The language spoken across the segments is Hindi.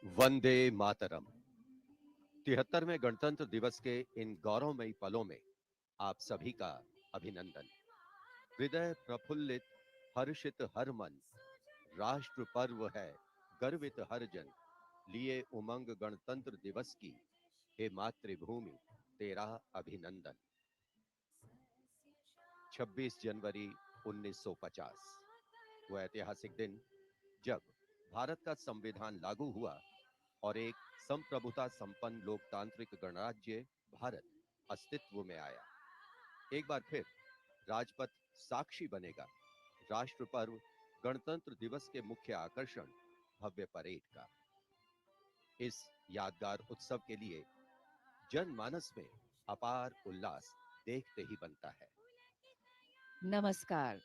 वंदे मातरम। 73वें गणतंत्र दिवस के इन गौरवमयी पलों में आप सभी का अभिनंदन। हृदय प्रफुल्लित, हर्षित हर मन। राष्ट्र पर्व है, गर्वित हर जन, लिए उमंग गणतंत्र दिवस की, हे मातृभूमि तेरा अभिनंदन। 26 जनवरी 1950, वो ऐतिहासिक दिन जब भारत का संविधान लागू हुआ और एक संप्रभुता संपन्न लोकतांत्रिक गणराज्य भारत अस्तित्व में आया। एक बार फिर राजपथ साक्षी बनेगा राष्ट्र पर्व गणतंत्र दिवस के मुख्य आकर्षण भव्य परेड का। इस यादगार उत्सव के लिए जनमानस में अपार उल्लास देखते ही बनता है। Namaskar.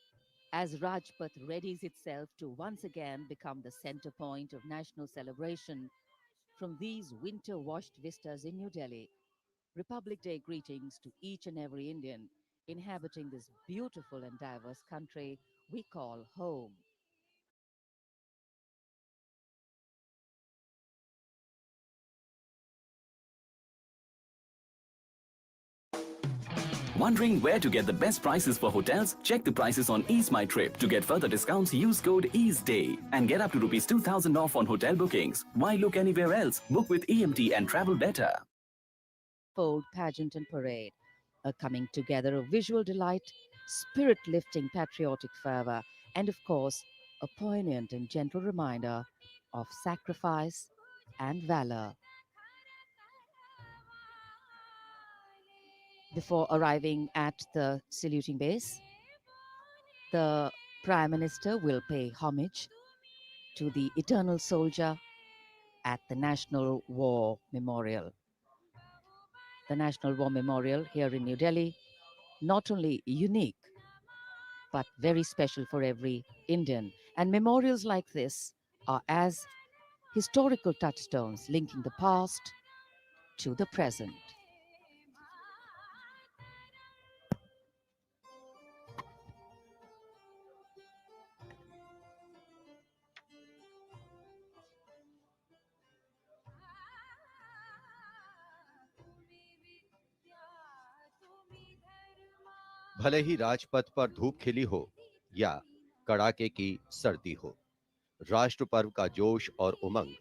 As Rajpath readies itself to once again become the center point of national celebration from these winter washed vistas in New Delhi, Republic Day greetings to each and every Indian inhabiting this beautiful and diverse country we call home. Wondering where to get the best prices for hotels? Check the prices on Ease My Trip. To get further discounts, use code EASEDAY and get up to rupees 2,000 off on hotel bookings. Why look anywhere else? Book with EMT and travel better. Fold, pageant, and parade, a coming together of visual delight, spirit lifting patriotic fervor, and of course, a poignant and gentle reminder of sacrifice and valor. Before arriving at the saluting base, the Prime Minister will pay homage to the eternal soldier at the National War Memorial. The National War Memorial here in New Delhi, not only unique, but very special for every Indian. And memorials like this are as historical touchstones linking the past to the present. भले ही राजपथ पर धूप खिली हो या कड़ाके की सर्दी हो, राष्ट्र पर्व का जोश और उमंग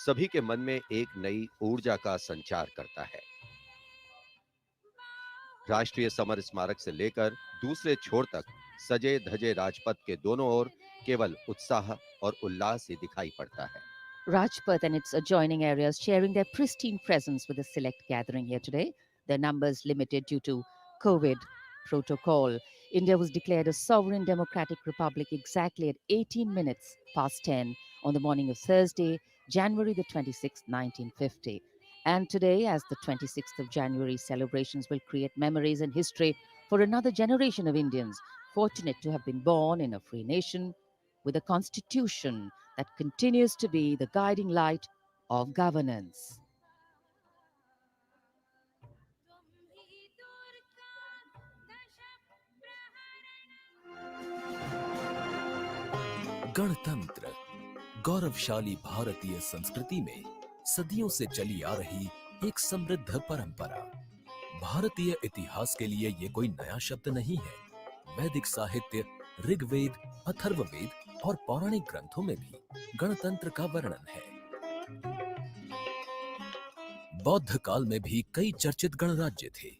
सभी के मन में एक नई ऊर्जा का संचार करता है। राष्ट्रीय समर स्मारक से लेकर दूसरे छोर तक सजे धजे राजपथ के दोनों ओर केवल उत्साह और उल्लास ही दिखाई पड़ता है। Rajpath and its adjoining areas sharing their pristine presence with a select gathering here today. Their numbers limited due to COVID protocol. India was declared a sovereign democratic republic exactly at 18 minutes past 10 on the morning of Thursday, January the 26th, 1950. And today, as the 26th of January, celebrations will create memories and history for another generation of Indians fortunate to have been born in a free nation with a constitution that continues to be the guiding light of governance. गणतंत्र गौरवशाली भारतीय संस्कृति में सदियों से चली आ रही एक समृद्ध परंपरा। भारतीय इतिहास के लिए ये कोई नया शब्द नहीं है। वैदिक साहित्य, ऋग्वेद, अथर्ववेद और पौराणिक ग्रंथों में भी गणतंत्र का वर्णन है। बौद्ध काल में भी कई चर्चित गणराज्य थे।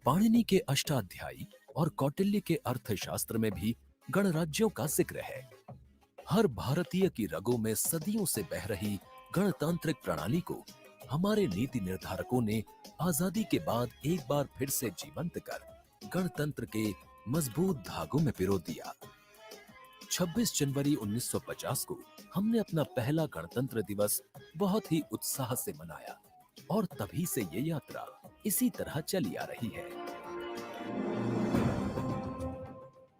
पाणिनि के अष्टाध्यायी और कौटिल्य के अर्थशास्त्र में भी गणराज्यों का जिक्र है। हर भारतीय की रगों में सदियों से बह रही गणतांत्रिक प्रणाली को हमारे नीति निर्धारकों ने आजादी के बाद एक बार फिर से जीवंत कर गणतंत्र के मजबूत धागों में पिरो दिया। 26 जनवरी 1950 को हमने अपना पहला गणतंत्र दिवस बहुत ही उत्साह से मनाया और तभी से ये यात्रा इसी तरह चली आ रही है।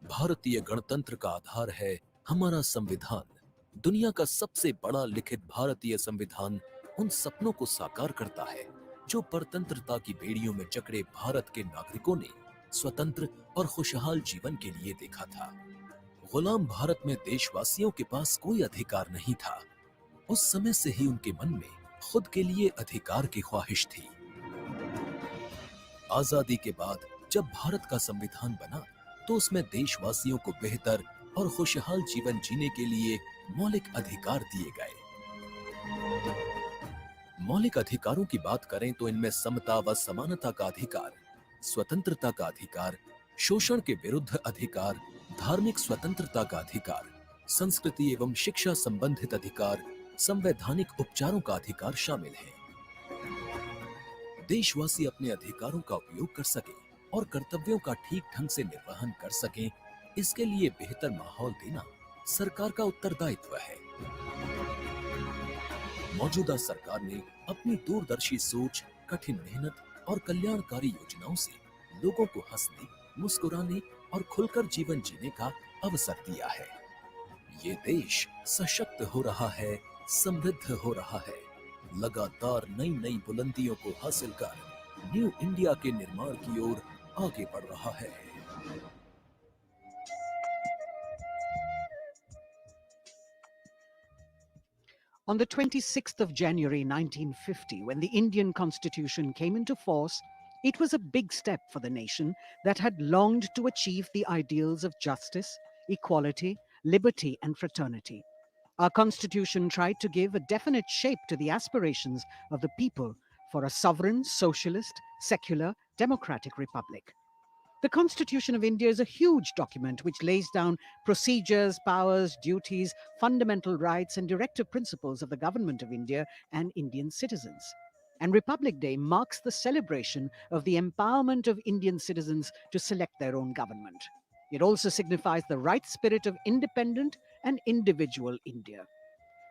भारतीय गणतंत्र का आधार है हमारा संविधान। दुनिया का सबसे बड़ा लिखित भारतीय संविधान उन सपनों को साकार करता है जो परतंत्रता की बेड़ियों में जकड़े भारत के नागरिकों ने स्वतंत्र और खुशहाल जीवन के लिए देखा था। गुलाम भारत में देशवासियों के पास कोई अधिकार नहीं था। उस समय से ही उनके मन में खुद के लिए अधिकार की ख्वाहिश थी। आजादी के बाद जब भारत का संविधान बना तो उसमें देशवासियों को बेहतर और खुशहाल जीवन जीने के लिए मौलिक अधिकार दिए गए। मौलिक अधिकारों की बात करें तो इनमें समता व समानता का अधिकार, स्वतंत्रता का अधिकार, शोषण के विरुद्ध अधिकार, धार्मिक स्वतंत्रता का अधिकार, संस्कृति एवं शिक्षा संबंधित अधिकार, संवैधानिक उपचारों का अधिकार शामिल है। देशवासी अपने अधिकारों का उपयोग कर सके और कर्तव्यों का ठीक ढंग से निर्वहन कर सकें, इसके लिए बेहतर माहौल देना सरकार का उत्तरदायित्व है। मौजूदा सरकार ने अपनी दूरदर्शी सोच, कठिन मेहनत और कल्याणकारी योजनाओं से लोगों को हंसने, मुस्कुराने और खुलकर जीवन जीने का अवसर दिया है। ये देश सशक्त हो रहा है, समृद्ध हो रहा है, लगातार नई नई बुलंदियों को हासिल कर न्यू इंडिया के निर्माण की ओर आगे बढ़ रहा है। On the 26th of January 1950, when the Indian Constitution came into force, it was a big step for the nation that had longed to achieve the ideals of justice, equality, liberty, and fraternity. Our Constitution tried to give a definite shape to the aspirations of the people for a sovereign, socialist, secular, democratic republic. The Constitution of India is a huge document which lays down procedures, powers, duties, fundamental rights, and directive principles of the government of India and Indian citizens. And Republic Day marks the celebration of the empowerment of Indian citizens to select their own government. It also signifies the right spirit of independent and individual India.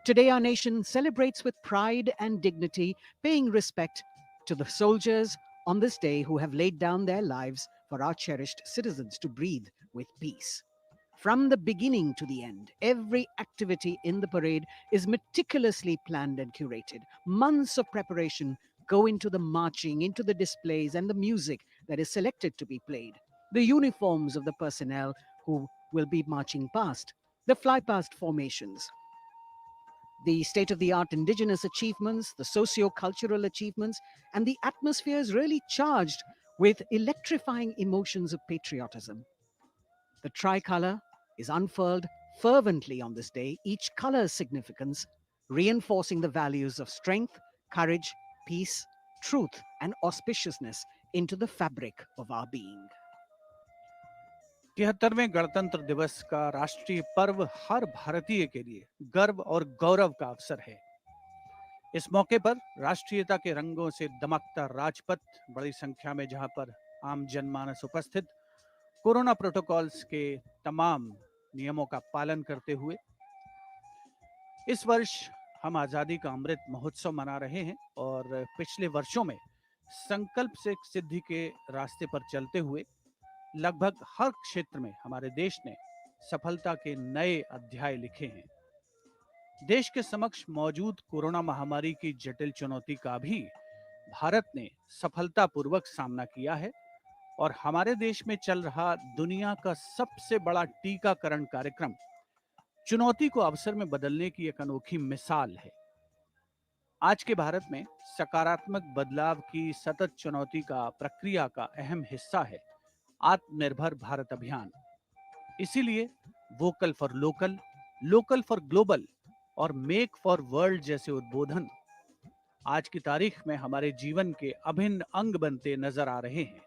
Today, our nation celebrates with pride and dignity, paying respect to the soldiers on this day who have laid down their lives for our cherished citizens to breathe with peace. From the beginning to the end, every activity in the parade is meticulously planned and curated. Months of preparation go into the marching, into the displays, and the music that is selected to be played, the uniforms of the personnel who will be marching past, the fly-past formations, the state-of-the-art indigenous achievements, the socio-cultural achievements, and the atmosphere is really charged with electrifying emotions of patriotism. The tricolour is unfurled fervently on this day, each colour's significance reinforcing the values of strength, courage, peace, truth, and auspiciousness into the fabric of our being. 73वें गणतंत्र दिवस का राष्ट्रीय पर्व हर भारतीय के लिए गर्व और गौरव का अवसर है। इस मौके पर राष्ट्रीयता के रंगों से दमकता राजपथ, बड़ी संख्या में जहां पर आम जनमानस उपस्थित, कोरोना प्रोटोकॉल्स के तमाम नियमों का पालन करते हुए इस वर्ष हम आजादी का अमृत महोत्सव मना रहे हैं और पिछले वर्षों में संकल्प से सिद्धि के रास्ते पर चलते हुए लगभग हर क्षेत्र में हमारे देश ने सफलता के नए अध्याय लिखे हैं। देश के समक्ष मौजूद कोरोना महामारी की जटिल चुनौती का भी भारत ने सफलतापूर्वक सामना किया है और हमारे देश में चल रहा दुनिया का सबसे बड़ा टीकाकरण कार्यक्रम चुनौती को अवसर में बदलने की एक अनोखी मिसाल है। आज के भारत में सकारात्मक बदलाव की सतत चुनौती का प्रक्रिया का अहम हिस्सा है आत्मनिर्भर भारत अभियान। इसीलिए vocal for local, local for global और मेक फॉर वर्ल्ड जैसे उद्बोधन आज की तारीख में हमारे जीवन के अभिन्न अंग बनते नजर आ रहे हैं।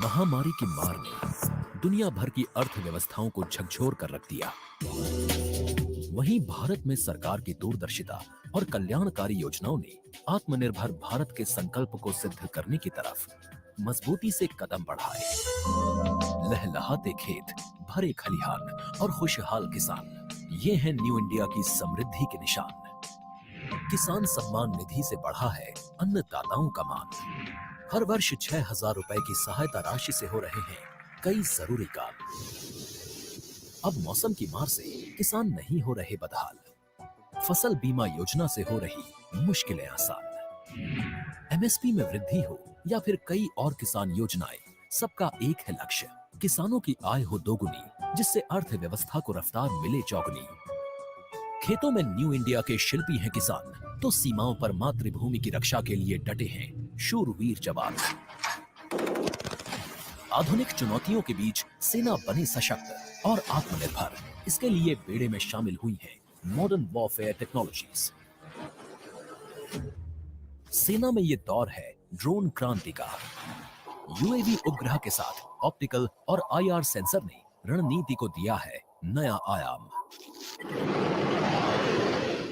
महामारी की मार ने दुनिया भर की अर्थव्यवस्थाओं को झकझोर कर रख दिया। वहीं भारत में सरकार की दूरदर्शिता और कल्याणकारी योजनाओं ने आत्मनिर्भर भारत के संकल्प को सिद्ध करने की तरफ मजबूती से कदम बढ़ाए। लहलहाते खेत, भरे खलिहान और खुशहाल किसान, ये हैं न्यू इंडिया की समृद्धि के निशान। किसान सम्मान निधि से बढ़ा है अन्नदाताओं का मान। हर वर्ष 6,000 रुपए की सहायता राशि से हो रहे हैं कई जरूरी काम। अब मौसम की मार से किसान नहीं हो रहे बदहाल। फसल बीमा योजना से हो रही मुश्किलें आसान। एमएसपी में वृद्धि हो या फिर कई और किसान योजनाएं, सबका एक है लक्ष्य, किसानों की आय हो दोगुनी, जिससे अर्थव्यवस्था को रफ्तार मिले चौगुनी। खेतों में न्यू इंडिया के शिल्पी हैं किसान, तो सीमाओं पर मातृभूमि की रक्षा के लिए डटे हैं शूरवीर जवान। आधुनिक चुनौतियों के बीच सेना बने सशक्त और आत्मनिर्भर। इसके लिए बेड़े में शामिल हुई हैं मॉडर्न वॉरफेयर टेक्नोलॉजीज। सेना में ये दौर है ड्रोन क्रांति का। यूएवी उपग्रह के साथ ऑप्टिकल और आईआर सेंसर ने रणनीति को दिया है नया आयाम।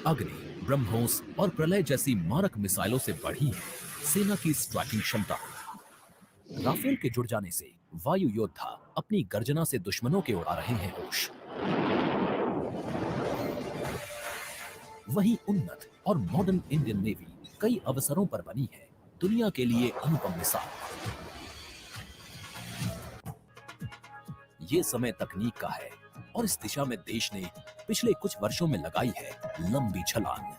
अग्नि, ब्रह्मोस और प्रलय जैसी मारक मिसाइलों से बढ़ी है सेना की स्ट्राइकिंग क्षमता। राफेल के जुड़ जाने से वायु योद्धा अपनी गर्जना से दुश्मनों के उड़ा रहे हैं होश। वहीं उन्नत और मॉडर्न इंडियन नेवी कई अवसरों पर बनी है दुनिया के लिए अनुपम मिसाल। ये समय तकनीक का है और इस दिशा में देश ने पिछले कुछ वर्षों में लगाई है लंबी छलांग।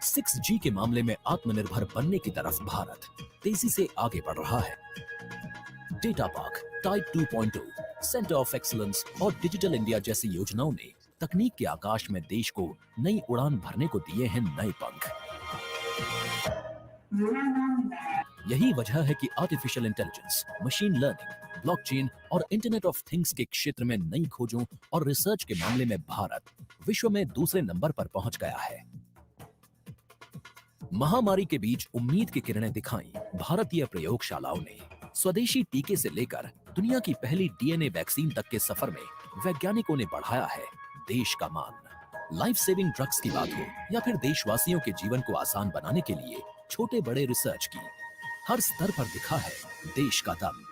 6G के मामले में आत्मनिर्भर बनने की तरफ भारत तेजी से आगे बढ़ रहा है। Data park, type 2.2, centre of excellence और डिजिटल इंडिया जैसी योजनाओं ने तकनीक के आकाश में देश को नई उड़ान भरने को दिए हैं नए पंख। यही वजह है कि artificial intelligence, machine learning, blockchain और इंटरनेट ऑफ थिंग्स के क्षेत्र में नई खोजों और रिसर्च के मामले में भारत विश्व में दूसरे नंबर पर पहुंच गया है। महामारी के बीच उम्मीद की किरणें दिखाई भारतीय प्रयोगशालाओं ने। स्वदेशी टीके से लेकर दुनिया की पहली डीएनए वैक्सीन तक के सफर में वैज्ञानिकों ने बढ़ाया है देश का मान। लाइफ सेविंग ड्रग्स की बात हो या फिर देशवासियों के जीवन को आसान बनाने के लिए छोटे बड़े रिसर्च की, हर स्तर पर दिखा है देश का दम।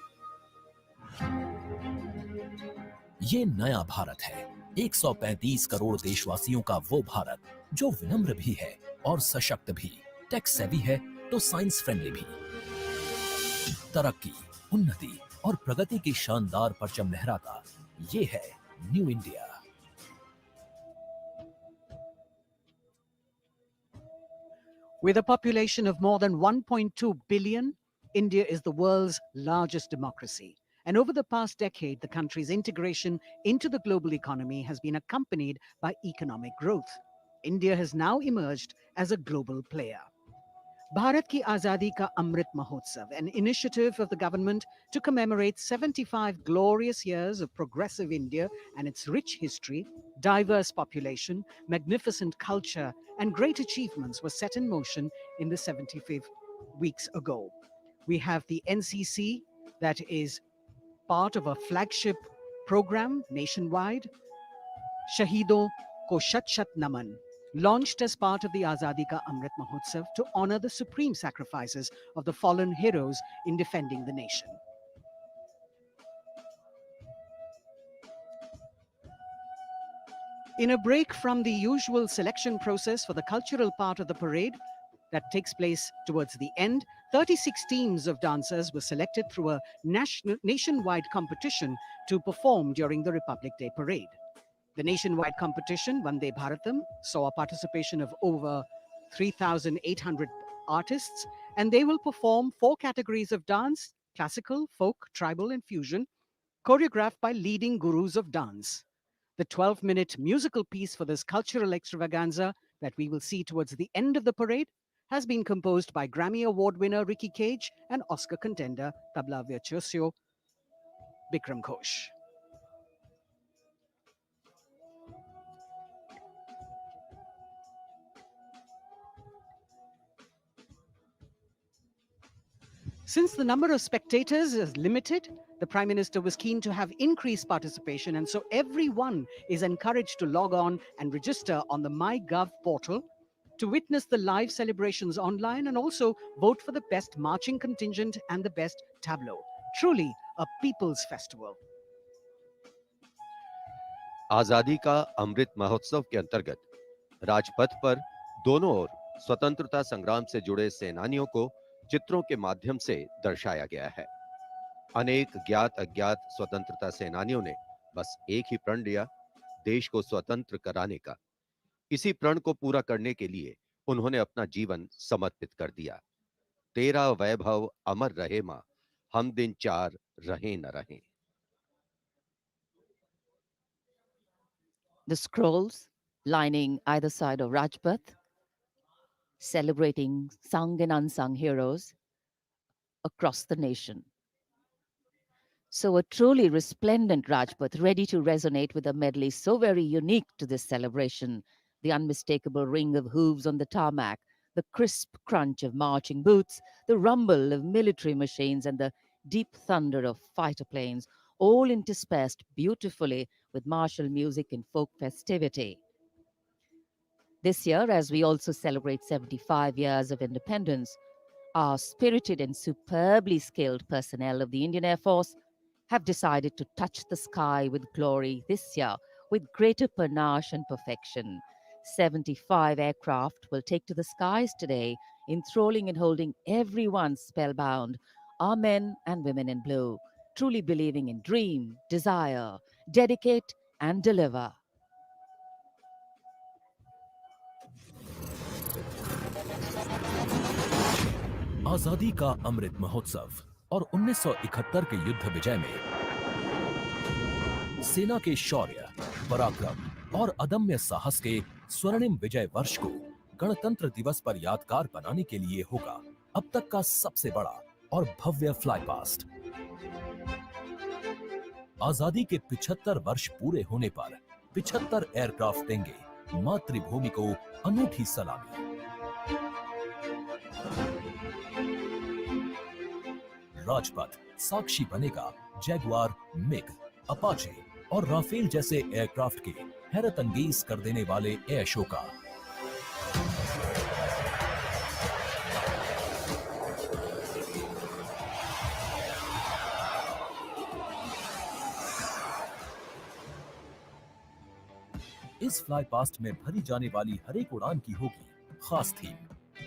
ये नया भारत है, 135 करोड़ देशवासियों का वो भारत जो विनम्र भी है और सशक्त भी, टेक सेवी है तो साइंस फ्रेंडली भी। तरक्की, उन्नति और प्रगति की शानदार परचम लहराता ये है new India. With a population of more than 1.2 billion, India is the world's largest democracy. And over the past decade, the country's integration into the global economy has been accompanied by economic growth. India has now emerged as a global player. Bharat Ki Azadi Ka Amrit Mahotsav, an initiative of the government to commemorate 75 glorious years of progressive India and its rich history, diverse population, magnificent culture, and great achievements, was set in motion in the 75 weeks ago. We have the NCC, that is part of a flagship program nationwide, Shahidon Ko Shat Shat Naman, launched as part of the Azadi Ka Amrit Mahotsav to honor the supreme sacrifices of the fallen heroes in defending the nation. In a break from the usual selection process for the cultural part of the parade that takes place towards the end, 36 teams of dancers were selected through a nationwide competition to perform during the Republic Day parade. The nationwide competition, Vande Bharatam, saw a participation of over 3,800 artists, and they will perform 4 categories of dance: classical, folk, tribal, and fusion, choreographed by leading gurus of dance. The 12-minute musical piece for this cultural extravaganza that we will see towards the end of the parade has been composed by Grammy Award winner Ricky Cage and Oscar contender tabla virtuoso Bikram Ghosh. Since the number of spectators is limited, the Prime Minister was keen to have increased participation, and so everyone is encouraged to log on and register on the MyGov portal to witness the live celebrations online and also vote for the best marching contingent and the best tableau. Truly a people's festival. आजादी का अमृत महोत्सव के अंतर्गत राजपथ पर दोनों ओर स्वतंत्रता संग्राम से जुड़े सेनानियों को चित्रों के माध्यम से दर्शाया गया है। अनेक ज्ञात अज्ञात स्वतंत्रता सेनानियों ने बस एक ही प्रण लिया, देश को स्वतंत्र कराने का। इसी प्रण को पूरा करने के लिए उन्होंने अपना जीवन समर्पित कर दिया। तेरा वैभव अमर रहे मां, हम दिन चार रहे न रहे। The scrolls lining either side of Rajpath, celebrating sung and unsung heroes across the nation. So, a truly resplendent Rajpath, ready to resonate with a medley so very unique to this celebration. The unmistakable ring of hooves on the tarmac, the crisp crunch of marching boots, the rumble of military machines, and the deep thunder of fighter planes, all interspersed beautifully with martial music and folk festivity. This year, as we also celebrate 75 years of independence, our spirited and superbly skilled personnel of the Indian Air Force have decided to touch the sky with glory this year with greater panache and perfection. 75 aircraft will take to the skies today, enthralling and holding everyone spellbound, our men and women in blue, truly believing in dream, desire, dedicate, and deliver. आजादी का अमृत महोत्सव और 1971 के युद्ध विजय में सेना के शौर्य, पराक्रम और अदम्य साहस के स्वर्णिम विजय वर्ष को गणतंत्र दिवस पर यादगार बनाने के लिए होगा अब तक का सबसे बड़ा और भव्य फ्लाई पास्ट। आजादी के 75 वर्ष पूरे होने पर 75 एयरक्राफ्ट देंगे मातृभूमि को अनूठी सलामी। राजपथ साक्षी बनेगा जैगुआर, मिग, अपाचे और राफेल जैसे एयरक्राफ्ट के हैरत अंगेज कर देने वाले एयर शो का। इस फ्लाई पास्ट में भरी जाने वाली हर एक उड़ान की होगी खास थीम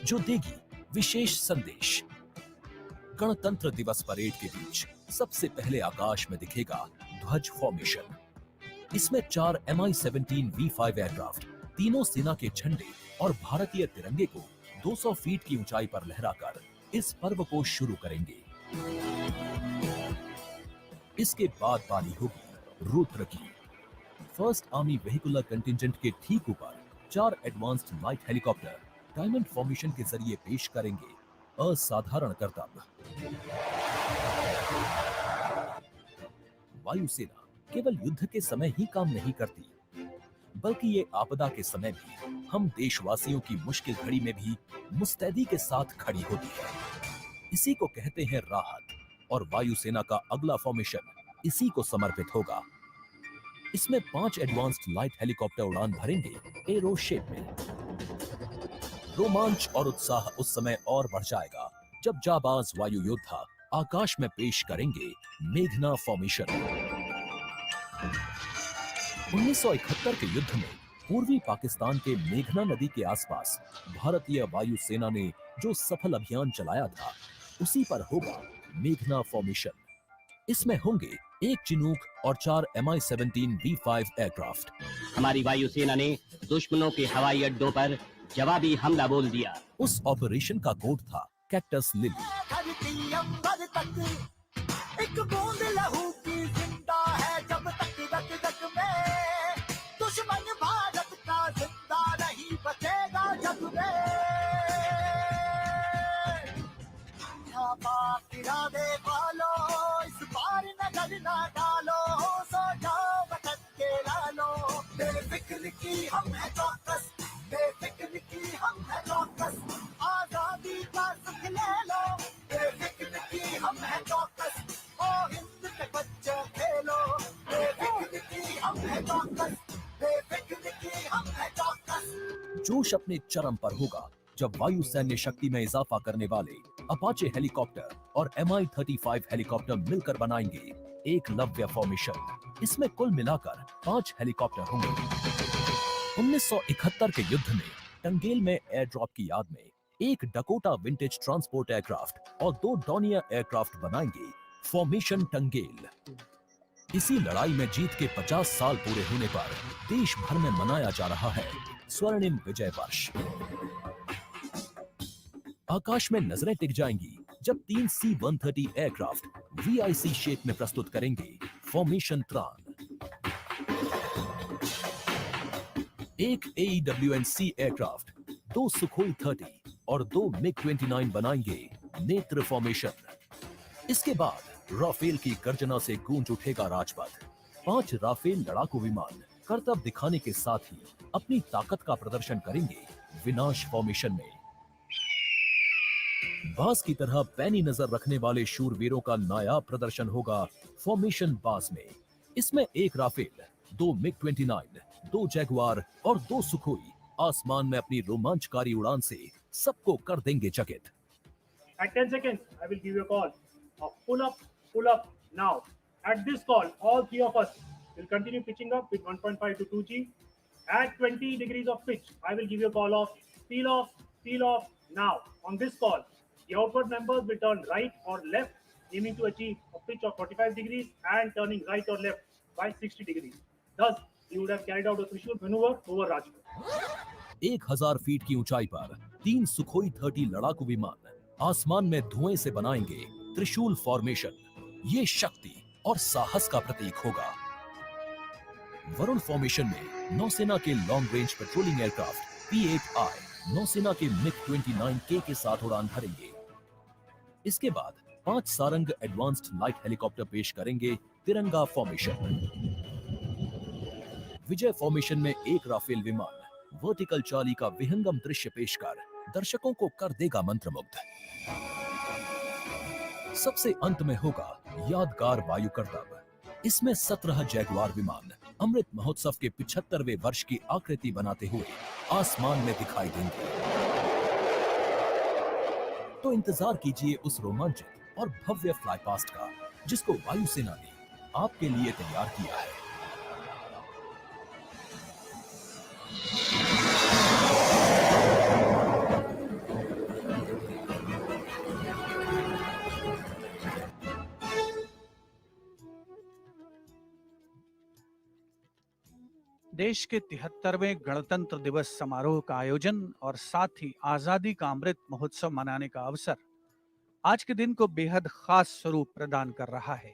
जो देगी विशेष संदेश। गणतंत्र दिवस परेड के बीच सबसे पहले आकाश में दिखेगा ध्वज फॉर्मेशन। इसमें 4 Mi-17 V5 एयरक्राफ्ट तीनों सेना के झंडे और भारतीय तिरंगे को 200 फीट की ऊंचाई पर लहराकर इस पर्व को शुरू करेंगे। इसके बाद बारी होगी रुद्र की। फर्स्ट आर्मी वेहिकुलर कंटिंजेंट के ठीक ऊपर 4 advanced light helicopter diamond formation के जरिए पेश करेंगे असाधारण करतब। वायुसेना केवल युद्ध के समय ही काम नहीं करती, बल्कि ये आपदा के समय भी हम देशवासियों की मुश्किल घड़ी में भी मुस्तैदी के साथ खड़ी होती है। इसी को कहते हैं राहत, और वायुसेना का अगला फॉर्मेशन इसी को समर्पित होगा। इसमें 5 एडवांस्ड लाइट हेलीकॉप्टर उड़ान भरेंगे एरो शेप में। रोमांच और उत्साह उस समय और बढ़ जाएगा जब जाबाज वायु योद्धा आकाश में पेश करेंगे मेघना फॉर्मेशन। 1971 के युद्ध में पूर्वी पाकिस्तान के मेघना नदी के आसपास भारतीय वायुसेना ने जो सफल अभियान चलाया था, उसी पर होगा मेघना फॉर्मेशन। इसमें होंगे 1 चिनूक और 4 Mi-17 V5 एयरक्राफ्ट। हमारी वायुसेना ने दुश्मनों के हवाई अड्डों पर जवाबी हमला बोल दिया। उस ऑपरेशन का कोड था कैक्टस लिली। एक बूंद लहू की जिंदा है जब तक रग रग में, दुश्मन भारत का जिंदा नहीं बचेगा जग में। इरादे वालो इस बार नजर ना डालो, सो जाओ वतन के लालो। बेफिक्र की हम है चौकस, बेफिक्र की हम है चौकस, आजादी का सुख ले लो। बेफिक्र की हम है चौकस, ओ हिंद के बच्चे खेलो। बेफिक्र की हम है चौकस, बेफिक्र की हम है चौकस। जोश अपने चरम पर होगा जब वायु सैन्य शक्ति में इजाफा करने वाले अपाचे हेलीकॉप्टर और Mi-35 हेलीकॉप्टर मिलकर बनाएंगे एक लव्य फॉर्मेशन। इसमें कुल मिलाकर 5 हेलीकॉप्टर होंगे। 1971 के युद्ध में टंगेल में एयर ड्रॉप की याद में 1 डकोटा विंटेज ट्रांसपोर्ट एयरक्राफ्ट और 2 डॉनियर एयरक्राफ्ट बनाएंगे फॉर्मेशन टंगेल। इसी लड़ाई में जीत के 50 साल पूरे होने पर देश भर में मनाया जा रहा है स्वर्णिम विजय वर्ष। आकाश में नजरें टिक जाएंगी जब 3 C-130 एयरक्राफ्ट VIC शेप में प्रस्तुत करेंगे फॉर्मेशन त्रान। 1 AEWNC एयरक्राफ्ट, 2 सुखोई 30 और 2 MiG-29 बनाएंगे नेत्र फॉर्मेशन। इसके बाद राफेल की गर्जना से गूंज उठेगा राजपथ। 5 राफेल लड़ाकू विमान करतब दिखाने के साथ ही अपनी ताकत का प्रदर्शन करेंगे विनाश फॉर्मेशन में। बास की तरह पैनी नजर रखने वाले शूरवीरों का नायाब प्रदर्शन होगा फॉर्मेशन बास में। इसमें 1 राफेल, 2 मिग-29, 2 जैगुआर और 2 सुखोई आसमान में अपनी रोमांचकारी उड़ान से सबको कर देंगे चकित। At 10 seconds, I will give you a call of pull up now. At this call, all 3 of us will continue pitching up with 1.5 to 2G. At 20 degrees of pitch, I will give you a call of peel off now. On this call, the outward members will turn right or left, aiming to achieve a pitch of 45 degrees and turning right or left by 60 degrees. Thus, you would have carried out a Trishul maneuver over Rajput. 1000 feet की ऊंचाई पर 3 सुखोई 30 लड़ाकू विमान आसमान में धुएं से बनाएंगे त्रिशूल फॉर्मेशन। ये शक्ति और साहस का प्रतीक होगा। वरुण फॉर्मेशन में नौसेना के long range patrolling aircraft P-8I नौसेना के मिग-29K के साथ उड़ान भरेंगे। इसके बाद 5 सारंग एडवांस्ड लाइट हेलीकॉप्टर पेश करेंगे तिरंगा फॉर्मेशन। विजय फॉर्मेशन में 1 राफेल विमान वर्टिकल चाली का विहंगम दृश्य पेश कर दर्शकों को कर देगा मंत्रमुग्ध। सबसे अंत में होगा यादगार वायु करतब। इसमें 17 जैगुआर विमान अमृत महोत्सव के 75वें वर्ष की आकृति बनाते हुए आसमान में दिखाई देंगे। तो इंतजार कीजिए उस रोमांचित और भव्य फ्लाईपास्ट का, जिसको वायुसेना ने आपके लिए तैयार किया है। देश के 73वें गणतंत्र दिवस समारोह का आयोजन और साथ ही आजादी का अमृत महोत्सव मनाने का अवसर आज के दिन को बेहद खास स्वरूप प्रदान कर रहा है।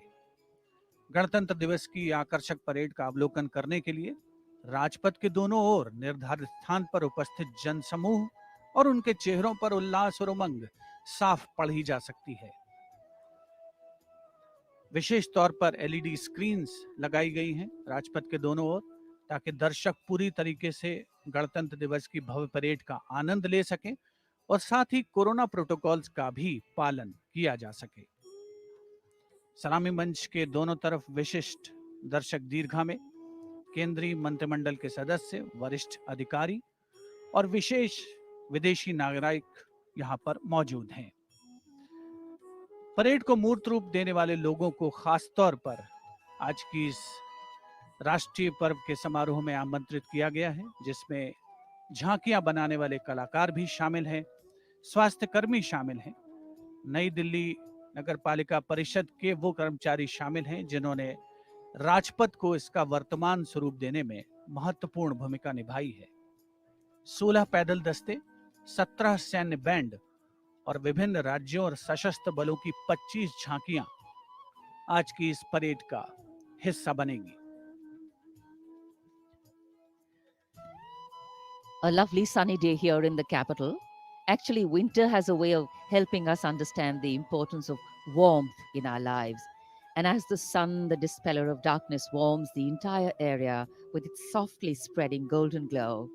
गणतंत्र दिवस की आकर्षक परेड का अवलोकन करने के लिए राजपथ के दोनों ओर निर्धारित स्थान पर उपस्थित जनसमूह और उनके चेहरों पर उल्लास और उमंग साफ पढ़ी जा सकती है। विशेष तौर पर LED स्क्रीन्स लगाई गई हैं राजपथ के दोनों ओर, ताकि दर्शक पूरी तरीके से गणतंत्र दिवस की भव्य परेड का आनंद ले सकें और साथ ही कोरोना प्रोटोकॉल्स का भी पालन किया जा सके। सलामी मंच के दोनों तरफ विशिष्ट दर्शक दीर्घा में केंद्रीय मंत्रिमंडल के सदस्य, वरिष्ठ अधिकारी और विशेष विदेशी नागरिक यहां पर मौजूद हैं। परेड को मूर्त रूप देने वाले लोगों को खास तौर पर आज की इस राष्ट्रीय पर्व के समारोह में आमंत्रित किया गया है, जिसमें झांकियां बनाने वाले कलाकार भी शामिल हैं, स्वास्थ्य कर्मी शामिल हैं, नई दिल्ली नगर पालिका परिषद के वो कर्मचारी शामिल हैं जिन्होंने राजपथ को इसका वर्तमान स्वरूप देने में महत्वपूर्ण भूमिका निभाई है। 16 पैदल दस्ते, 17 सैन्य बैंड और विभिन्न राज्यों और सशस्त्र बलों की 25 झांकियां आज की इस परेड का हिस्सा बनेगी। A lovely sunny day here in the capital. Actually, winter has a way of helping us understand the importance of warmth in our lives. And as the sun, the dispeller of darkness, warms the entire area with its softly spreading golden glow,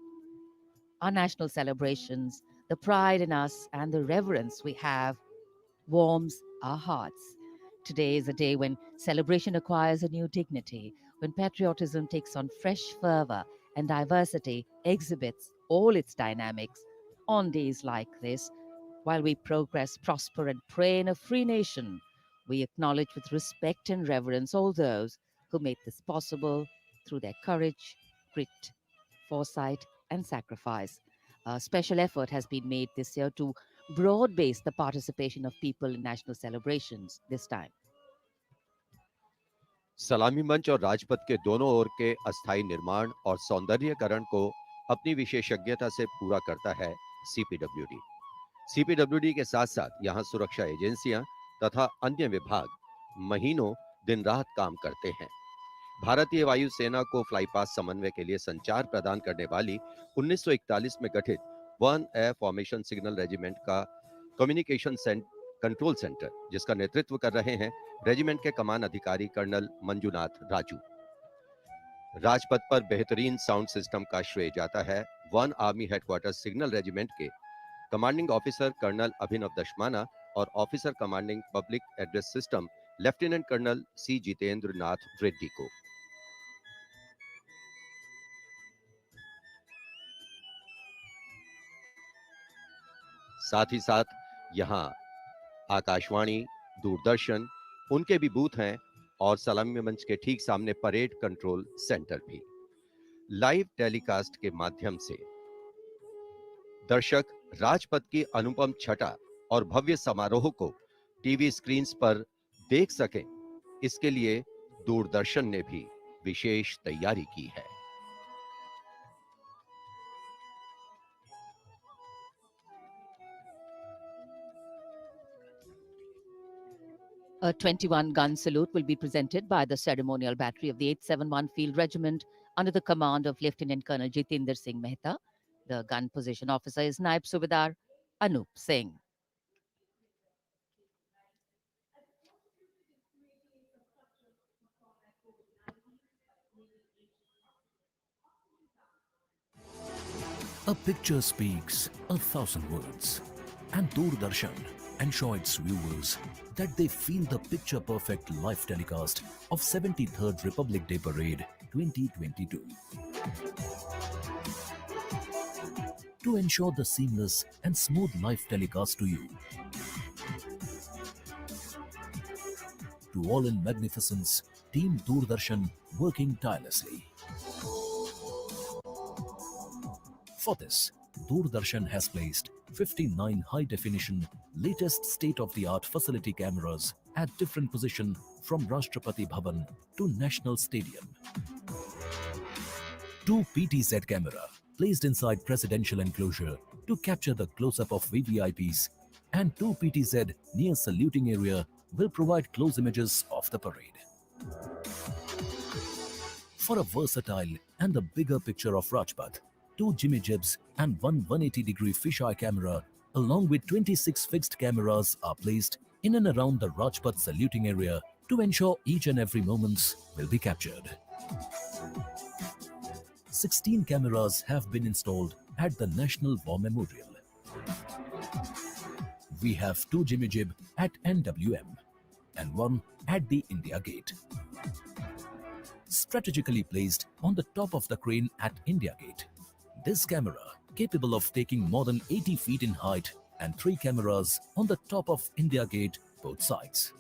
our national celebrations, the pride in us, and the reverence we have warms our hearts. Today is a day when celebration acquires a new dignity, when patriotism takes on fresh fervor and diversity exhibits all its dynamics. On days like this, while we progress, prosper, and pray in a free nation, we acknowledge with respect and reverence all those who made this possible through their courage, grit, foresight, and sacrifice. A special effort has been made this year to broad base the participation of people in national celebrations this time. सलामी मंच और राजपथ के दोनों ओर के अस्थायी निर्माण और सौंदर्यकरण को अपनी विशेषज्ञता से पूरा करता है CPWD। CPWD के साथ साथ यहाँ सुरक्षा एजेंसियां तथा अन्य विभाग महीनों दिन रात काम करते हैं। भारतीय वायुसेना को फ्लाईपास्ट समन्वय के लिए संचार प्रदान करने वाली 1941 में गठित 1 एयर फॉर्मेशन सिग्नल रेजिमेंट का कम्युनिकेशन कंट्रोल सेंटर, जिसका नेतृत्व कर रहे हैं रेजिमेंट के कमान अधिकारी कर्नल मंजुनाथ राजू। राजपथ पर बेहतरीन साउंड सिस्टम का श्रेय जाता है one army headquarter signal regiment के commanding officer colonel Abhinav Dashmana और officer commanding public address system lieutenant colonel C Jitendra Nath Reddy को। साथ ही साथ यहाँ आकाशवाणी, दूरदर्शन, उनके भी बूथ हैं और सलामी मंच के ठीक सामने परेड कंट्रोल सेंटर भी। लाइव टेलीकास्ट के माध्यम से दर्शक राजपथ की अनुपम छटा और भव्य समारोह को टीवी स्क्रीन पर देख सकें, इसके लिए दूरदर्शन ने भी विशेष तैयारी की है। A 21-gun salute will be presented by the ceremonial battery of the 871 Field Regiment under the command of Lieutenant Colonel Jitendra Singh Mehta. The gun position officer is Naib Subedar Anup Singh. A picture speaks 1,000 words, and Doordarshan ensure its viewers that they feel the picture-perfect live telecast of 73rd Republic Day Parade 2022. To ensure the seamless and smooth live telecast to you, to all in magnificence, Team Doordarshan working tirelessly. For this, Doordarshan has placed 59 high-definition, latest state-of-the-art facility cameras at different positions from Rashtrapati Bhavan to National Stadium. 2 PTZ camera placed inside presidential enclosure to capture the close-up of VVIPs, and 2 PTZ near saluting area will provide close images of the parade. For a versatile and a bigger picture of Rajpath, 2 Jimmy Jibs and 1 180-degree fisheye camera along with 26 fixed cameras are placed in and around the Rajpath saluting area to ensure each and every moments will be captured. 16 cameras have been installed at the National War Memorial. We have 2 Jimmy Jib at NWM and 1 at the India Gate. Strategically placed on the top of the crane at India Gate, this camera, capable of taking more than 80 feet in height, and 3 cameras on the top of India Gate, both sides.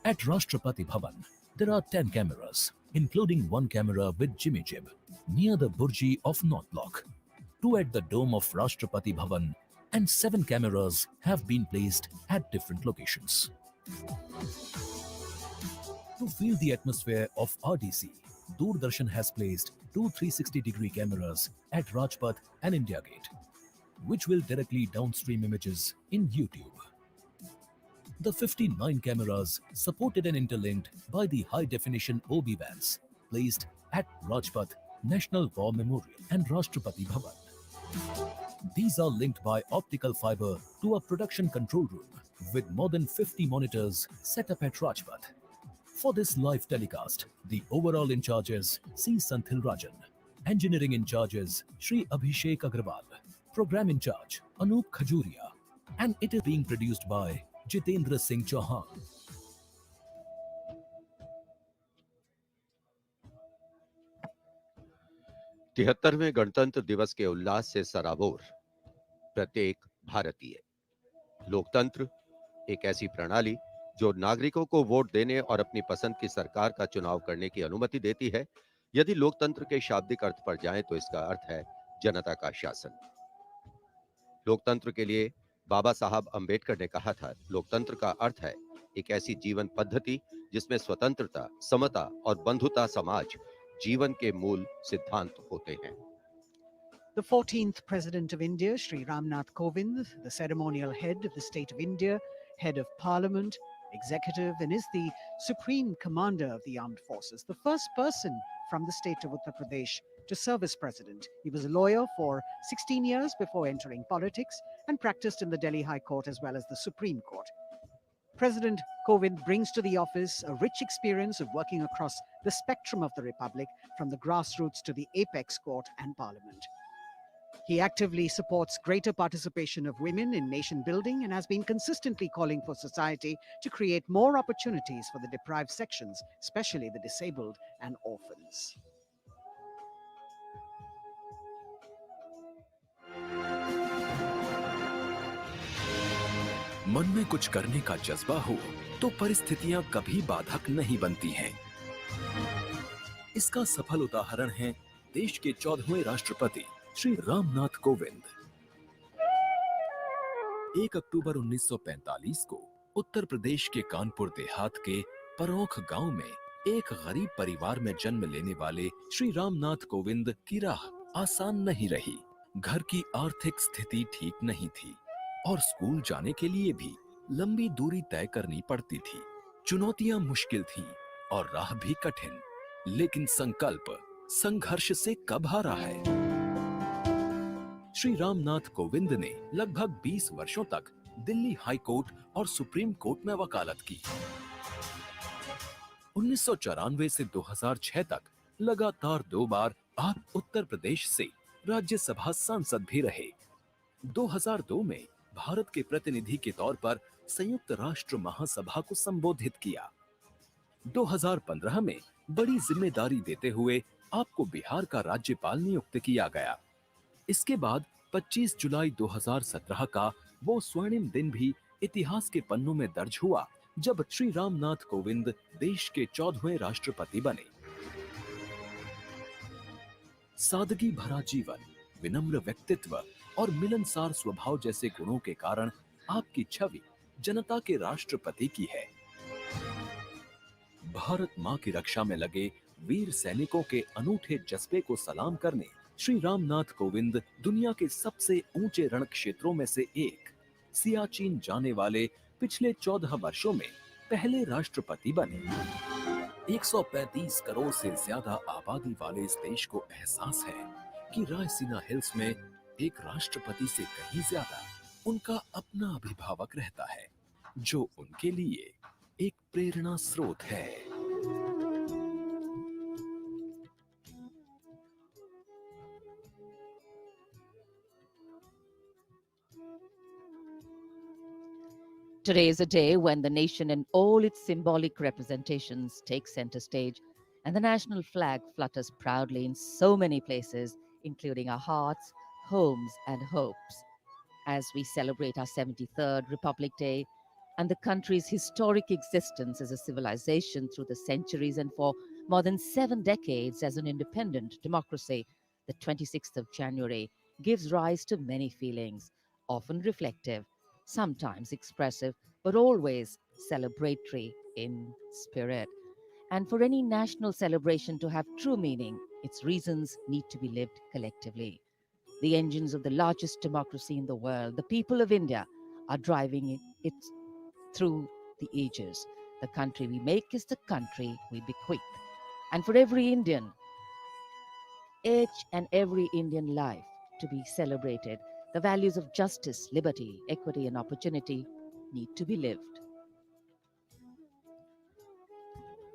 At Rashtrapati Bhavan, there are 10 cameras, including 1 camera with Jimmy Jib, near the Burji of North Block, 2 at the dome of Rashtrapati Bhavan, and 7 cameras have been placed at different locations. To feel the atmosphere of RDC, Doordarshan has placed 2 360-degree cameras at Rajpath and India Gate, which will directly downstream images in YouTube. The 59 cameras supported and interlinked by the high-definition OB vans placed at Rajpath, National War Memorial and Rashtrapati Bhavan. These are linked by optical fiber to a production control room with more than 50 monitors set up at Rajpath. For this live telecast, the overall in charge is C. Santhil Rajan, engineering in charge is Shri Abhishek Agrawal, program in charge Anup Khajuria, and it is being produced by Jitendra Singh Chauhan. तिहत्तरवें गणतंत्र दिवस के उल्लास से सराबोर प्रत्येक भारतीय। लोकतंत्र एक ऐसी प्रणाली जो नागरिकों को वोट देने और अपनी पसंद की सरकार का चुनाव करने की अनुमति देती है। यदि लोकतंत्र के शाब्दिक अर्थ पर जाएं तो इसका अर्थ है जनता का शासन। लोकतंत्र के लिए बाबा साहब अंबेडकर ने कहा था, लोकतंत्र का अर्थ है एक ऐसी जीवन पद्धति जिसमें स्वतंत्रता, समता और बंधुता समाज जीवन के मूल सिद्धांत होते हैं। The 14th President of India, Sri Ramnath Kovind, the ceremonial head of the State of India, head of Parliament, executive, and is the Supreme Commander of the Armed Forces, the first person from the state of Uttar Pradesh to serve as president. He was a lawyer for 16 years before entering politics and practiced in the Delhi High Court as well as the Supreme Court. President Kovind brings to the office a rich experience of working across the spectrum of the Republic, from the grassroots to the apex court and parliament. He actively supports greater participation of women in nation building and has been consistently calling for society to create more opportunities for the deprived sections, especially the disabled and orphans. मन में कुछ करने का जज्बा हो तो परिस्थितियां कभी बाधक नहीं बनती हैं। इसका सफल उदाहरण है देश के 14वें राष्ट्रपति श्री रामनाथ कोविंद। 1 अक्टूबर 1945 को उत्तर प्रदेश के कानपुर देहात के परौख गांव में एक गरीब परिवार में जन्म लेने वाले श्री रामनाथ कोविंद की राह आसान नहीं रही। घर की आर्थिक स्थिति ठीक नहीं थी और स्कूल जाने के लिए भी लंबी दूरी तय करनी पड़ती थी। चुनौतियां मुश्किल थीं और राह भी कठिन, लेकिन संकल्प संघर्ष से कब हारा है। श्री रामनाथ कोविंद ने लगभग 20 वर्षों तक दिल्ली हाई कोर्ट और सुप्रीम कोर्ट में वकालत की। 1994 से 2006 तक लगातार 2 बार आप उत्तर प्रदेश से राज्यसभा सांसद भी रहे। 2002 में भारत के प्रतिनिधि के तौर पर संयुक्त राष्ट्र महासभा को संबोधित किया। 2015 में बड़ी जिम्मेदारी देते हुए आपको बिहार का राज्यपाल नियुक्त किया गया। इसके बाद 25 जुलाई 2017 का वो स्वर्णिम दिन भी इतिहास के पन्नों में दर्ज हुआ जब श्री रामनाथ कोविंद देश के 14वें राष्ट्रपति बने। सादगी भरा जीवन, विनम्र व्यक्तित्व और मिलनसार स्वभाव जैसे गुणों के कारण आपकी छवि जनता के राष्ट्रपति की है। भारत मां की रक्षा में लगे वीर सैनिकों के अनूठे जज्बे को सलाम करने श्री रामनाथ कोविंद दुनिया के सबसे ऊंचे रण क्षेत्रों में से एक सियाचिन जाने वाले पिछले 14 वर्षों में पहले राष्ट्रपति बने। 135 करोड़ से ज्यादा आबादी वाले इस देश को एहसास है कि रायसीना हिल्स में एक राष्ट्रपति से कहीं ज्यादा उनका अपना अभिभावक रहता है, जो उनके लिए एक प्रेरणा स्रोत है। Today is a day when the nation and all its symbolic representations take center stage, and the national flag flutters proudly in so many places, including our hearts, homes, and hopes. As we celebrate our 73rd Republic Day and the country's historic existence as a civilization through the centuries and for more than 7 decades as an independent democracy, the 26th of January gives rise to many feelings, often reflective, sometimes expressive, but always celebratory in spirit. And for any national celebration to have true meaning, its reasons need to be lived collectively. The engines of the largest democracy in the world, the people of India, are driving it through the ages. The country we make is the country we bequeath. And for every Indian, each and every Indian life to be celebrated, the values of justice, liberty, equity, and opportunity need to be lived.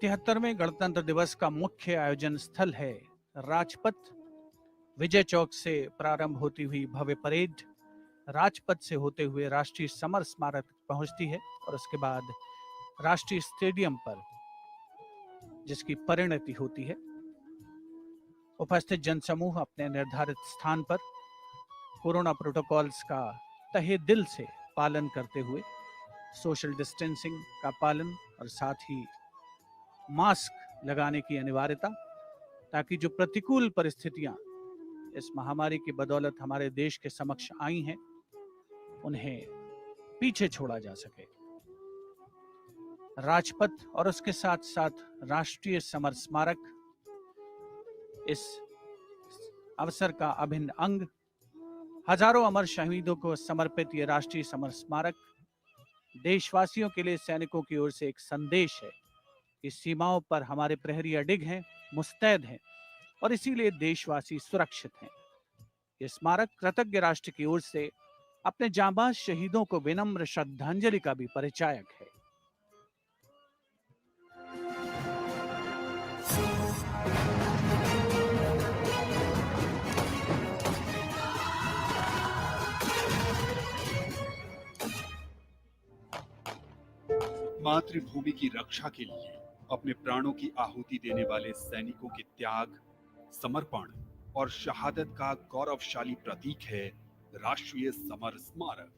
73वें गणतंत्र दिवस का मुख्य आयोजन स्थल है राजपथ। विजय चौक से प्रारंभ होती हुई भव्य परेड राजपथ से होते हुए राष्ट्रीय समर स्मारक पहुंचती है और उसके बाद राष्ट्रीय स्टेडियम पर जिसकी परिणति होती है। उपस्थित जनसमूह अपने निर्धारित स्थान पर कोरोना प्रोटोकॉल्स का तहे दिल से पालन करते हुए सोशल डिस्टेंसिंग का पालन और साथ ही मास्क लगाने की अनिवार्यता, ताकि जो प्रतिकूल परिस्थितियां इस महामारी की बदौलत हमारे देश के समक्ष आई हैं उन्हें पीछे छोड़ा जा सके। राजपथ और उसके साथ साथ राष्ट्रीय समर स्मारक इस अवसर का अभिन्न अंग। हजारों अमर शहीदों को समर्पित ये राष्ट्रीय समर स्मारक देशवासियों के लिए सैनिकों की ओर से एक संदेश है कि सीमाओं पर हमारे प्रहरी अडिग हैं, मुस्तैद हैं और इसीलिए देशवासी सुरक्षित हैं। ये स्मारक कृतज्ञ राष्ट्र की ओर से अपने जांबाज शहीदों को विनम्र श्रद्धांजलि का भी परिचायक है। मातृभूमि की रक्षा के लिए अपने प्राणों की आहुति देने वाले सैनिकों के त्याग, समर्पण और शहादत का गौरवशाली प्रतीक है राष्ट्रीय समर स्मारक।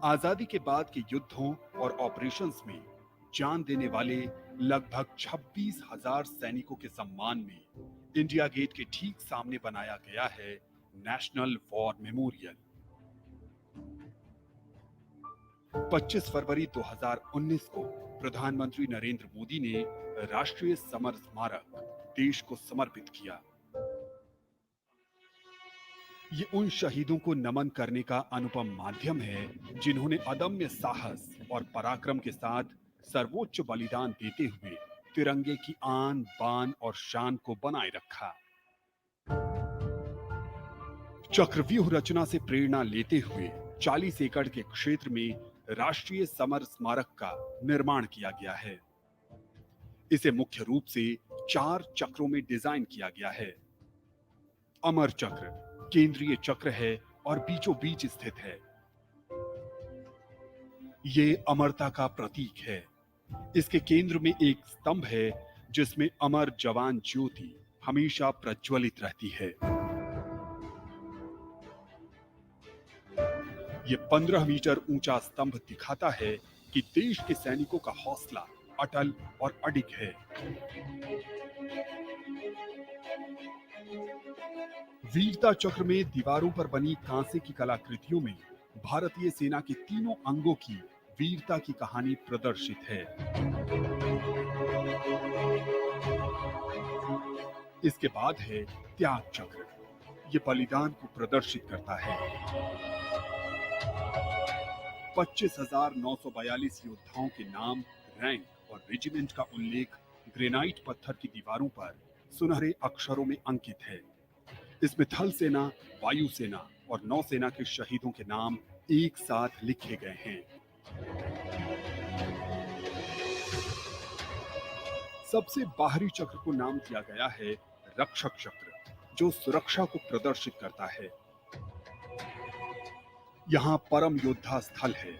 आजादी के बाद के युद्धों और ऑपरेशंस में जान देने वाले लगभग 26,000 सैनिकों के सम्मान में इंडिया गेट के ठीक सामने बनाया गया है नेशनल वॉर मेमोरियल। 25 फरवरी 2019 को प्रधानमंत्री नरेंद्र मोदी ने राष्ट्रीय समर स्मारक देश को समर्पित किया। ये उन शहीदों को नमन करने का अनुपम माध्यम है जिन्होंने अदम्य साहस और पराक्रम के साथ सर्वोच्च बलिदान देते हुए तिरंगे की आन बान और शान को बनाए रखा। चक्रव्यूह रचना से प्रेरणा लेते हुए 40 एकड़ के क्षेत्र में राष्ट्रीय समर स्मारक का निर्माण किया गया है। इसे मुख्य रूप से 4 चक्रों में डिजाइन किया गया है। अमर चक्र केंद्रीय चक्र है और बीचों बीच स्थित है। ये अमरता का प्रतीक है। इसके केंद्र में एक स्तंभ है जिसमें अमर जवान ज्योति हमेशा प्रज्वलित रहती है। ये 15 मीटर ऊंचा स्तंभ दिखाता है कि देश के सैनिकों का हौसला अटल और अडिग है। वीरता चक्र में दीवारों पर बनी कांसे की कलाकृतियों में भारतीय सेना के तीनों अंगों की वीरता की कहानी प्रदर्शित है। इसके बाद है त्याग चक्र। ये बलिदान को प्रदर्शित करता है। 25,942 योद्धाओं के नाम, रैंक और रेजिमेंट का उल्लेख ग्रेनाइट पत्थर की दीवारों पर सुनहरे अक्षरों में अंकित है। इसमें थल सेना, वायु सेना और नौसेना के शहीदों के नाम एक साथ लिखे गए हैं। सबसे बाहरी चक्र को नाम दिया गया है रक्षक चक्र, जो सुरक्षा को प्रदर्शित करता है। यहाँ परम योद्धा स्थल है,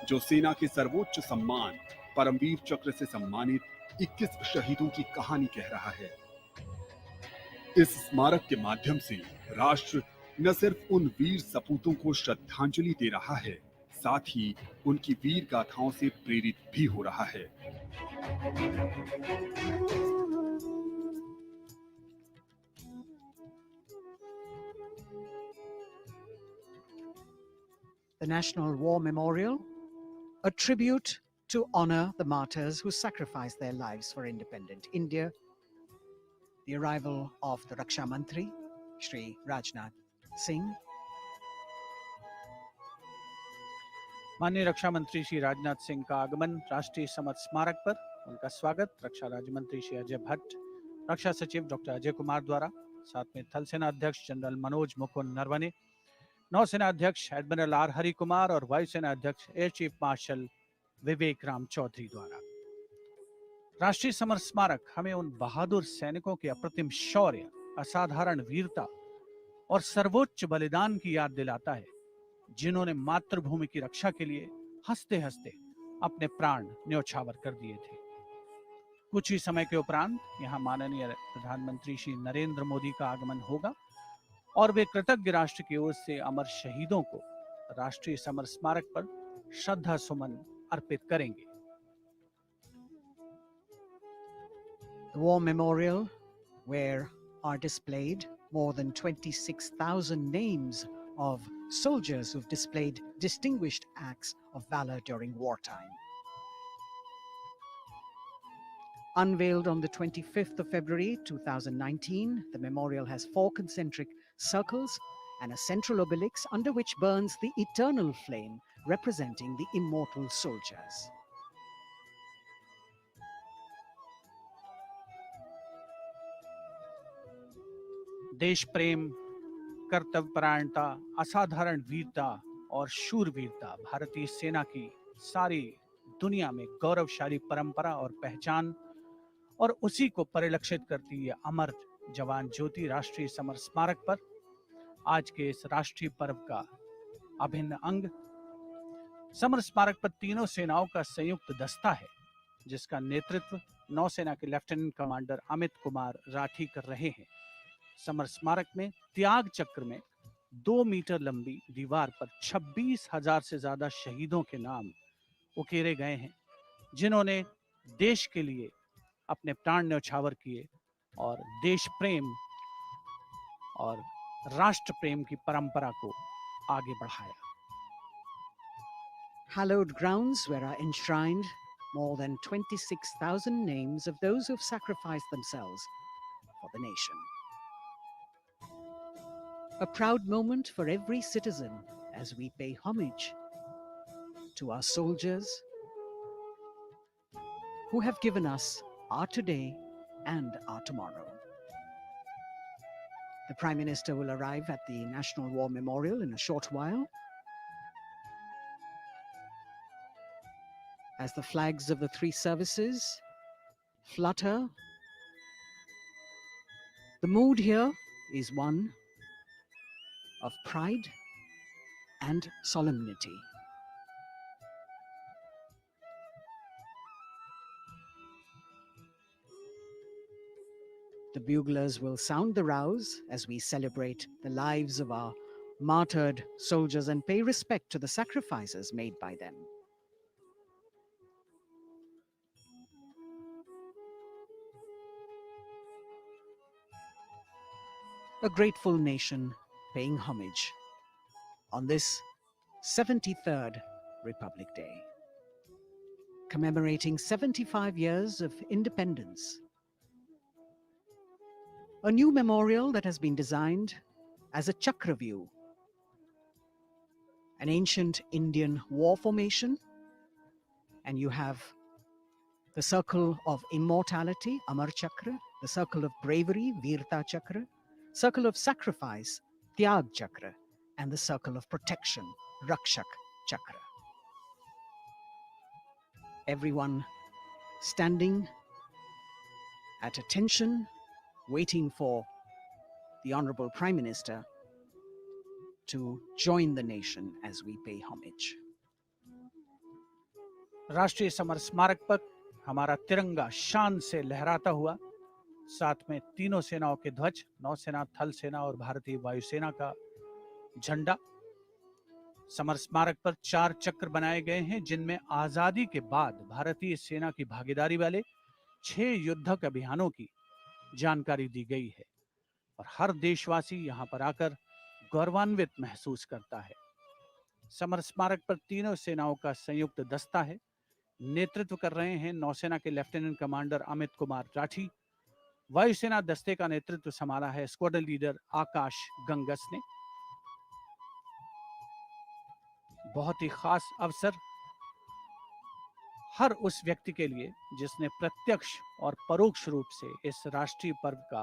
जो सेना के सर्वोच्च सम्मान परमवीर चक्र से सम्मानित 21 शहीदों की कहानी कह रहा है। इस स्मारक के माध्यम से राष्ट्र न सिर्फ उन वीर सपूतों को श्रद्धांजलि दे रहा है, साथ ही उनकी वीर गाथाओं से प्रेरित भी हो रहा है। The National War Memorial, a tribute to honor the martyrs who sacrificed their lives for independent India. The arrival of the Raksha Mantri, Shri Rajnath Singh. माननीय रक्षा मंत्री श्री राजनाथ सिंह का आगमन राष्ट्रीय समर स्मारक पर, उनका स्वागत रक्षा राज्य मंत्री श्री अजय भट्ट, रक्षा सचिव डॉक्टर अजय कुमार द्वारा, साथ में थल सेना अध्यक्ष जनरल मनोज मुकुंद नरवणे, नौसेना अध्यक्ष एडमिरल आर हरि कुमार और वायुसेना अध्यक्ष एयर चीफ मार्शल विवेक राम चौधरी द्वारा। राष्ट्रीय समर स्मारक हमें उन बहादुर सैनिकों के अप्रतिम शौर्य, असाधारण वीरता और सर्वोच्च बलिदान की याद दिलाता है, जिन्होंने मातृभूमि की रक्षा के लिए हंसते हंसते अपने प्राण न्योछावर कर दिए थे। कुछ ही समय के उपरांत यहाँ माननीय प्रधानमंत्री श्री नरेंद्र मोदी का आगमन होगा और वे कृतज्ञ राष्ट्र की ओर से अमर शहीदों को राष्ट्रीय समर स्मारक पर श्रद्धा सुमन अर्पित करेंगे। The War Memorial, where are displayed more than 26,000 names of soldiers who've displayed distinguished acts of valor during wartime. Unveiled on the 25th of February 2019, the memorial has 4 concentric circles and a central obelix under which burns the eternal flame representing the immortal soldiers. देश प्रेम, कर्तव्यपरायणता, असाधारण वीरता और शूरवीरता भारतीय सेना की सारी दुनिया में गौरवशाली परंपरा और पहचान, और उसी को परिलक्षित करती है अमर जवान ज्योति राष्ट्रीय समर स्मारक पर आज के इस राष्ट्रीय पर्व का अभिन्न अंग। समर स्मारक पर तीनों सेनाओं का संयुक्त दस्ता है, जिसका नेतृत्व नौसेना के लेफ्टिनेंट कमांडर अमित कुमार राठी कर रहे हैं। समर स्मारक में त्याग चक्र में 2 मीटर लंबी दीवार पर 26,000 से ज्यादा शहीदों के नाम उकेरे गए हैं, जिन्होंने देश के लिए अपने प्राण न्यौछावर किए और देश प्रेम और राष्ट्र प्रेम की परंपरा को आगे बढ़ाया। Hallowed grounds where are enshrined more than 26,000 names of those who've sacrificed themselves for the nation. A proud moment for every citizen as we pay homage to our soldiers who have given us our today and our tomorrow. The Prime Minister will arrive at the National War Memorial in a short while as the flags of the three services flutter. The mood here is one of pride and solemnity. The buglers will sound the rouse as we celebrate the lives of our martyred soldiers and pay respect to the sacrifices made by them. A grateful nation paying homage on this 73rd Republic Day, commemorating 75 years of independence. A new memorial that has been designed as a chakra view, an ancient Indian war formation, and you have the circle of immortality, Amar Chakra, the circle of bravery, Virta Chakra, circle of sacrifice, Tyag Chakra, and the circle of protection, Rakshak Chakra. Everyone standing at attention, waiting for the Honorable Prime Minister to join the nation as we pay homage. राष्ट्रीय समर स्मारक पर हमारा तिरंगा शान से लहराता हुआ, साथ में तीनों सेनाओं के ध्वज, नौसेना, थल सेना और भारतीय वायुसेना का झंडा। समर स्मारक पर 4 चक्र बनाए गए हैं, जिनमें आजादी के बाद भारतीय सेना की भागीदारी वाले 6 युद्धक अभियानों की जानकारी दी गई है और हर देशवासी यहां पर आकर गौरवान्वित महसूस करता है। समर स्मारक पर तीनों सेनाओं का संयुक्त दस्ता है। नेतृत्व कर रहे हैं नौसेना के लेफ्टिनेंट कमांडर अमित कुमार राठी। वायुसेना दस्ते का नेतृत्व संभाला है स्क्वाड्रन लीडर आकाश गंगस ने। बहुत ही खास अवसर हर उस व्यक्ति के लिए जिसने प्रत्यक्ष और परोक्ष रूप से इस राष्ट्रीय पर्व का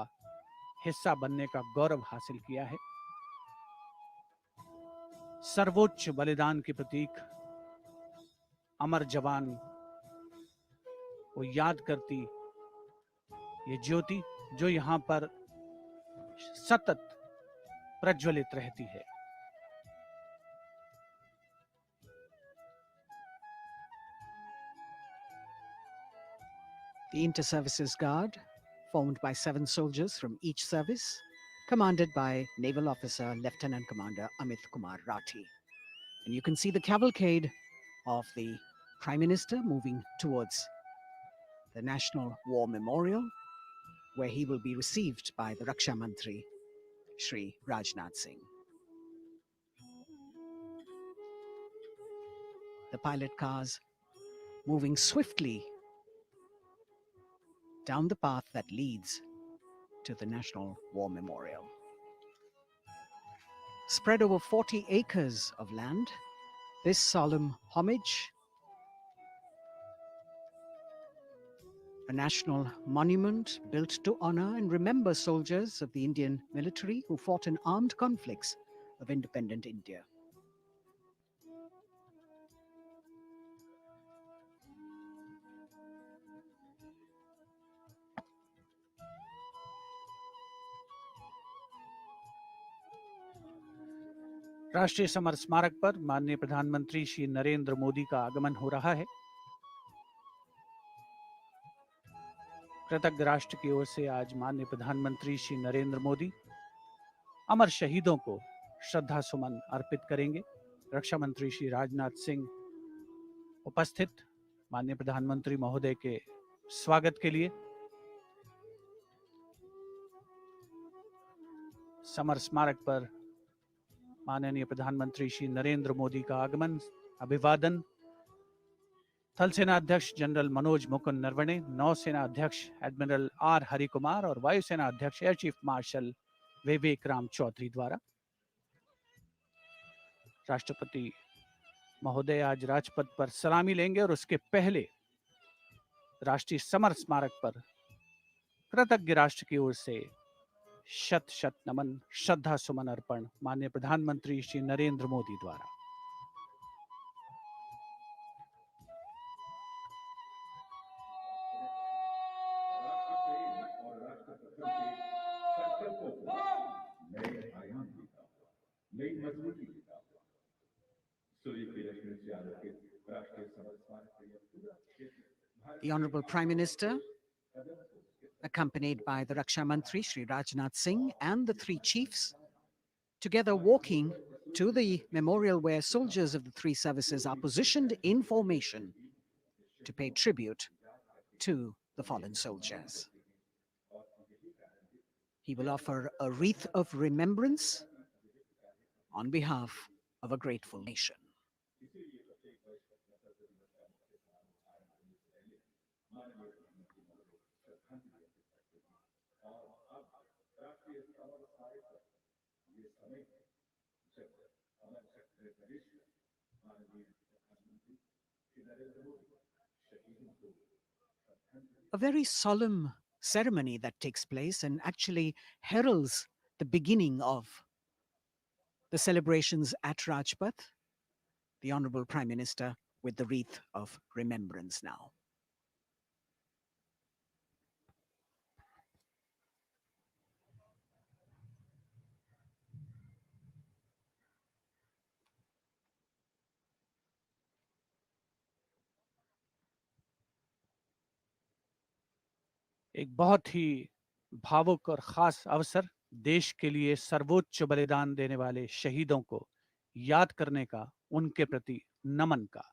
हिस्सा बनने का गौरव हासिल किया है। सर्वोच्च बलिदान के प्रतीक अमर जवान को याद करती ये ज्योति जो यहां पर सतत प्रज्वलित रहती है। The Inter-Services Guard, formed by 7 soldiers from each service, commanded by Naval Officer Lieutenant Commander Amit Kumar Rathi. And you can see the cavalcade of the Prime Minister moving towards the National War Memorial, where he will be received by the Raksha Mantri, Shri Rajnath Singh. The pilot cars moving swiftly down the path that leads to the National War Memorial. Spread over 40 acres of land, this solemn homage a national monument built to honor and remember soldiers of the Indian military who fought in armed conflicts of independent India. राष्ट्रीय समर स्मारक पर माननीय प्रधानमंत्री श्री नरेंद्र मोदी का आगमन हो रहा है। कृतज्ञ राष्ट्र की ओर से आज माननीय प्रधानमंत्री श्री नरेंद्र मोदी अमर शहीदों को श्रद्धा सुमन अर्पित करेंगे। रक्षा मंत्री श्री राजनाथ सिंह उपस्थित माननीय प्रधानमंत्री महोदय के स्वागत के लिए समर स्मारक पर माननीय प्रधानमंत्री श्री नरेंद्र मोदी का आगमन, अभिवादन थल सेना अध्यक्ष जनरल मनोज मुकुंद नरवणे, नौसेना अध्यक्ष एडमिरल आर हरिकुमार और वायुसेना अध्यक्ष एयर चीफ मार्शल विवेक राम चौधरी द्वारा। राष्ट्रपति महोदय आज राजपथ पर सलामी लेंगे और उसके पहले राष्ट्रीय समर स्मारक पर कृतज्ञ राष्ट्र की ओर से शत शत नमन, श्रद्धा सुमन अर्पण माननीय प्रधानमंत्री श्री नरेंद्र मोदी द्वारा। The Honorable Prime Minister, accompanied by the Raksha Mantri Shri Rajnath Singh and the three chiefs, together walking to the memorial where soldiers of the three services are positioned in formation to pay tribute to the fallen soldiers. He will offer a wreath of remembrance on behalf of a grateful nation. A very solemn ceremony that takes place and actually heralds the beginning of the celebrations at Rajpath. The Honorable Prime Minister with the wreath of remembrance now. एक बहुत ही भावुक और खास अवसर, देश के लिए सर्वोच्च बलिदान देने वाले शहीदों को याद करने का, उनके प्रति नमन का।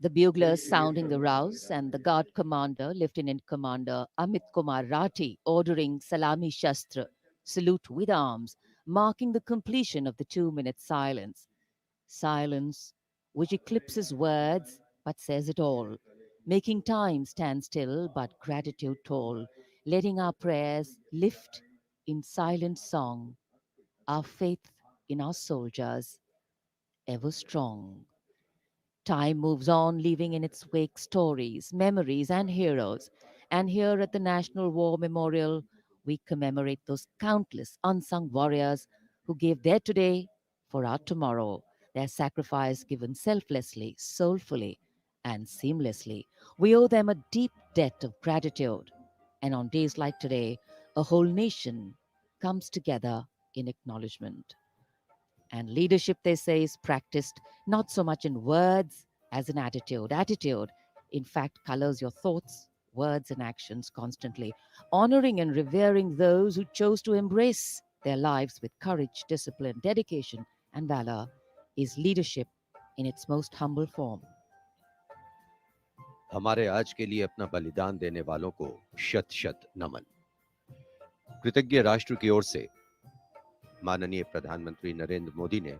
The buglers sounding the rouse, and the guard commander, Lieutenant Commander Amit Kumar Rathi, ordering Salami Shastra, salute with arms, marking the completion of the 2 minute silence. Silence which eclipses words but says it all, making time stand still but gratitude toll, letting our prayers lift in silent song, our faith in our soldiers ever strong. Time moves on, leaving in its wake stories, memories, and heroes. And here at the National War Memorial, we commemorate those countless unsung warriors who gave their today for our tomorrow, their sacrifice given selflessly, soulfully, and seamlessly. We owe them a deep debt of gratitude. And on days like today, a whole nation comes together in acknowledgement. And leadership, they say, is practiced not so much in words as in attitude. Attitude, in fact, colors your thoughts, words, and actions constantly. Honoring and revering those who chose to embrace their lives with courage, discipline, dedication, and valor is leadership in its most humble form. हमारे आज के लिए अपना बलिदान देने वालों को शत शत नमन। कृतज्ञ राष्ट्र की ओर से माननीय प्रधानमंत्री नरेंद्र मोदी ने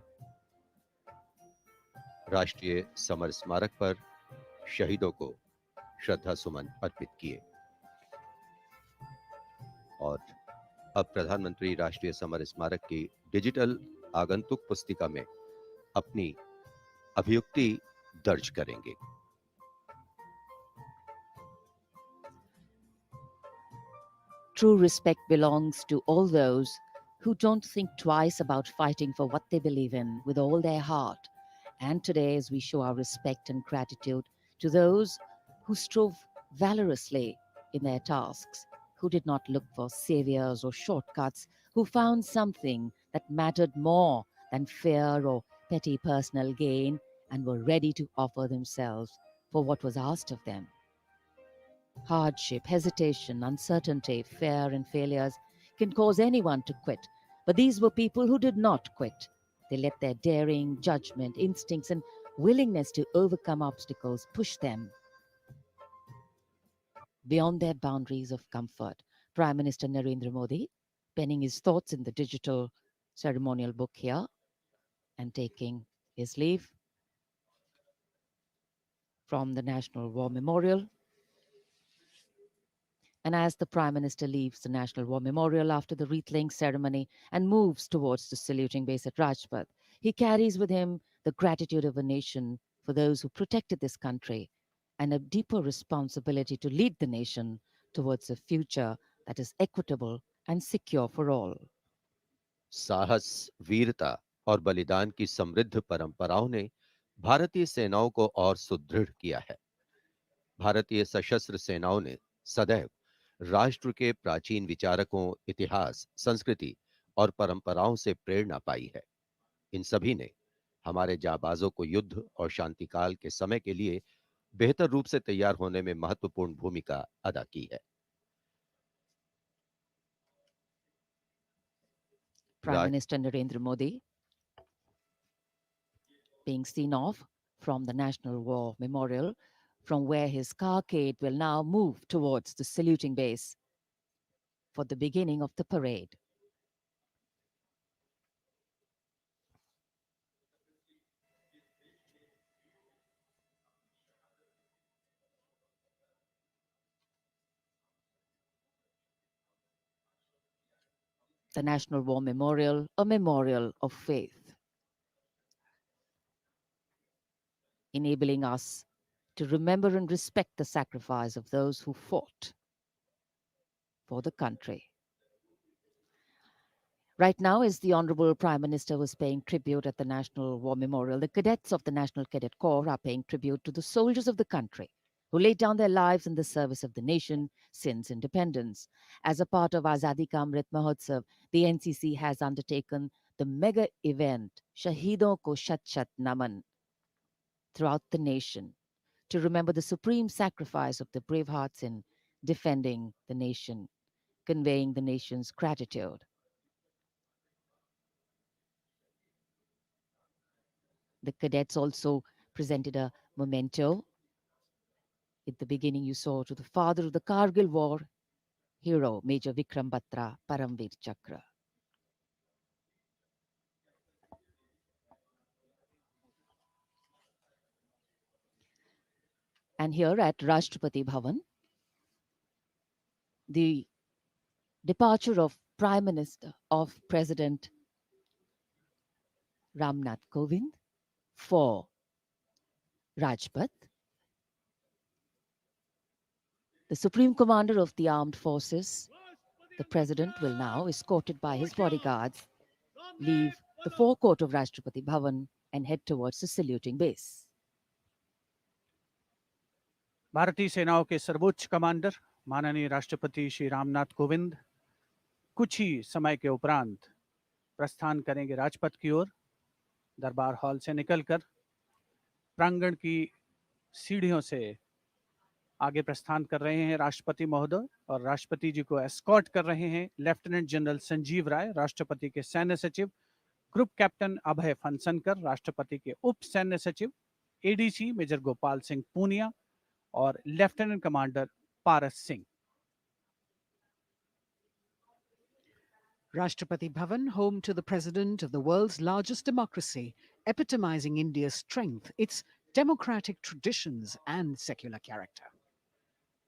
राष्ट्रीय समर स्मारक पर शहीदों को श्रद्धा सुमन अर्पित किए और अब प्रधानमंत्री राष्ट्रीय समर स्मारक की डिजिटल आगंतुक पुस्तिका में अपनी अभियुक्ति दर्ज करेंगे। True respect belongs to all those who don't think twice about fighting for what they believe in with all their heart. And today, as we show our respect and gratitude to those who strove valorously in their tasks, who did not look for saviors or shortcuts, who found something that mattered more than fear or petty personal gain, and were ready to offer themselves for what was asked of them. Hardship, hesitation, uncertainty, fear, and failures can cause anyone to quit. But these were people who did not quit. They let their daring, judgment, instincts, and willingness to overcome obstacles push them beyond their boundaries of comfort. Prime Minister Narendra Modi, penning his thoughts in the digital ceremonial book here and taking his leave from the National War Memorial. And as the Prime Minister leaves the National War Memorial after the wreath-laying ceremony and moves towards the saluting base at Rajpath, he carries with him the gratitude of a nation for those who protected this country and a deeper responsibility to lead the nation towards a future that is equitable and secure for all. साहस, वीरता और बलिदान की समृद्ध परंपराओं ने भारतीय सेनाओं को और सुदृढ़ किया है। भारतीय सशस्त्र सेनाओं ने सदैव राष्ट्र के प्राचीन विचारकों, इतिहास, संस्कृति और परंपराओं से प्रेरणा पाई है। इन सभी ने हमारे जाबाजों को युद्ध और शांतिकाल के समय के लिए बेहतर रूप से तैयार होने में महत्वपूर्ण भूमिका अदा की है। Prime Minister Narendra Modi being seen off from the National War Memorial, from where his carcade will now move towards the saluting base for the beginning of the parade. The National War Memorial, a memorial of faith, enabling us to remember and respect the sacrifice of those who fought for the country. Right now, as the Honorable Prime Minister was paying tribute at the National War Memorial, the cadets of the National Cadet Corps are paying tribute to the soldiers of the country who laid down their lives in the service of the nation since independence. As a part of Azadi Ka Amrit Mahotsav, the NCC has undertaken the mega event Shahidon Ko Shat Shat Naman throughout the nation to remember the supreme sacrifice of the brave hearts in defending the nation, conveying the nation's gratitude. The cadets also presented a memento In the beginning, you saw to the father of the Kargil War, hero Major Vikram Batra, Paramveer Chakra. And here at Rashtrapati Bhavan, the departure of Prime Minister of President Ramnath Kovind for Rajpath, the Supreme Commander of the Armed Forces, the President will now, escorted by his bodyguards, leave the forecourt of Rashtrapati Bhavan and head towards the saluting base. भारतीय सेनाओं के सर्वोच्च कमांडर माननीय राष्ट्रपति श्री रामनाथ कोविंद कुछ ही समय के उपरांत प्रस्थान करेंगे राजपथ की ओर। दरबार हॉल से निकलकर प्रांगण की सीढ़ियों से आगे प्रस्थान कर रहे हैं राष्ट्रपति महोदय, और राष्ट्रपति जी को एस्कॉर्ट कर रहे हैं लेफ्टिनेंट जनरल संजीव राय, राष्ट्रपति के सैन्य सचिव, ग्रुप कैप्टन अभय फनसनकर, राष्ट्रपति के उप सैन्य सचिव, एडीसी मेजर गोपाल सिंह पूनिया और lieutenant commander Paras Singh. Rashtrapati Bhavan, home to the president of the world's largest democracy, epitomizing India's strength, its democratic traditions and secular character.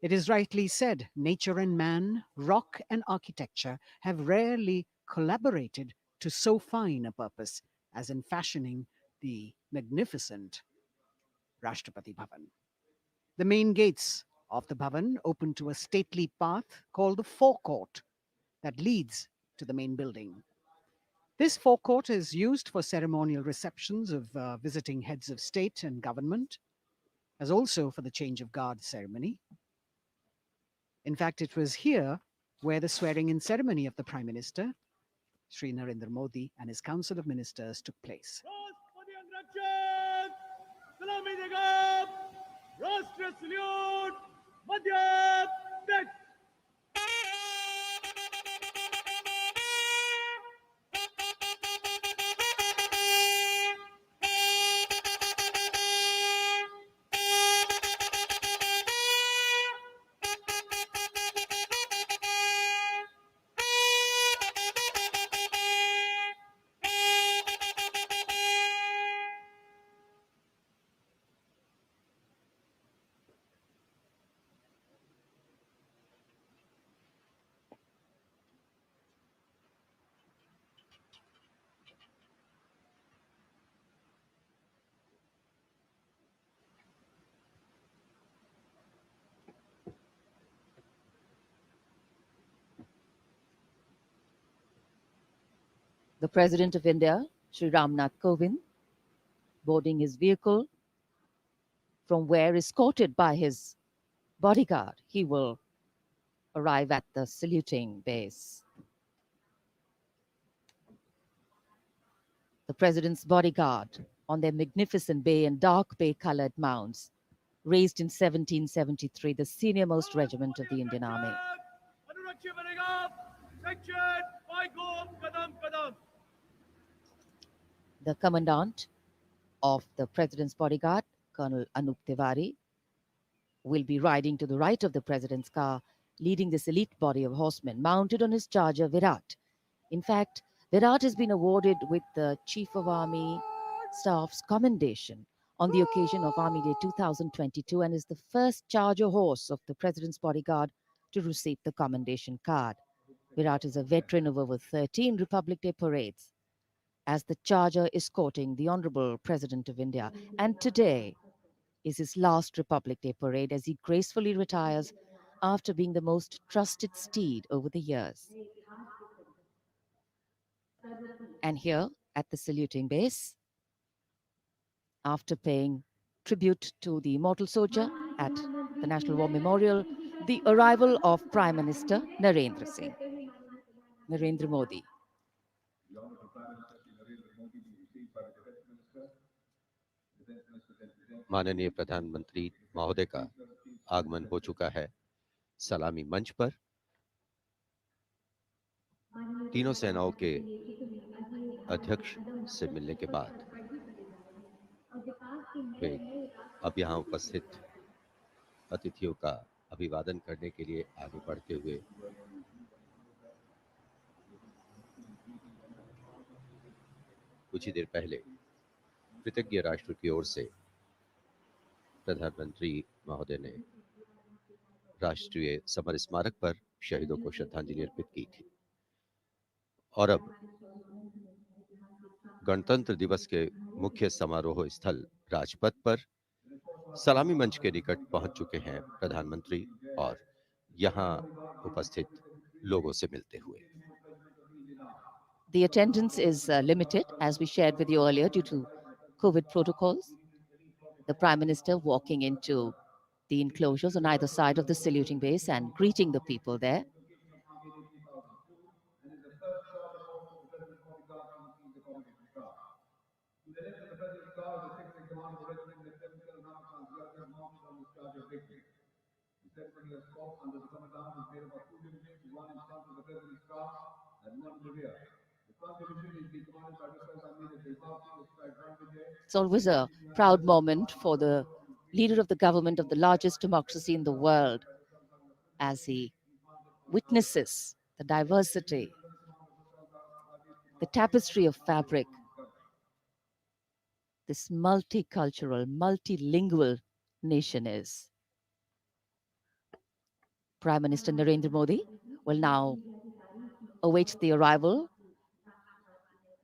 It is rightly said, nature and man, rock and architecture have rarely collaborated to so fine a purpose as in fashioning the magnificent Rashtrapati Bhavan. The main gates of the Bhavan open to a stately path called the forecourt that leads to the main building. This forecourt is used for ceremonial receptions of visiting heads of state and government, as also for the change of guard ceremony. In fact, it was here where the swearing-in ceremony of the Prime Minister, Sri Narendra Modi, and his Council of Ministers took place. The President of India, Sri Ramnath Kovind, boarding his vehicle, from where, escorted by his bodyguard, he will arrive at the saluting base. The President's bodyguard, on their magnificent bay and dark bay-colored mounts, raised in 1773, the senior-most regiment of the Indian Army. The commandant of the President's bodyguard, Colonel Anup Tiwari, will be riding to the right of the President's car, leading this elite body of horsemen, mounted on his charger Virat. In fact, Virat has been awarded with the Chief of Army Staff's commendation on the occasion of Army Day 2022 and is the first charger horse of the President's bodyguard to receive the commendation card. Virat is a veteran of over 13 Republic Day parades as the charger escorting the Honorable President of India. And today is his last Republic Day parade as he gracefully retires after being the most trusted steed over the years. And here at the saluting base, after paying tribute to the immortal soldier at the National War Memorial, the arrival of Prime Minister Narendra Modi. माननीय प्रधानमंत्री महोदय का आगमन हो चुका है सलामी मंच पर। तीनों सेनाओं के अध्यक्ष से मिलने के बाद वे अब यहाँ उपस्थित अतिथियों का अभिवादन करने के लिए आगे बढ़ते हुए कुछ ही देर पहले कृतज्ञ राष्ट्र की ओर से प्रधानमंत्री महोदय ने राष्ट्रीय समर स्मारक पर शहीदों को श्रद्धांजलि अर्पित की थी। और अब गणतंत्र दिवस के मुख्य समारोह स्थल राजपथ पर सलामी मंच के निकट पहुंच चुके हैं प्रधानमंत्री और यहां उपस्थित लोगों से मिलते हुए। The attendance is limited, as we shared with you earlier, due to COVID protocols. The Prime Minister walking into the enclosures on either side of the saluting base and greeting the people there. It's always a proud moment for the leader of the government of the largest democracy in the world as he witnesses the diversity, the tapestry of fabric, this multicultural, multilingual nation is. Prime Minister Narendra Modi will now await the arrival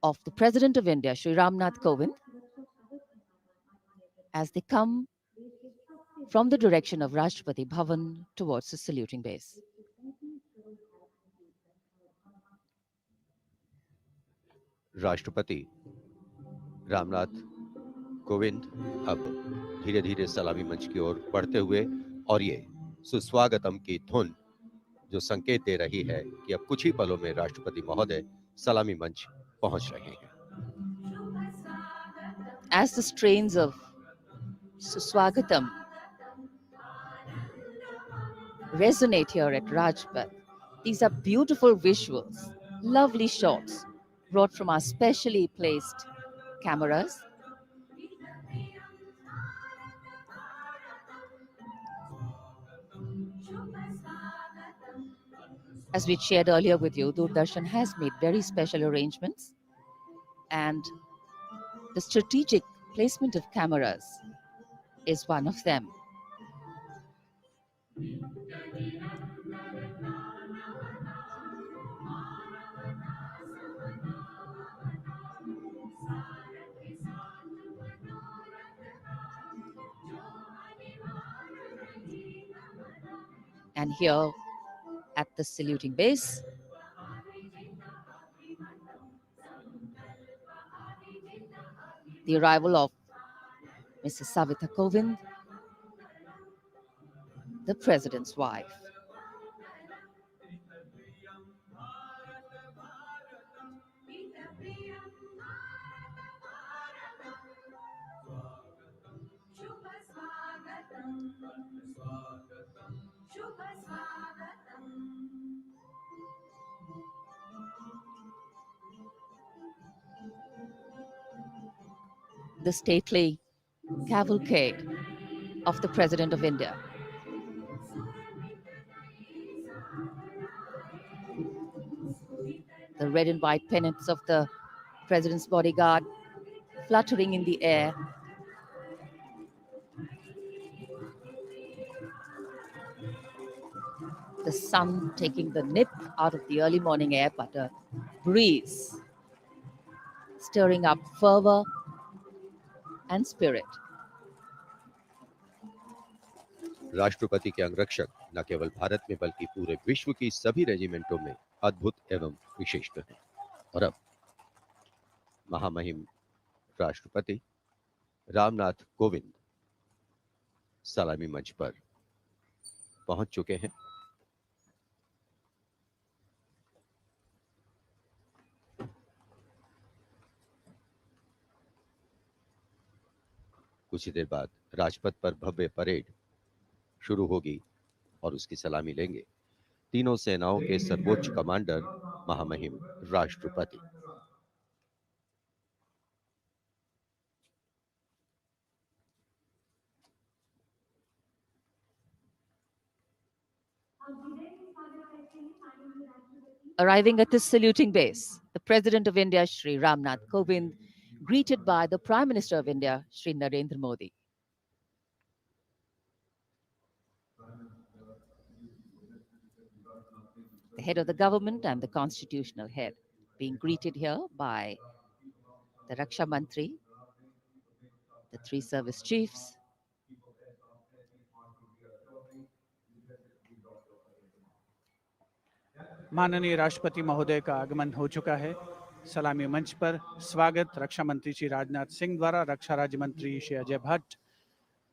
of the President of India, Sri Ramnath Kovind, as they come from the direction of Rashtrapati Bhavan towards the saluting base. राष्ट्रपति रामनाथ कोविंद अब धीरे धीरे सलामी मंच की ओर बढ़ते हुए और ये सुस्वागतम की धुन जो संकेत दे रही है कि अब कुछ ही पलों में राष्ट्रपति महोदय सलामी मंच पहुंच रहे हैं। As the strains of Suswagatam resonate here at Rajpath, these are beautiful visuals, lovely shots brought from our specially placed cameras. As we shared earlier with you, Doordarshan has made very special arrangements, and the strategic placement of cameras is one of them. And here at the saluting base, the arrival of Mrs. Savita Kovind, the President's wife. The stately cavalcade of the President of India. The red and white pennants of the President's bodyguard fluttering in the air. The sun taking the nip out of the early morning air, but a breeze stirring up fervor and spirit. राष्ट्रपति के अंगरक्षक न केवल भारत में बल्कि पूरे विश्व की सभी रेजिमेंटों में अद्भुत एवं विशिष्ट हैं। और अब महामहिम राष्ट्रपति रामनाथ कोविंद सलामी मंच पर पहुंच चुके हैं। कुछ ही देर बाद राजपथ पर भव्य परेड शुरू होगी और उसकी सलामी लेंगे तीनों सेनाओं के सर्वोच्च कमांडर महामहिम राष्ट्रपति। Arriving at the saluting base, the President of India, Shri Ramnath Kovind, greeted by the Prime Minister of India, Shri Narendra Modi. The head of the government and the constitutional head being greeted here by the Raksha Mantri, the three service chiefs, माननीय राष्ट्रपति महोदय का आगमन हो चुका है। सलामी मंच पर स्वागत रक्षा मंत्री श्री राजनाथ सिंह द्वारा रक्षा राज्य मंत्री श्री अजय भट्ट,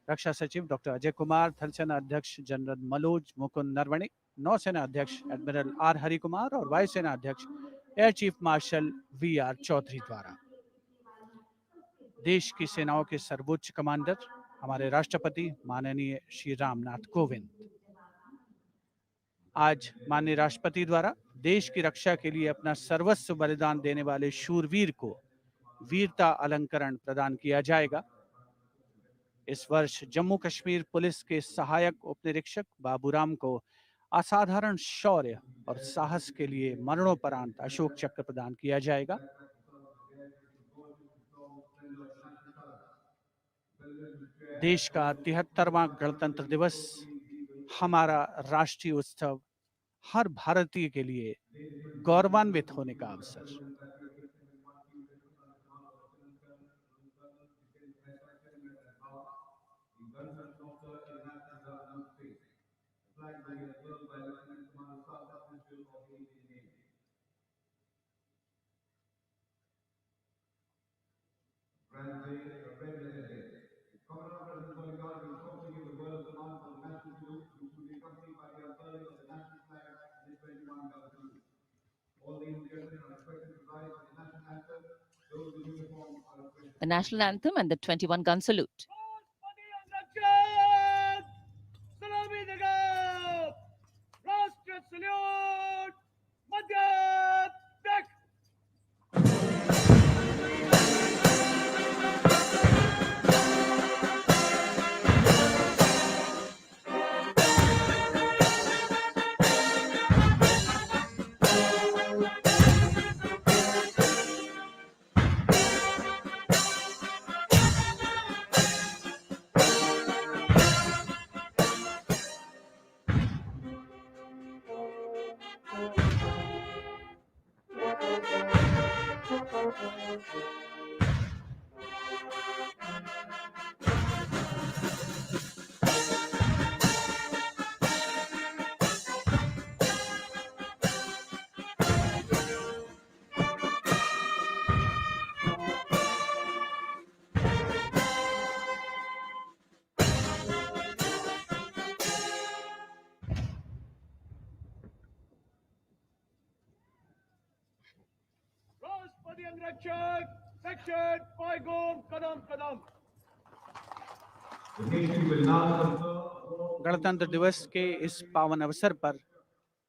रक्षा सचिव डॉक्टर अजय कुमार, थल सेना अध्यक्ष जनरल मनोज मुकुंद नरवणे, नौसेना अध्यक्ष एडमिरल आर हरि कुमार और वायुसेना अध्यक्ष air chief marshal V R Chaudhari द्वारा। देश की सेनाओं के सर्वोच्च कमांडर हमारे राष्ट्रपति माननीय श्री रामनाथ कोविंद आज माननीय राष्ट्रपति द्वारा देश की रक्षा के लिए अपना सर्वस्व बलिदान देने वाले शूरवीर को वीरता अलंकरण प्रदान किया जाएगा। इस वर्ष जम्मू कश्मीर पुलिस के सहायक उपनिरीक्षक बाबूराम को असाधारण शौर्य और साहस के लिए मरणोपरांत अशोक चक्र प्रदान किया जाएगा। देश का 73वां गणतंत्र दिवस हमारा राष्ट्रीय उत्सव हर भारतीय के लिए गौरवान्वित होने का अवसर। the national anthem and the 21-gun salute. गणतंत्र दिवस के इस पावन अवसर पर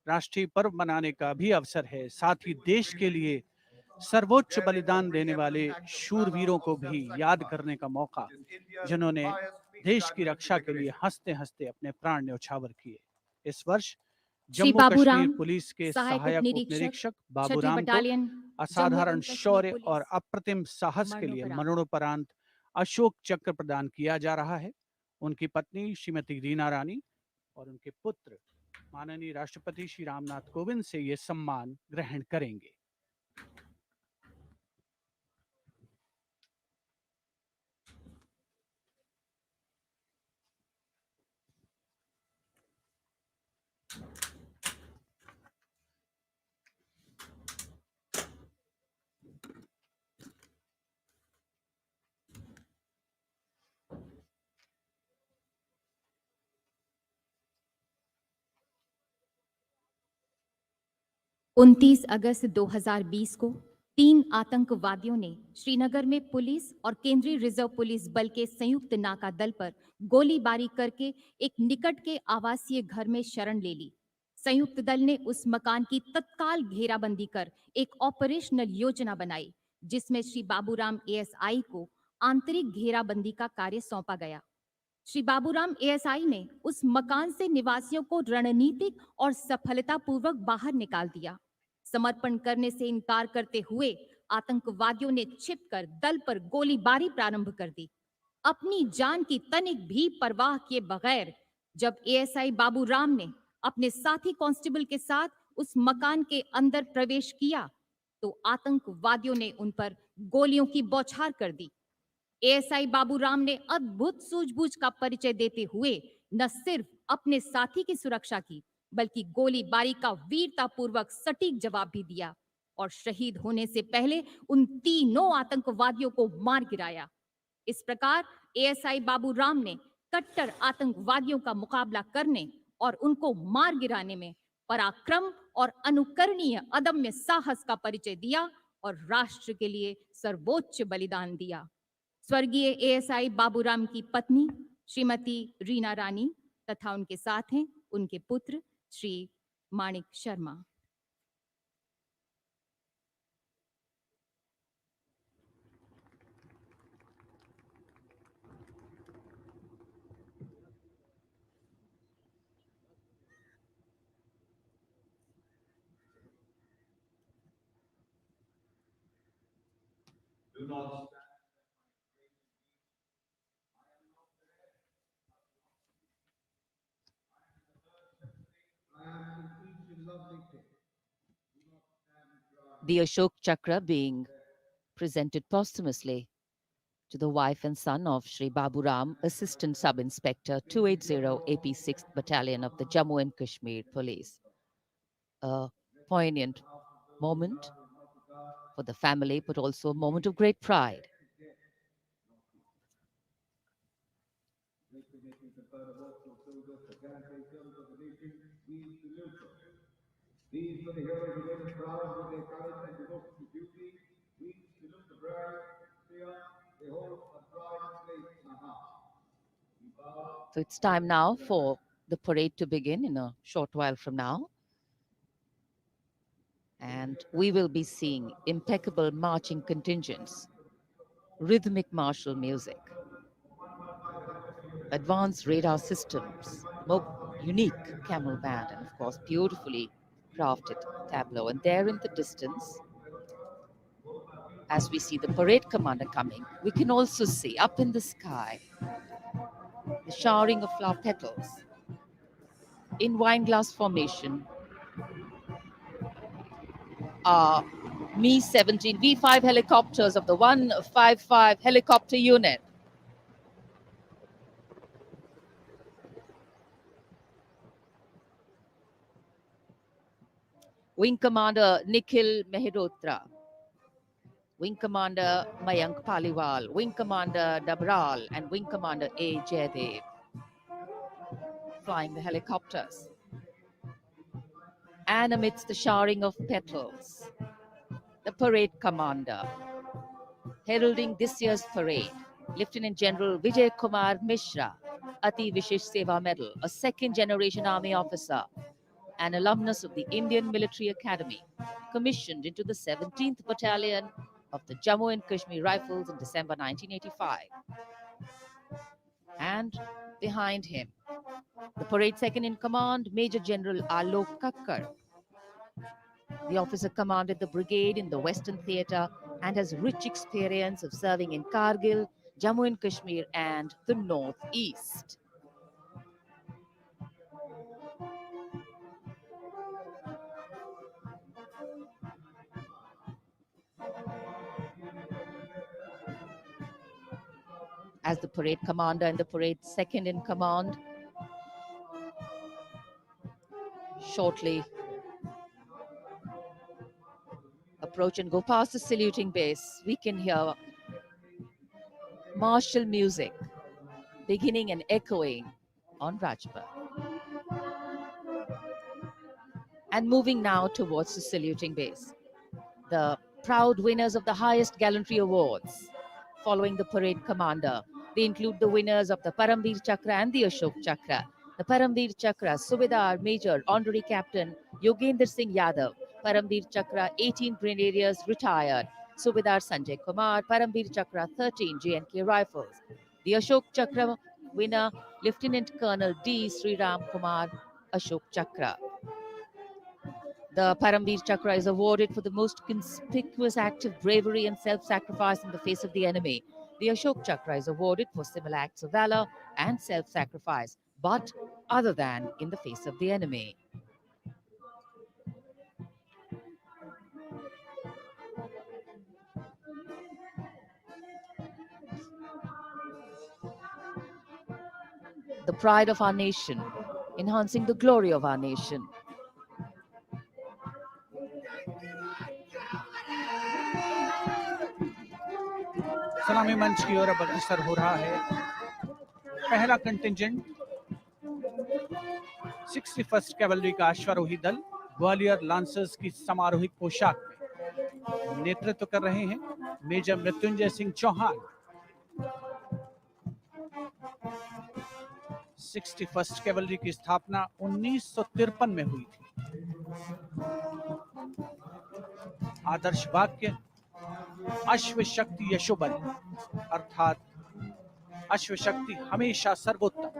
राष्ट्रीय पर्व मनाने का भी अवसर है। साथ ही देश के लिए सर्वोच्च बलिदान देने वाले शूरवीरों को भी याद करने का मौका, जिन्होंने देश की रक्षा के लिए हंसते हंसते अपने प्राण न्यौछावर किए। इस वर्ष जम्मू कश्मीर पुलिस के सहायक उपनिरीक्षक बाबूराम को असाधारण शौर्य और अप्रतिम साहस के लिए मरणोपरांत अशोक चक्र प्रदान किया जा रहा है। उनकी पत्नी श्रीमती रीना रानी और उनके पुत्र माननीय राष्ट्रपति श्री रामनाथ कोविंद से ये सम्मान ग्रहण करेंगे। उनतीस अगस्त 2020 को 3 आतंकवादियों ने श्रीनगर में पुलिस और केंद्रीय रिजर्व पुलिस बल के संयुक्त नाका दल पर गोलीबारी करके एक निकट के आवासीय घर में शरण ले ली। संयुक्त दल ने उस मकान की तत्काल घेराबंदी कर एक ऑपरेशनल योजना बनाई, जिसमें श्री बाबूराम एएसआई को आंतरिक घेराबंदी का कार्य सौंपा गया। श्री बाबूराम एएसआई ने उस मकान से निवासियों को रणनीतिक और सफलतापूर्वक बाहर निकाल दिया। समर्पण करने से इनकार करते हुए आतंकवादियों ने छिपकर दल पर गोलीबारी प्रारंभ कर दी। अपनी जान की तनिक भी परवाह किए बगैर जब एएसआई बाबूराम ने अपने साथी कांस्टेबल के साथ उस मकान के अंदर प्रवेश किया तो आतंकवादियों ने उन पर गोलियों की बौछार कर दी। एएसआई बाबूराम ने अद्भुत सूझबूझ का परिचय देते हुए न सिर्फ अपने साथी की सुरक्षा की बल्कि गोलीबारी का वीरतापूर्वक सटीक जवाब भी दिया और शहीद होने से पहले उन तीनों आतंकवादियों को मार गिराया। इस प्रकार एएसआई बाबूराम ने कट्टर आतंकवादियों का मुकाबला करने और उनको मार गिराने में पराक्रम और अनुकरणीय अदम्य साहस का परिचय दिया और राष्ट्र के लिए सर्वोच्च बलिदान दिया। स्वर्गीय एएसआई बाबूराम की पत्नी श्रीमती रीना रानी तथा उनके साथ हैं उनके पुत्र श्री माणिक Sharma. The Ashok Chakra being presented posthumously to the wife and son of Sri Baburam, Assistant Sub-Inspector 280 AP 6th Battalion of the Jammu and Kashmir Police. A poignant moment for the family, but also a moment of great pride. These were the heroes who made us proud with their courage and devotion to duty. We salute the brave, fear, they hold a pride and place in our hearts. So it's time now for the parade to begin in a short while from now. And we will be seeing impeccable marching contingents, rhythmic martial music, advanced radar systems, unique camel band, and of course, beautifully crafted tableau. And there in the distance, as we see the parade commander coming, we can also see up in the sky the showering of flower petals in wine glass formation are Mi-17 V5 helicopters of the 155 helicopter unit. Wing Commander Nikhil Mehrotra, Wing Commander Mayank Paliwal, Wing Commander Dabral, and Wing Commander A. Jaydev flying the helicopters. And amidst the showering of petals, the parade commander heralding this year's parade, Lieutenant General Vijay Kumar Mishra, Ati Vishesh Seva Medal, a second-generation army officer, an alumnus of the Indian Military Academy, commissioned into the 17th Battalion of the Jammu and Kashmir Rifles in December 1985. And behind him, the parade second in command, Major General Alok Kakkar. The officer commanded the brigade in the Western Theatre and has rich experience of serving in Kargil, Jammu and Kashmir, and the Northeast. As the parade commander and the parade second in command shortly approach and go past the saluting base, we can hear martial music beginning and echoing on Rajpath. And moving now towards the saluting base, the proud winners of the highest gallantry awards following the parade commander. They include the winners of the Paramveer Chakra and the Ashok Chakra. The Paramveer Chakra, Subedar Major Honorary Captain Yogendra Singh Yadav. Paramveer Chakra, 18 Grenadiers retired. Subedar Sanjay Kumar, Paramveer Chakra, 13 J&K Rifles. The Ashok Chakra, Winner, Lieutenant Colonel D. Sri Ram Kumar Ashok Chakra. The Paramveer Chakra is awarded for the most conspicuous act of bravery and self-sacrifice in the face of the enemy. The Ashok Chakra is awarded for similar acts of valor and self-sacrifice, but other than in the face of the enemy. The pride of our nation, enhancing the glory of our nation. सलामी मंच की ओर अब अग्रसर हो रहा है पहला कंटिंजेंट 61st कैवलरी का अश्वारोही दल ग्वालियर लांसर्स की समारोहिक पोशाक में नेतृत्व कर रहे हैं major Mrityunjay Singh Chauhan. 61st cavalry की स्थापना 1953 में हुई थी। आदर्श वाक्य अश्व शक्ति यशोबल, अर्थात अश्व शक्ति हमेशा सर्वोत्तम।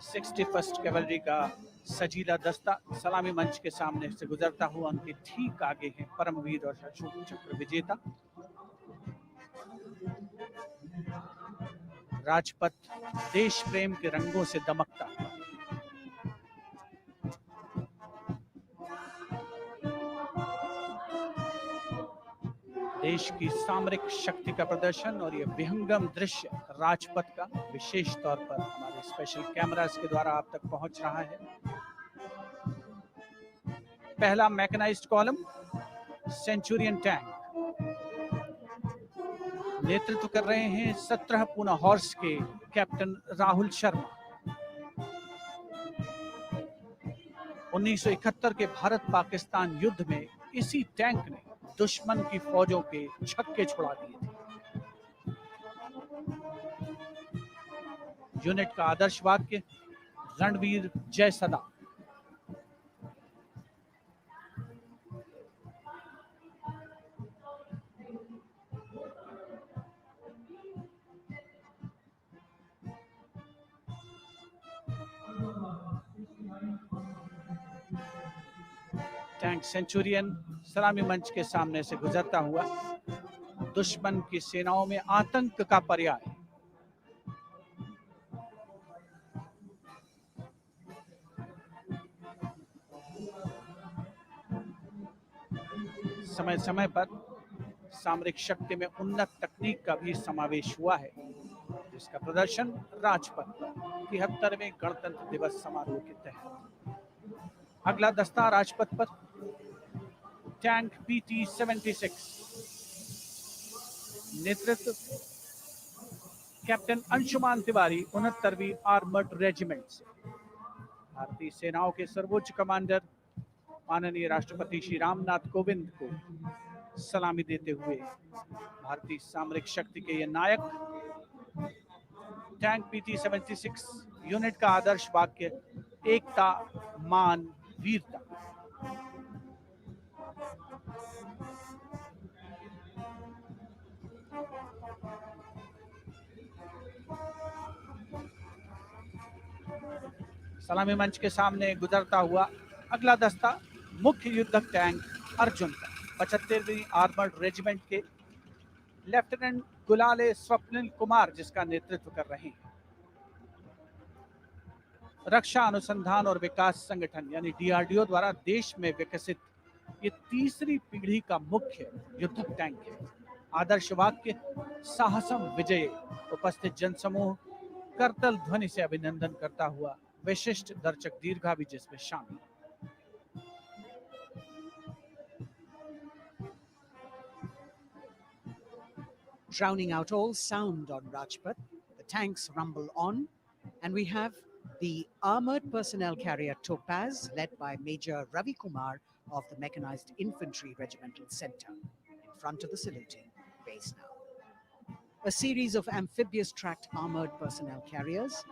सिक्सटी फर्स्ट कैवलरी का सजीला दस्ता सलामी मंच के सामने से गुजरता हुआ उनके ठीक आगे हैं परमवीर और अशोक चक्र विजेता राजपथ देश प्रेम के रंगों से दमकता हुआ। देश की सामरिक शक्ति का प्रदर्शन और यह विहंगम दृश्य राजपथ का विशेष तौर पर हमारे स्पेशल कैमरास के द्वारा आप तक पहुंच रहा है। पहला मैकेनाइज्ड कॉलम सेंचुरियन टैंक नेतृत्व कर रहे हैं 17 पूना हॉर्स के कैप्टन राहुल शर्मा। 1971 के भारत पाकिस्तान युद्ध में इसी टैंक ने दुश्मन की फौजों के छक्के छुड़ा दिए थे। यूनिट का आदर्श वाक्य रणवीर जय सदा। टैंक सेंचुरियन सलामी मंच के सामने से गुजरता हुआ दुश्मन की सेनाओं में आतंक का पर्याय। समय समय पर सामरिक शक्ति में उन्नत तकनीक का भी समावेश हुआ है, जिसका प्रदर्शन राजपथ पर 73वें गणतंत्र दिवस समारोह के तहत। अगला दस्ता राजपथ पर टैंक PT-76 नेतृत्व कैप्टन अंशुमान तिवारी 69वीं आर्मर्ड रेजिमेंट से। भारतीय सेनाओं के सर्वोच्च कमांडर माननीय राष्ट्रपति श्री रामनाथ कोविंद को सलामी देते हुए भारतीय सामरिक शक्ति के ये नायक। टैंक PT-76 यूनिट का आदर्श वाक्य एकता मान वीरता। सलामी मंच के सामने गुजरता हुआ अगला दस्ता मुख्य युद्धक टैंक अर्जुन का 75वीं आर्मर्ड रेजिमेंट के लेफ्टिनेंट गुलाले स्वप्निल कुमार जिसका नेतृत्व कर रहे हैं। रक्षा अनुसंधान और विकास संगठन यानी DRDO द्वारा देश में विकसित ये तीसरी पीढ़ी का मुख्य युद्धक टैंक है। आदर्श वाक्य साहसम विजय। उपस्थित जनसमूह करतल ध्वनि से अभिनंदन करता हुआ विशिष्ट दर्शक दीर्घा भी जिसमें शामिल। Drowning out all sound on Rajpath, the tanks rumble on, and we have the armored personnel carrier Topaz, led by Major Ravi Kumar of the Mechanized Infantry Regimental Center, in front of the saluting base now. A series of amphibious tracked armored personnel carriers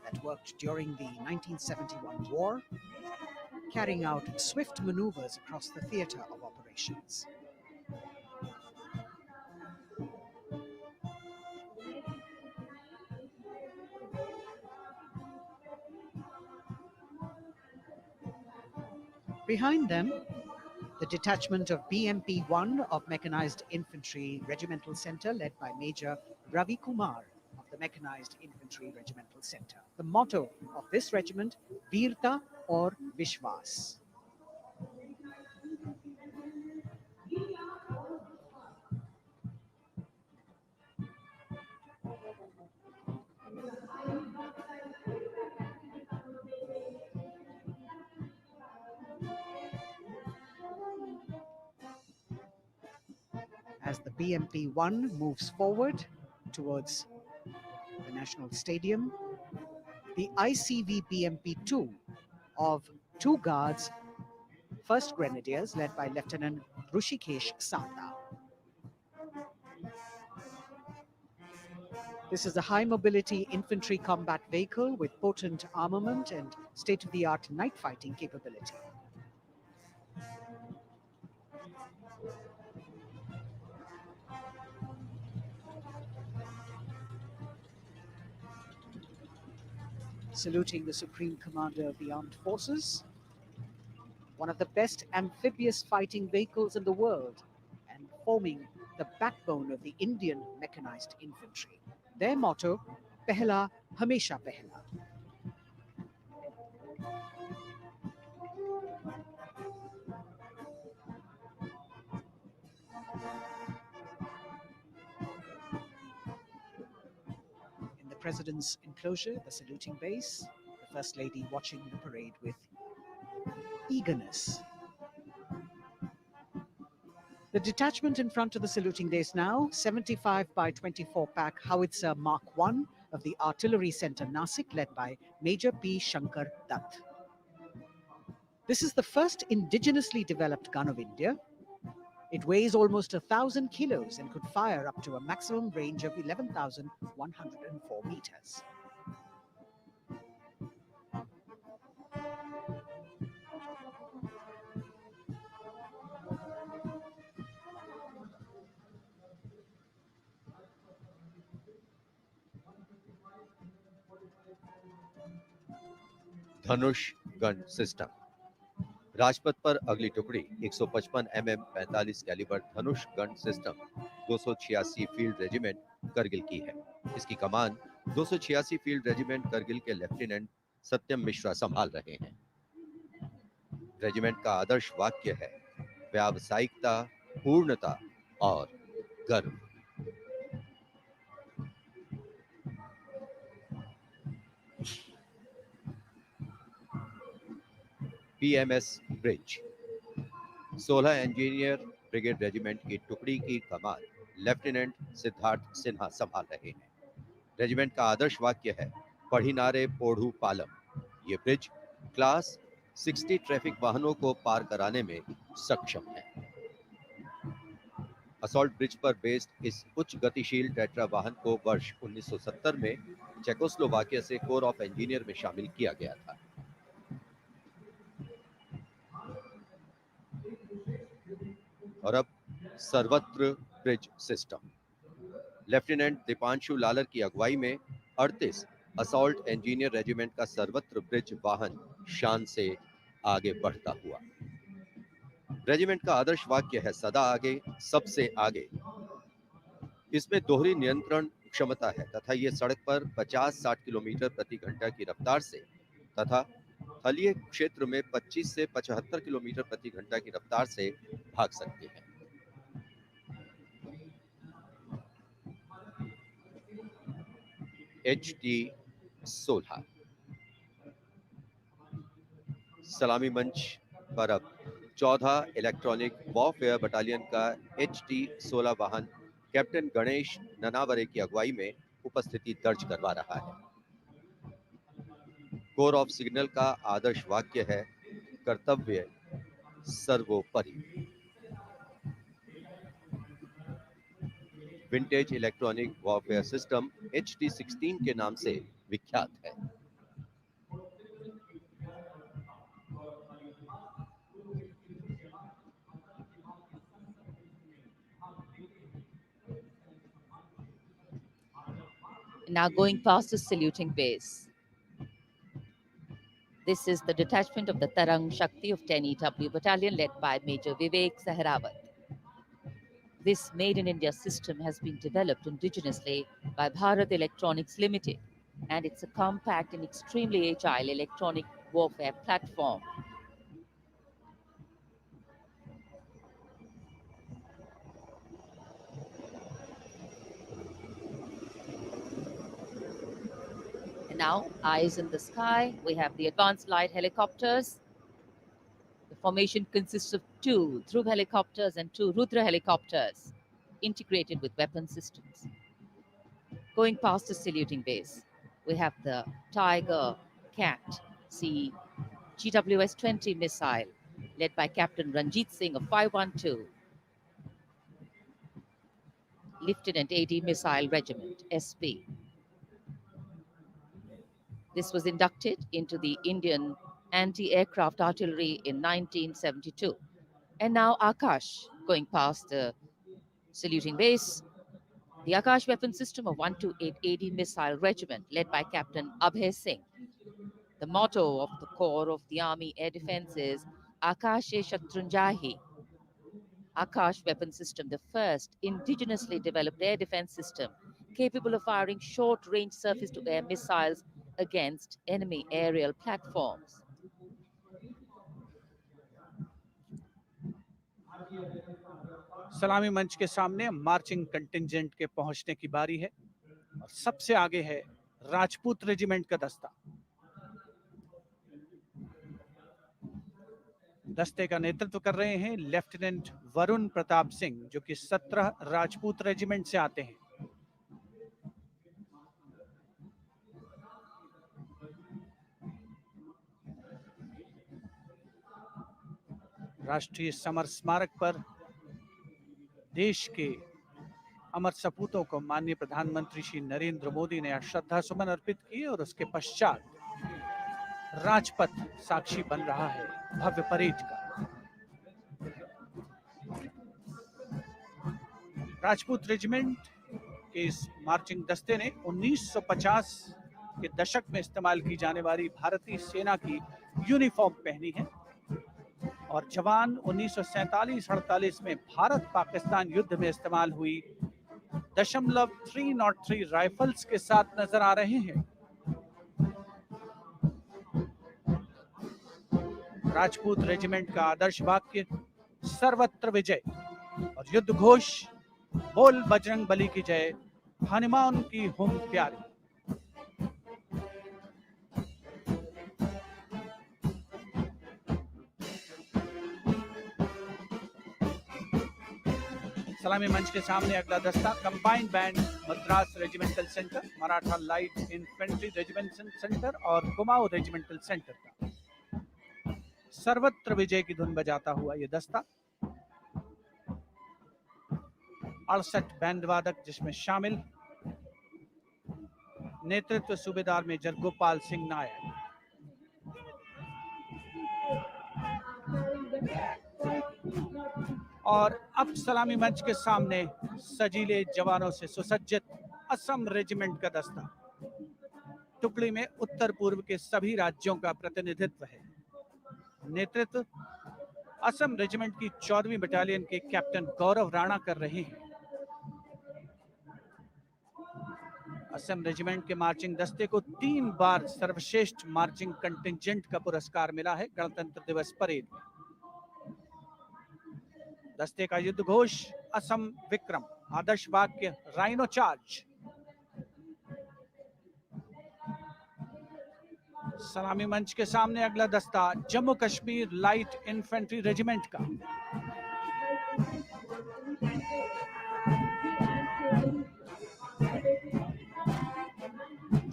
that worked during the 1971 war, carrying out swift maneuvers across the theatre of operations. Behind them, the detachment of BMP-1 of Mechanized Infantry Regimental Centre, led by Major Ravi Kumar of the Mechanized Infantry Regimental Centre. The motto of this regiment, Veerta or Vishwas. As the BMP-1 moves forward towards the National Stadium, the ICV BMP-2 of 2 Guards, 1st Grenadiers, led by Lieutenant Rushikesh Sata. This is a high-mobility infantry combat vehicle with potent armament and state-of-the-art night fighting capability. Saluting the Supreme Commander of the Armed Forces, one of the best amphibious fighting vehicles in the world, and forming the backbone of the Indian mechanized infantry. Their motto, Pehla Hamesha Pehla. In the President's enclosure, the saluting base, the First Lady watching the parade with eagerness. The detachment in front of the saluting base now, 75 by 24 pack howitzer Mark I of the Artillery Center Nasik, led by Major P. Shankar Dutt. This is the first indigenously developed gun of India. It weighs almost 1,000 kilos and could fire up to a maximum range of 11,104 meters. Dhanush gun system. Rajpath पर अगली टुकड़ी 155 mm 45 calibre Dhanush gun system 286 field regiment Kargil की है। इसकी कमान 286 फील्ड रेजिमेंट करगिल के लेफ्टिनेंट सत्यम मिश्रा संभाल रहे हैं। रेजिमेंट का आदर्श वाक्य है व्यावसायिकता, पूर्णता और गर्व। PMS bridge. 16 engineer brigade regiment की टुकड़ी की कमान लेफ्टिनेंट सिद्धार्थ सिन्हा संभाल रहे हैं। रेजिमेंट का आदर्श वाक्य है पढ़िनारे पोढ़ू पालम। ये ब्रिज क्लास 60 ट्रैफिक वाहनों को पार कराने में सक्षम है। असॉल्ट ब्रिज पर बेस्ड इस उच्च गतिशील टेट्रा वाहन को वर्ष 1970 में चेकोस्लोवाकिया से कोर ऑफ इंजीनियर में शामिल किया गया था। और अब सर्वत्र bridge system. Lieutenant Deepanshu Lalor की अगुवाई में 38 असॉल्ट इंजीनियर रेजिमेंट का सर्वत्र ब्रिज वाहन शान से आगे बढ़ता हुआ। रेजिमेंट का आदर्श वाक्य है सदा आगे, सबसे आगे। इसमें दोहरी नियंत्रण क्षमता है तथा ये सड़क पर 50-60 किलोमीटर प्रति घंटा की रफ्तार से तथा थलीय क्षेत्र में 25 से 75 किलोमीटर प्रति घंटा की रफ्तार से भाग सकते हैं। HT-16 सलामी मंच पर अब 14 इलेक्ट्रॉनिक वॉरफेयर बटालियन का HT-16 वाहन कैप्टन गणेश ननावरे की अगुवाई में उपस्थिति दर्ज करवा रहा है। कोर ऑफ सिग्नल का आदर्श वाक्य है कर्तव्य सर्वोपरि। Vintage electronic warfare system HT-16 के नाम से विख्यात है। Now going past the saluting base. This is the detachment of the Tarang Shakti of 10EW Battalion led by Major Vivek Sahrawat. This Made in India system has been developed indigenously by Bharat Electronics Limited, and it's a compact and extremely agile electronic warfare platform. And now, eyes in the sky, we have the advanced light helicopters. The formation consists of 2 Dhruv helicopters and 2 Rudra helicopters, integrated with weapon systems. Going past the saluting base, we have the Tiger Cat C GWS-20 missile, led by Captain Ranjit Singh of 512, Lieutenant AD Missile Regiment, SP. This was inducted into the Indian Anti-Aircraft Artillery in 1972. And now Akash, going past the saluting base, the Akash weapon system of 128 AD Missile Regiment, led by Captain Abhay Singh. The motto of the Corps of the Army Air Defense is Akash-e Shatrunjahi. Akash weapon system, the first indigenously developed air defense system capable of firing short-range surface-to-air missiles against enemy aerial platforms. सलामी मंच के सामने मार्चिंग कंटिंजेंट के पहुंचने की बारी है और सबसे आगे है राजपूत रेजिमेंट का दस्ता। दस्ते का नेतृत्व कर रहे हैं लेफ्टिनेंट वरुण प्रताप सिंह, जो कि 17 राजपूत रेजिमेंट से आते हैं। राष्ट्रीय समर स्मारक पर देश के अमर सपूतों को माननीय प्रधानमंत्री श्री नरेंद्र मोदी ने श्रद्धा सुमन अर्पित किए और उसके पश्चात राजपथ साक्षी बन रहा है भव्य परेड का। राजपूत रेजिमेंट के इस मार्चिंग दस्ते ने 1950 के दशक में इस्तेमाल की जाने वाली भारतीय सेना की यूनिफॉर्म पहनी है और जवान 1947-48 में भारत पाकिस्तान युद्ध में इस्तेमाल हुई .303 राइफल्स के साथ नजर आ रहे हैं। राजपूत रेजिमेंट का आदर्श वाक्य सर्वत्र विजय और युद्ध घोष बोल बजरंग बली की जय, हनुमान की हुम प्यारी। सलामी मंच के सामने अगला दस्ता combined band Madras regimental centre, Maratha light infantry regimental centre और कुमाऊं रेजिमेंटल सेंटर का सर्वत्र विजय की धुन बजाता हुआ यह दस्ता 68 बैंड वादक जिसमें शामिल नेतृत्व सूबेदार मेजर गोपाल सिंह नायक। और अब सलामी मंच के सामने सजीले जवानों से सुसज्जित असम रेजिमेंट का दस्ता। टुकड़ी में उत्तर पूर्व के सभी राज्यों का प्रतिनिधित्व है। नेतृत्व असम रेजिमेंट की 14वीं बटालियन के कैप्टन गौरव राणा कर रहे हैं। असम रेजिमेंट के मार्चिंग दस्ते को 3 बार सर्वश्रेष्ठ मार्चिंग कंटिंजेंट का पुरस्कार मिला है गणतंत्र दिवस परेड में। दस्ते का युद्ध घोष असम विक्रम, आदर्श वाक्य राइनो चार्ज। सलामी मंच के सामने अगला दस्ता Jammu Kashmir light infantry regiment का।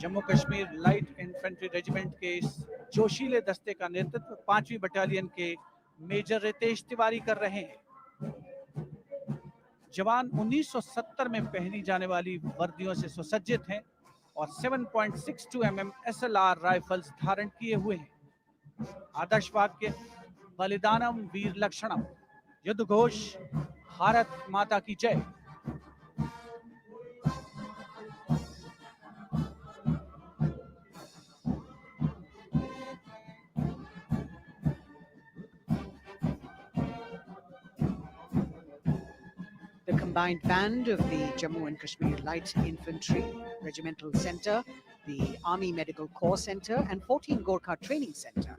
Jammu Kashmir light infantry regiment के इस जोशीले दस्ते का नेतृत्व 5वीं बटालियन के मेजर रितेश तिवारी कर रहे हैं। जवान 1970 में पहनी जाने वाली वर्दियों से सुसज्जित हैं और 7.62 mm SLR राइफल्स धारण किए हुए हैं। आदर्श वाक्य बलिदानम वीर लक्षणम, युद्ध घोष भारत माता की जय। The combined band of the Jammu and Kashmir Light Infantry Regimental Centre, the Army Medical Corps Centre and 14 Gorkha Training Centre,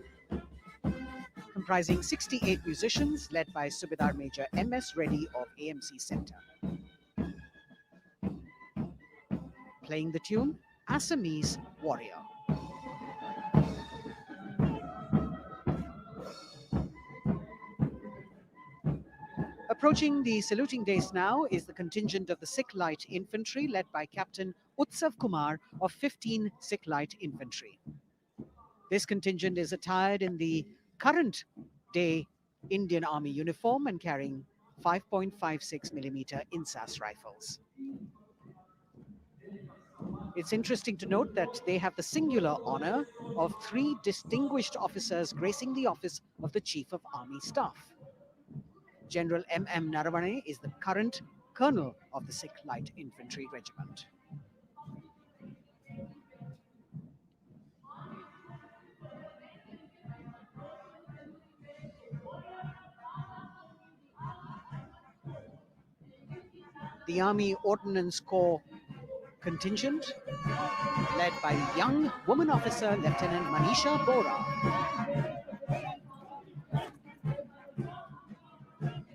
comprising 68 musicians led by Subedar Major M.S. Reddy of AMC Centre. Playing the tune, Assamese Warrior. Approaching the saluting days now is the contingent of the Sikh Light Infantry led by Captain Utsav Kumar of 15 Sikh Light Infantry. This contingent is attired in the current day Indian Army uniform and carrying 5.56mm INSAS rifles. It's interesting to note that they have the singular honor of 3 distinguished officers gracing the office of the Chief of Army Staff. General M.M. Naravane is the current colonel of the Sikh Light Infantry Regiment. The Army Ordnance Corps contingent, led by young woman officer Lieutenant Manisha Bora.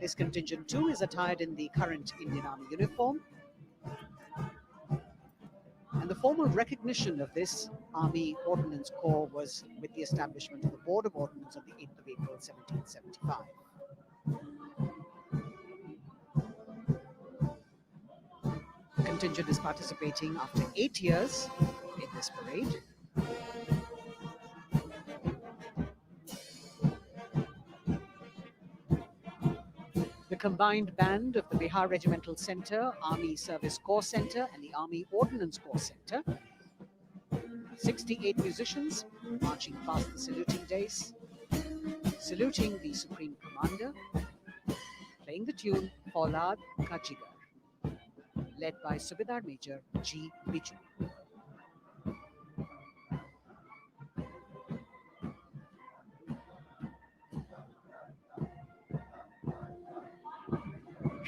This contingent too is attired in the current Indian Army uniform. And the formal recognition of this Army Ordnance Corps was with the establishment of the Board of Ordnance on the 8th of April, 1775. The contingent is participating after 8 years in this parade. The combined band of the Bihar Regimental Centre, Army Service Corps Centre and the Army Ordnance Corps Centre, 68 musicians marching past the saluting days, saluting the Supreme Commander, playing the tune Faulad Ka Jigar, led by Subedar Major G. Biju.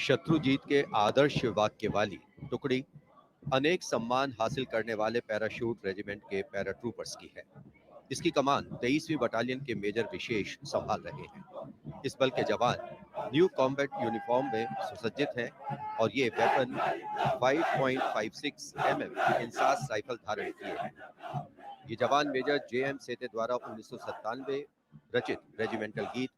Shatrujeet के आदर्श वाक्य वाली टुकड़ी अनेक सम्मान हासिल करने वाले पैराशूट रेजिमेंट के पैराट्रूपर्स की है। इसकी कमान 23वीं बटालियन के मेजर विशेष संभाल रहे हैं। इस बल के जवान न्यू कॉम्बैट यूनिफॉर्म में सुसज्जित हैं और ये वेपन 5.56 mm इंसास राइफल धारण किए हैं। ये जवान मेजर जे.एम. सेते द्वारा 1997 रचित रेजिमेंटल गीत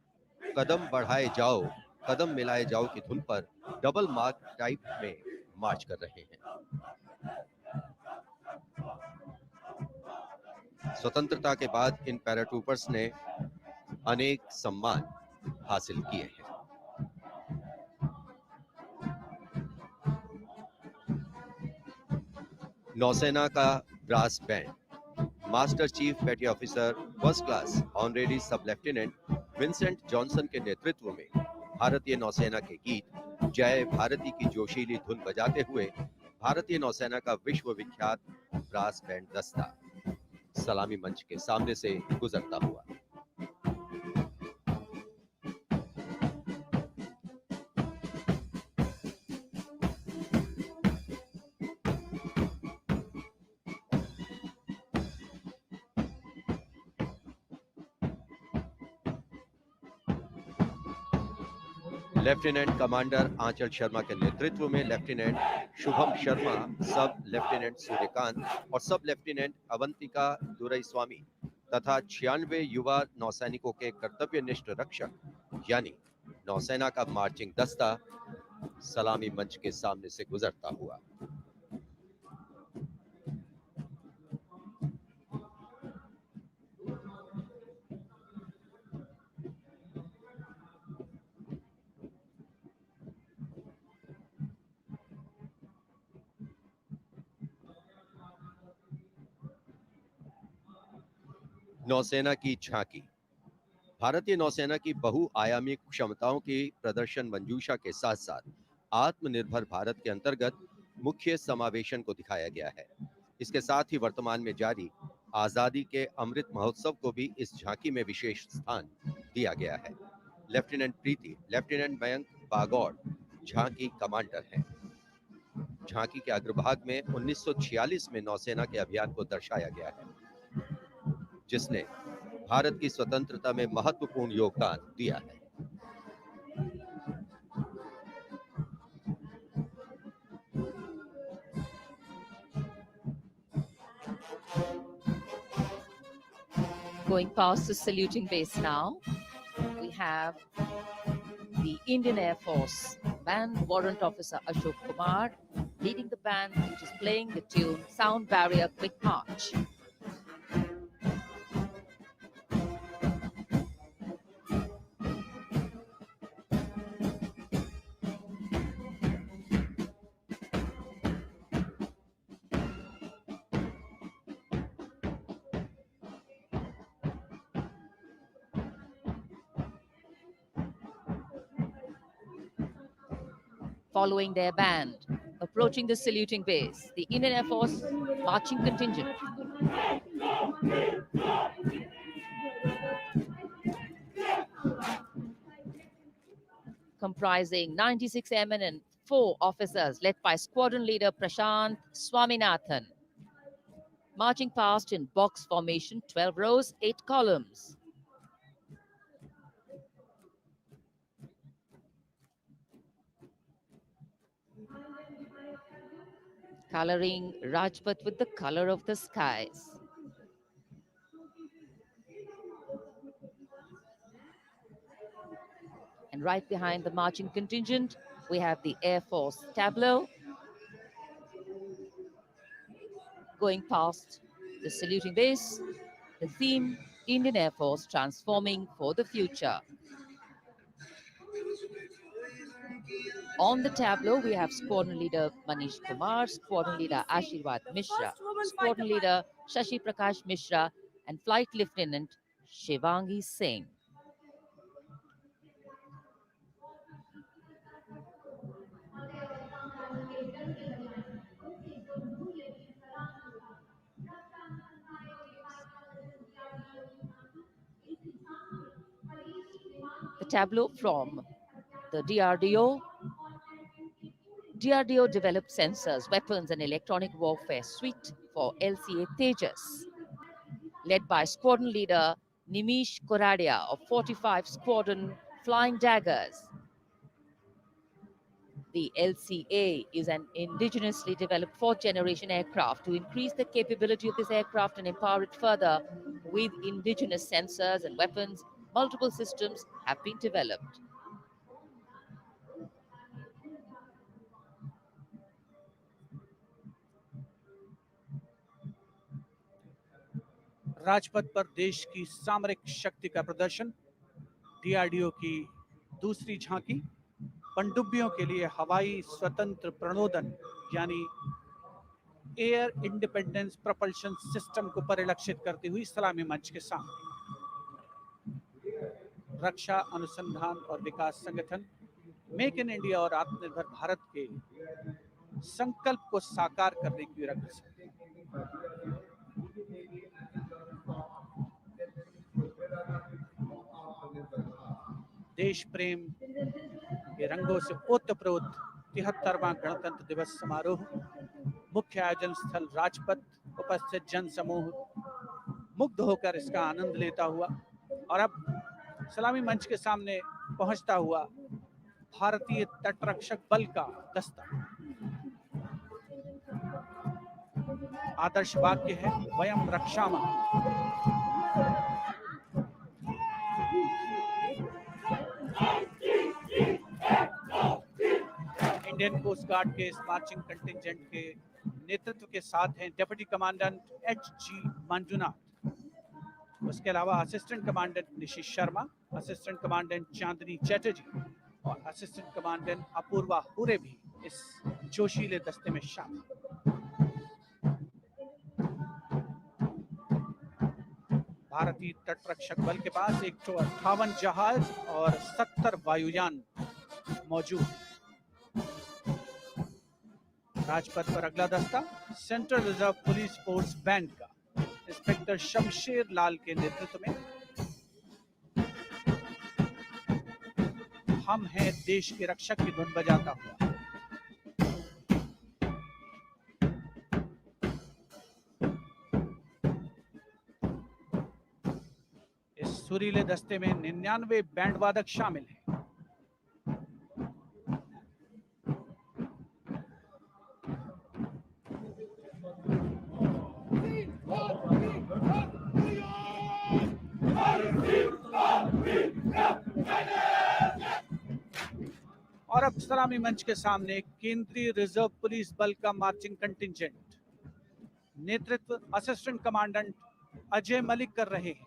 कदम बढ़ाए जाओ कदम मिलाए जाओ की धुन पर डबल मार्क टाइप में मार्च कर रहे हैं। स्वतंत्रता के बाद इन पैराट्रूपर्स ने अनेक सम्मान हासिल किए हैं। नौसेना का ब्रास बैंड मास्टर चीफ पेटी ऑफिसर फर्स्ट क्लास ऑनरेरी सब लेफ्टिनेंट विंसेंट जॉनसन के नेतृत्व में भारतीय नौसेना के गीत जय भारती की जोशीली धुन बजाते हुए भारतीय नौसेना का विश्व विख्यात ब्रास बैंड दस्ता सलामी मंच के सामने से गुजरता हुआ। लेफ्टिनेंट कमांडर आंचल शर्मा के नेतृत्व में लेफ्टिनेंट शुभम शर्मा, सब लेफ्टिनेंट सूर्यकांत और सब लेफ्टिनेंट अवंतिका दुरईस्वामी तथा 96 युवा नौसैनिकों के कर्तव्यनिष्ठ रक्षक यानी नौसेना का मार्चिंग दस्ता सलामी मंच के सामने से गुजरता हुआ। नौसेना की झांकी भारतीय नौसेना की बहुआयामी क्षमताओं की प्रदर्शन मंजूषा के साथ साथ आत्मनिर्भर भारत के अंतर्गत मुख्य समावेशन को दिखाया गया है। इसके साथ ही वर्तमान में जारी आजादी के अमृत महोत्सव को भी इस झांकी में विशेष स्थान दिया गया है। लेफ्टिनेंट प्रीति, लेफ्टिनेंट मयंक बागौड़, झांकी कमांडर हैं। झांकी के अग्रभाग में 1946 में नौसेना के अभियान को दर्शाया गया है, जिसने भारत की स्वतंत्रता में महत्वपूर्ण योगदान दिया है। Going past the saluting base now, we have the Indian Air Force Band Warrant Officer Ashok Kumar leading the band, which is playing the tune Sound Barrier Quick March. Following their band, approaching the saluting base, the Indian Air Force marching contingent. Comprising 96 airmen and 4 officers led by squadron leader Prashant Swaminathan. Marching past in box formation, 12 rows, 8 columns. Coloring Rajpath with the color of the skies. And right behind the marching contingent, we have the Air Force tableau. Going past the saluting base, the theme, Indian Air Force transforming for the future. On the tableau, we have Squadron Leader Manish Kumar, Squadron Leader Ashirwad Mishra, Squadron Leader Shashi Prakash Mishra, and Flight Lieutenant Shivangi Singh. The tableau from the DRDO. DRDO developed sensors, weapons, and electronic warfare suite for LCA Tejas, led by Squadron Leader Nimish Koradia of 45 Squadron Flying Daggers. The LCA is an indigenously developed 4th-generation aircraft. To increase the capability of this aircraft and empower it further with indigenous sensors and weapons, multiple systems have been developed. Rajpath पर देश की सामरिक शक्ति का प्रदर्शन, डीआरडीओ की दूसरी झांकी, पनडुब्बियों के लिए हवाई स्वतंत्र प्रणोदन यानी एयर इंडिपेंडेंस प्रपल्शन सिस्टम को परिलक्षित करती हुई सलामी मंच के सामने। रक्षा अनुसंधान और विकास संगठन मेक इन इंडिया और आत्मनिर्भर भारत के संकल्प को साकार करने की अग्रसर। देश प्रेम के रंगों से ओतप्रोत 73वां गणतंत्र दिवस समारोह, मुख्य आयोजन स्थल राजपथ, उपस्थित जन समूह मुग्ध होकर इसका आनंद लेता हुआ और अब सलामी मंच के सामने पहुंचता हुआ भारतीय तटरक्षक बल का दस्ता। आदर्श वाक्य है वयम रक्षामः। इंडियन कोस्ट गार्ड के इस मार्चिंग कंटिंजेंट के नेतृत्व के साथ हैं डिप्टी कमांडेंट एच.जी. मंजुनाथ, उसके अलावा assistant commandant Nishish Sharma, assistant commandant Chandni Chatterjee और असिस्टेंट कमांडेंट अपूर्वा हुरे भी इस जोशीले दस्ते में शामिल। भारतीय तटरक्षक बल के पास 158 जहाज और 70 वायुयान मौजूद। राजपथ पर अगला दस्ता central reserve police force band का इंस्पेक्टर शमशेर लाल के नेतृत्व में हम हैं देश के रक्षक की धुन बजाता हुआ। इस सुरीले दस्ते में 99 बैंड वादक शामिल हैं। और अब सलामी मंच के सामने केंद्रीय रिजर्व पुलिस बल का मार्चिंग कंटिंजेंट, नेतृत्व असिस्टेंट कमांडेंट अजय मलिक कर रहे हैं।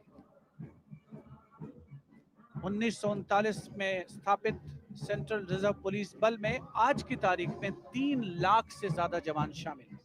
1939 में स्थापित सेंट्रल रिजर्व पुलिस बल में आज की तारीख में 3 लाख से ज्यादा जवान शामिल हैं।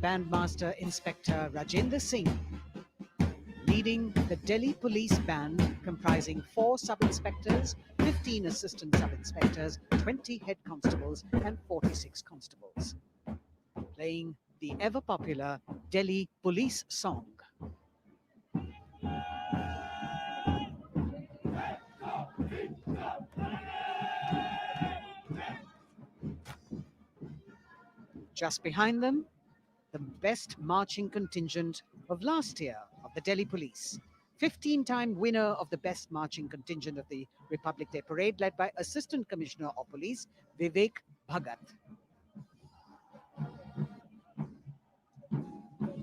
Bandmaster Inspector Rajendra Singh, leading the Delhi Police Band comprising 4 sub-inspectors, 15 assistant sub-inspectors, 20 head constables and 46 constables, playing the ever-popular Delhi Police song. Just behind them, the best marching contingent of last year of the Delhi Police. 15-time winner of the best marching contingent of the Republic Day Parade, led by Assistant Commissioner of Police Vivek Bhagat.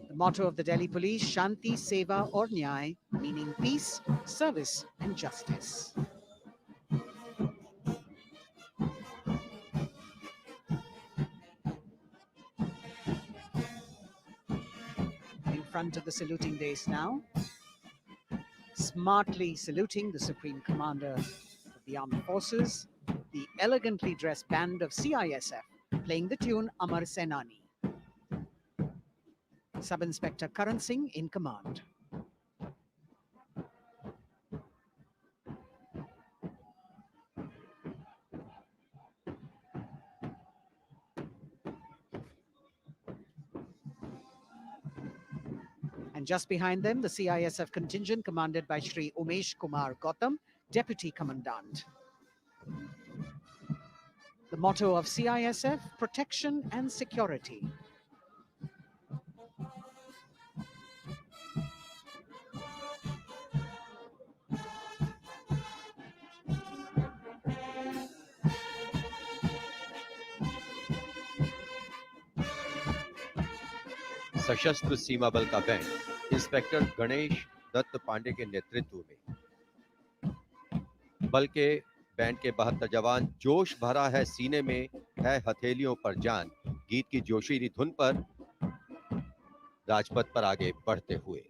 The motto of the Delhi Police, Shanti, Seva aur Nyay, meaning peace, service and justice. In front of the saluting dais now, smartly saluting the Supreme Commander of the Armed Forces, the elegantly dressed band of CISF, playing the tune Amar Senani. Sub-Inspector Karan Singh in command. And just behind them, the CISF contingent commanded by Shri Umesh Kumar Gautam, Deputy Commandant. The motto of CISF, protection and security. सशस्त्र सीमा बल का बैंड इंस्पेक्टर गणेश दत्त पांडे के नेतृत्व में। बल के बैंड के 72 जवान जोश भरा है सीने में, है हथेलियों पर जान, गीत की जोशीली धुन पर राजपथ पर आगे बढ़ते हुए।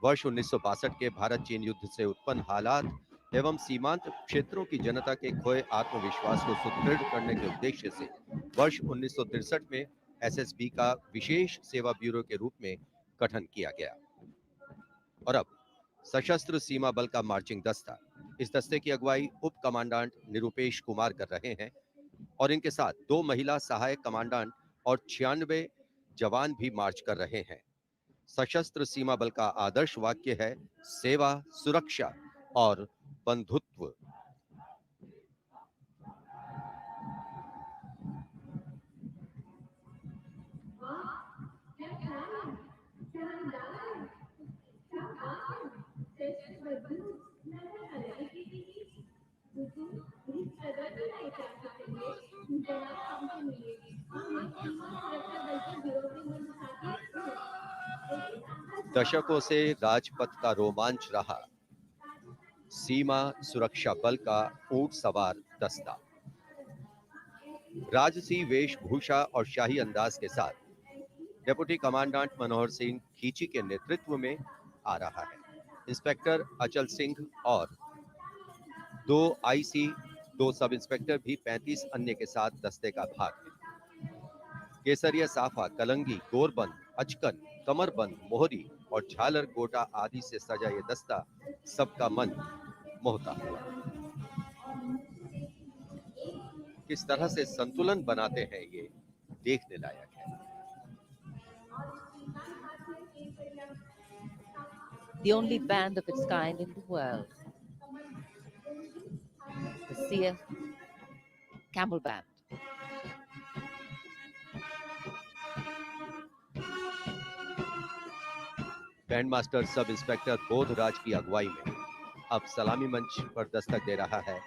वर्ष 1962 के भारत चीन युद्ध से उत्पन्न हालात एवं सीमांत क्षेत्रों की जनता के खोए आत्मविश्वास को सुदृढ़ करने के उद्देश्य से वर्ष 1963 में एसएसबी का विशेष सेवा ब्यूरो के रूप में गठन किया गया और अब सशस्त्र सीमा बल का मार्चिंग दस्ता, इस दस्ते की अगुवाई उप कमांडेंट निरुपेश कुमार कर रहे हैं और इनके साथ 2 महिला सहायक कमांडेंट और 96 जवान भी मार्च कर रहे हैं। सशस्त्र सीमा बल का आदर्श वाक्य है सेवा, सुरक्षा और बंधुत्व। दशकों से राजपथ का रोमांच रहा सीमा सुरक्षा बल का ऊंट सवार दस्ता। राजसी वेशभूषा और शाही अंदाज के साथ डिप्टी कमांडेंट मनोहर सिंह खींची के नेतृत्व में आ रहा है। इंस्पेक्टर अचल सिंह और 2 आईसी, 2 सब इंस्पेक्टर भी 35 अन्य के साथ दस्ते का भाग है। केसरिया साफा, कलंगी, गोरबंद, अचकन, कमरबंद, मोहरी और झालर गोटा आदि से सजा ये दस्ता सबका मन मोहता हुआ। किस तरह से संतुलन बनाते हैं ये देखने लायक है। The only band of its kind in the world, the CF Camel Band. Band master sub inspector Bodhraj की अगुवाई में अब सलामी मंच पर दस्तक दे रहा है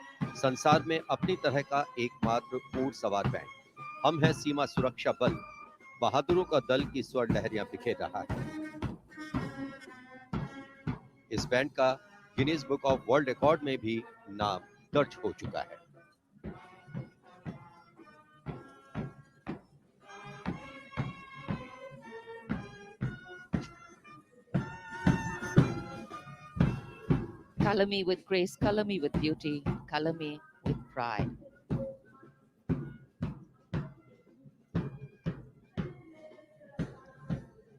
संसार में अपनी तरह का एकमात्र ऊंट सवार बैंड। हम हैं सीमा सुरक्षा बल, बहादुरों का दल की स्वर लहरियां बिखेर रहा है। इस बैंड का Guinness book of world record में भी नाम दर्ज हो चुका है। Color me with grace, color me with beauty, color me with pride.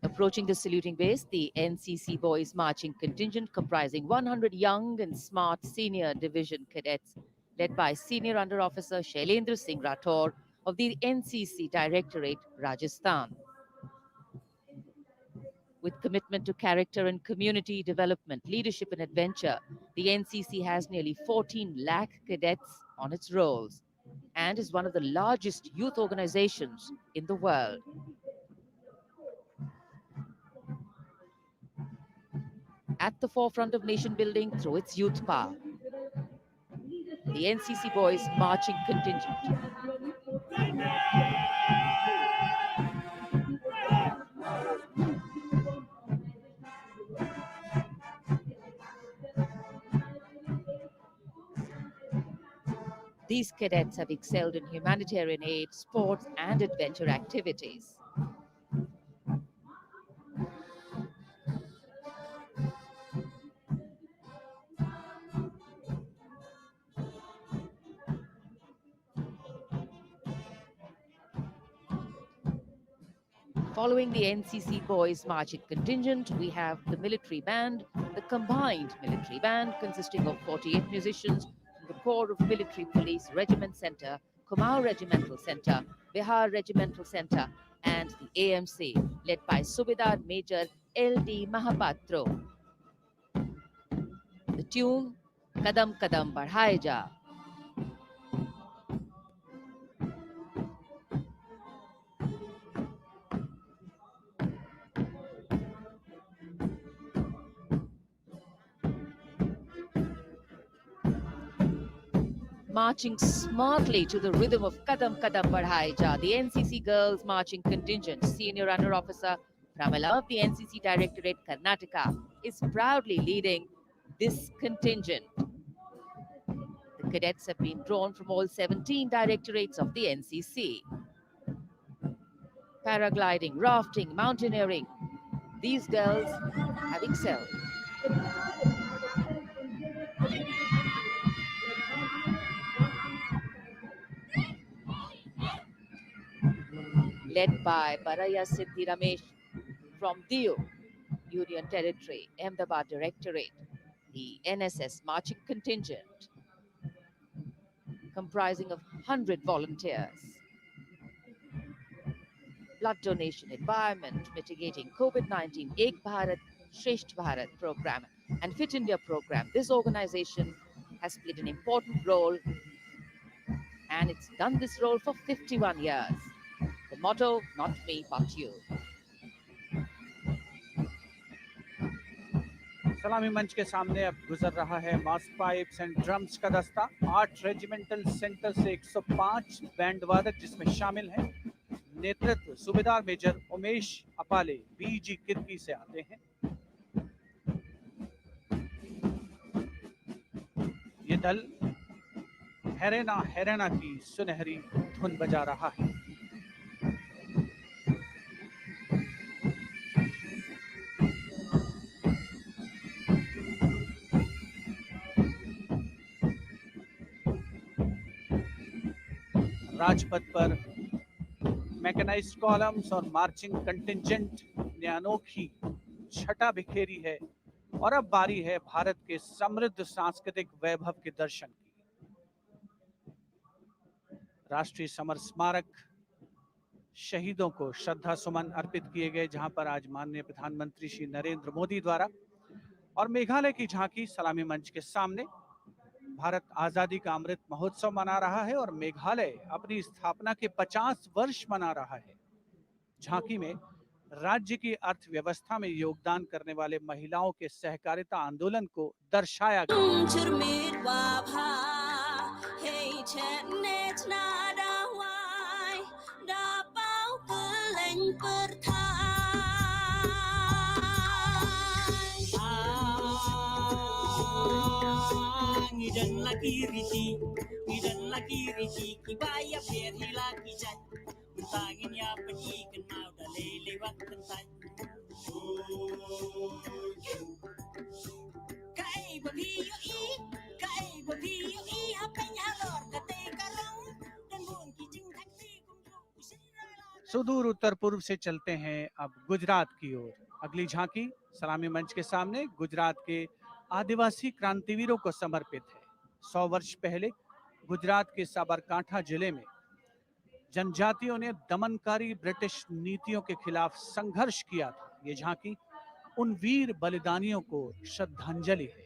Approaching the saluting base, the NCC Boys Marching Contingent comprising 100 young and smart senior division cadets led by Senior Under Officer Shailendra Singh Rathore of the NCC Directorate, Rajasthan. With commitment to character and community development, leadership and adventure, the NCC has nearly 14 lakh cadets on its rolls and is one of the largest youth organizations in the world. At the forefront of nation building through its youth power, the NCC Boys Marching Contingent. These cadets have excelled in humanitarian aid, sports, and adventure activities. Following the NCC Boys Marching Contingent, we have the military band, the combined military band consisting of 48 musicians from the Corps of Military Police Regiment Center, Kumaon Regimental Center, Bihar Regimental Center, and the AMC, led by Subedar Major L.D. Mahapatro. The tune, Kadam Kadam Badhaye Ja. Marching smartly to the rhythm of Kadam Kadam Badhaye Ja, the NCC Girls Marching Contingent, Senior Under Officer Pramila of the NCC Directorate, Karnataka, is proudly leading this contingent. The cadets have been drawn from all 17 directorates of the NCC. Paragliding, rafting, mountaineering, these girls have excelled. Led by Baraya Siddhi Ramesh from Diu, Union Territory, Ahmedabad Directorate, the NSS Marching Contingent, comprising of 100 volunteers. Blood donation, environment, mitigating COVID-19, Ek Bharat, Shresht Bharat program, and Fit India program. This organization has played an important role, and it's done this role for 51 years. The motto, not me, but you. सलामी मंच के सामने अब गुजर रहा है मास पाइप्स एंड ड्रम्स का दस्ता। 8 रेजिमेंटल सेंटर से 105 बैंड वादक जिसमें शामिल हैं। नेतृत्व सूबेदार मेजर उमेश अपाले बीजी किर्की से आते हैं। ये दल हैरेना हैरेना की सुनहरी धुन बजा रहा है। राजपथ पर मैकेनाइज्ड कॉलम्स और मार्चिंग कंटिंजेंट ने अनोखी छटा बिखेरी है और अब बारी है भारत के समृद्ध सांस्कृतिक वैभव के दर्शन की। राष्ट्रीय समर स्मारक शहीदों को श्रद्धा सुमन अर्पित किए गए, जहां पर आज माननीय प्रधानमंत्री श्री नरेंद्र मोदी द्वारा और मेघालय की झांकी सलामी मंच के सामने भारत आजादी का अमृत महोत्सव मना रहा है और मेघालय अपनी स्थापना के 50 वर्ष मना रहा है। झांकी में राज्य की अर्थव्यवस्था में योगदान करने वाले महिलाओं के सहकारिता आंदोलन को दर्शाया गया। सुदूर उत्तर पूर्व से चलते हैं अब गुजरात की ओर। अगली झांकी सलामी मंच के सामने गुजरात के आदिवासी क्रांतिवीरों को समर्पित है। 100 वर्ष पहले गुजरात के साबरकांठा जिले में जनजातियों ने दमनकारी ब्रिटिश नीतियों के खिलाफ संघर्ष किया था। ये झांकी उन वीर बलिदानियों को श्रद्धांजलि है।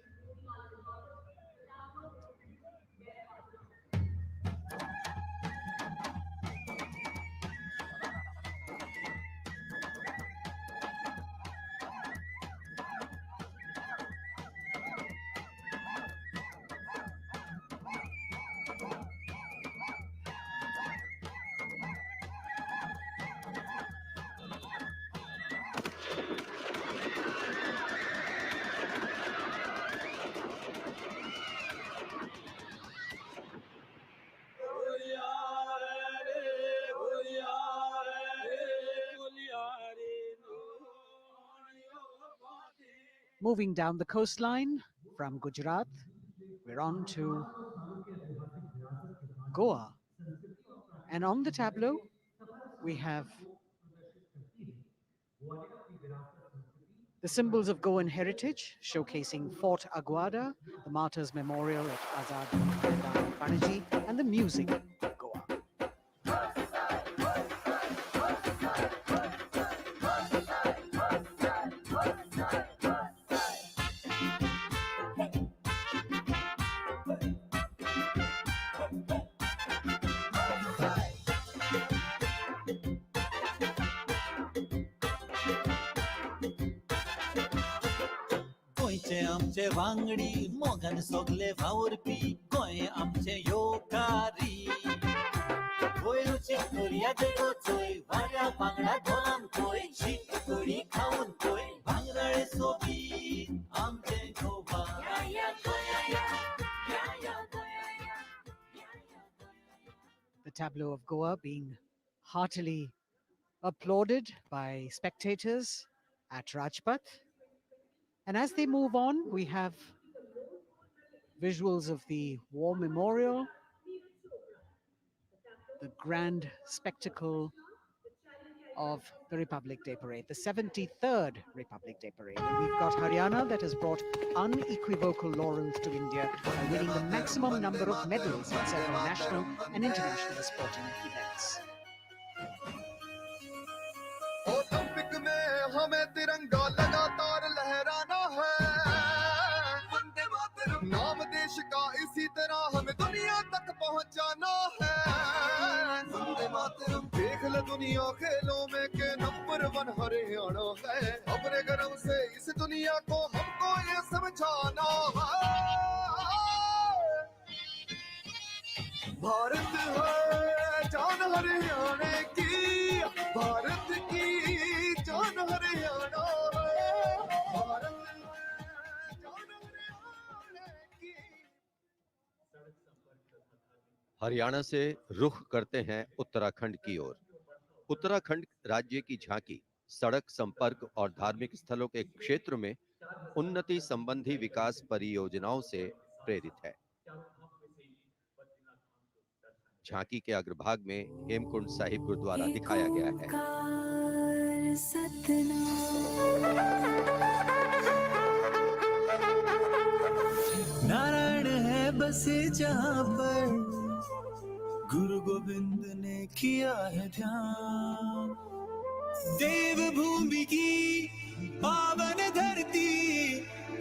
Moving down the coastline from Gujarat, we're on to Goa. And on the tableau, we have the symbols of Goan heritage, showcasing Fort Aguada, the Martyrs Memorial at Azad Maidan Panaji, and the music of Goa. आमचे वांगडी मोगन सोगले वावरपी गोंय आमचे योकारी गोंयची कोरिया देगो चोय वाऱ्या बांगडा धोलान कोय शीत कडी खाऊन कोय भांगराळे सोबी आमचे Goa The tableau of Goa being heartily applauded by spectators at Rajpath. And as they move on, we have visuals of the War Memorial, the grand spectacle of the Republic Day Parade, the 73rd Republic Day Parade. And we've got Haryana that has brought unequivocal laurels to India by winning the maximum number of medals in several national and international sporting events. Olympic में हमें तिरंगा लगातार लहराना है, वंदे मातरम नाम देश का इसी तरह हमें दुनिया तक पहुंचाना है, वंदे मातरम देख ले दुनिया खेलों में के नंबर 1 हरियाणा है, अपने गर्व से इस दुनिया को हमको ये समझाना है, भारत है जान हरियाणा की, भारत की जान हरियाणा है, भारत है जान हरियाणा की। हरियाणा से रुख करते हैं उत्तराखंड की ओर। उत्तराखंड राज्य की झांकी सड़क संपर्क और धार्मिक स्थलों के क्षेत्र में उन्नति संबंधी विकास परियोजनाओं से प्रेरित है। झांकी के अग्रभाग में हेमकुंड साहिब गुरुद्वारा दिखाया गया है। नारायण है बसे जहाँ पर गुरु गोविंद ने किया है ध्यान। देव भूमि की पावन धरती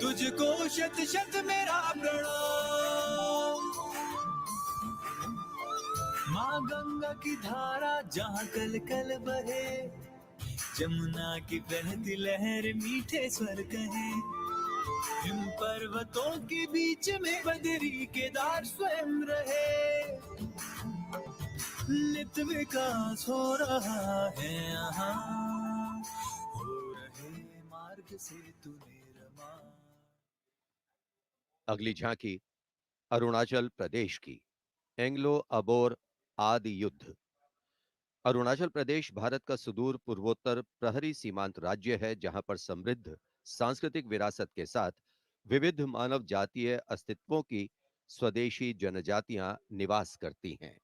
तुझको शत शत मेरा प्रणाम। माँ गंगा की धारा जहाँ कल कल बहे, जमुना की बहती लहर मीठे स्वर कहे। हिम पर्वतों के बीच में बदरी केदार स्वयं रहे। नित विकास हो रहा है यहाँ, हो रहे मार्ग से तूने रमा। अगली झांकी अरुणाचल प्रदेश की एंग्लो अबोर आदि युद्ध। अरुणाचल प्रदेश भारत का सुदूर पूर्वोत्तर प्रहरी सीमांत राज्य है, जहां पर समृद्ध सांस्कृतिक विरासत के साथ विविध मानव जातीय अस्तित्वों की स्वदेशी जनजातियां निवास करती हैं।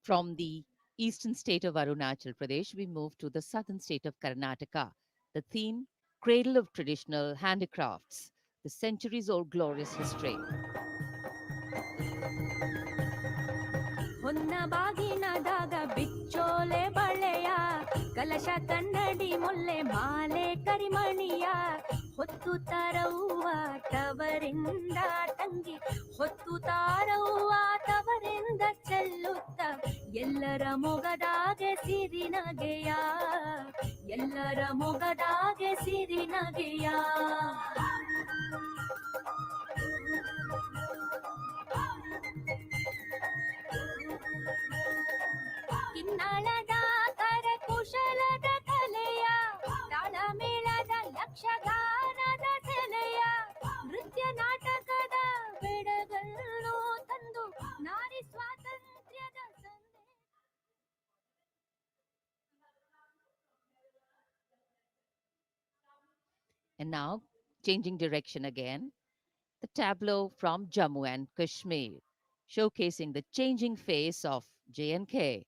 From the eastern state of Arunachal Pradesh, we move to the southern state of Karnataka. The theme, Cradle of Traditional Handicrafts, the centuries-old glorious history. ಹೊನ್ನ ಬಾಗಿನದಾಗ ಬಿಚ್ಚೋಲೆ ಬಳೆಯ ಕಲಶ ಕನ್ನಡಿ ಮುಲ್ಲೆ ಮಾಲೆ ಕರಿಮಣಿಯ ಹೊತ್ತು ತಾರವ್ವ ತವರಿಂದ ತಂಗಿ ಹೊತ್ತು ತಾರವ್ವ ತವರಿಂದ ಚೆಲ್ಲುತ್ತ ಎಲ್ಲರ ಮೊಗದಾಗೆ ಸಿರಿನಗೆಯ ಎಲ್ಲರ ಮೊಗದಾಗೆ ಸಿರಿನಗೆಯ ಕಿನ್ನಾಳದ ಕರಕುಶಲದ ಕಲೆಯ ತಾಳಮೇಳದ ಯಕ್ಷಗಾನದ ಸೆಲೆಯ ನೃತ್ಯ ನಾಟಕದ ಬೆಡಗನ್ನು ತಂದು ನಾರಿ ಸ್ವಾತಂತ್ರ್ಯದ And now, changing direction again, the tableau from Jammu and Kashmir, showcasing the changing face of J&K.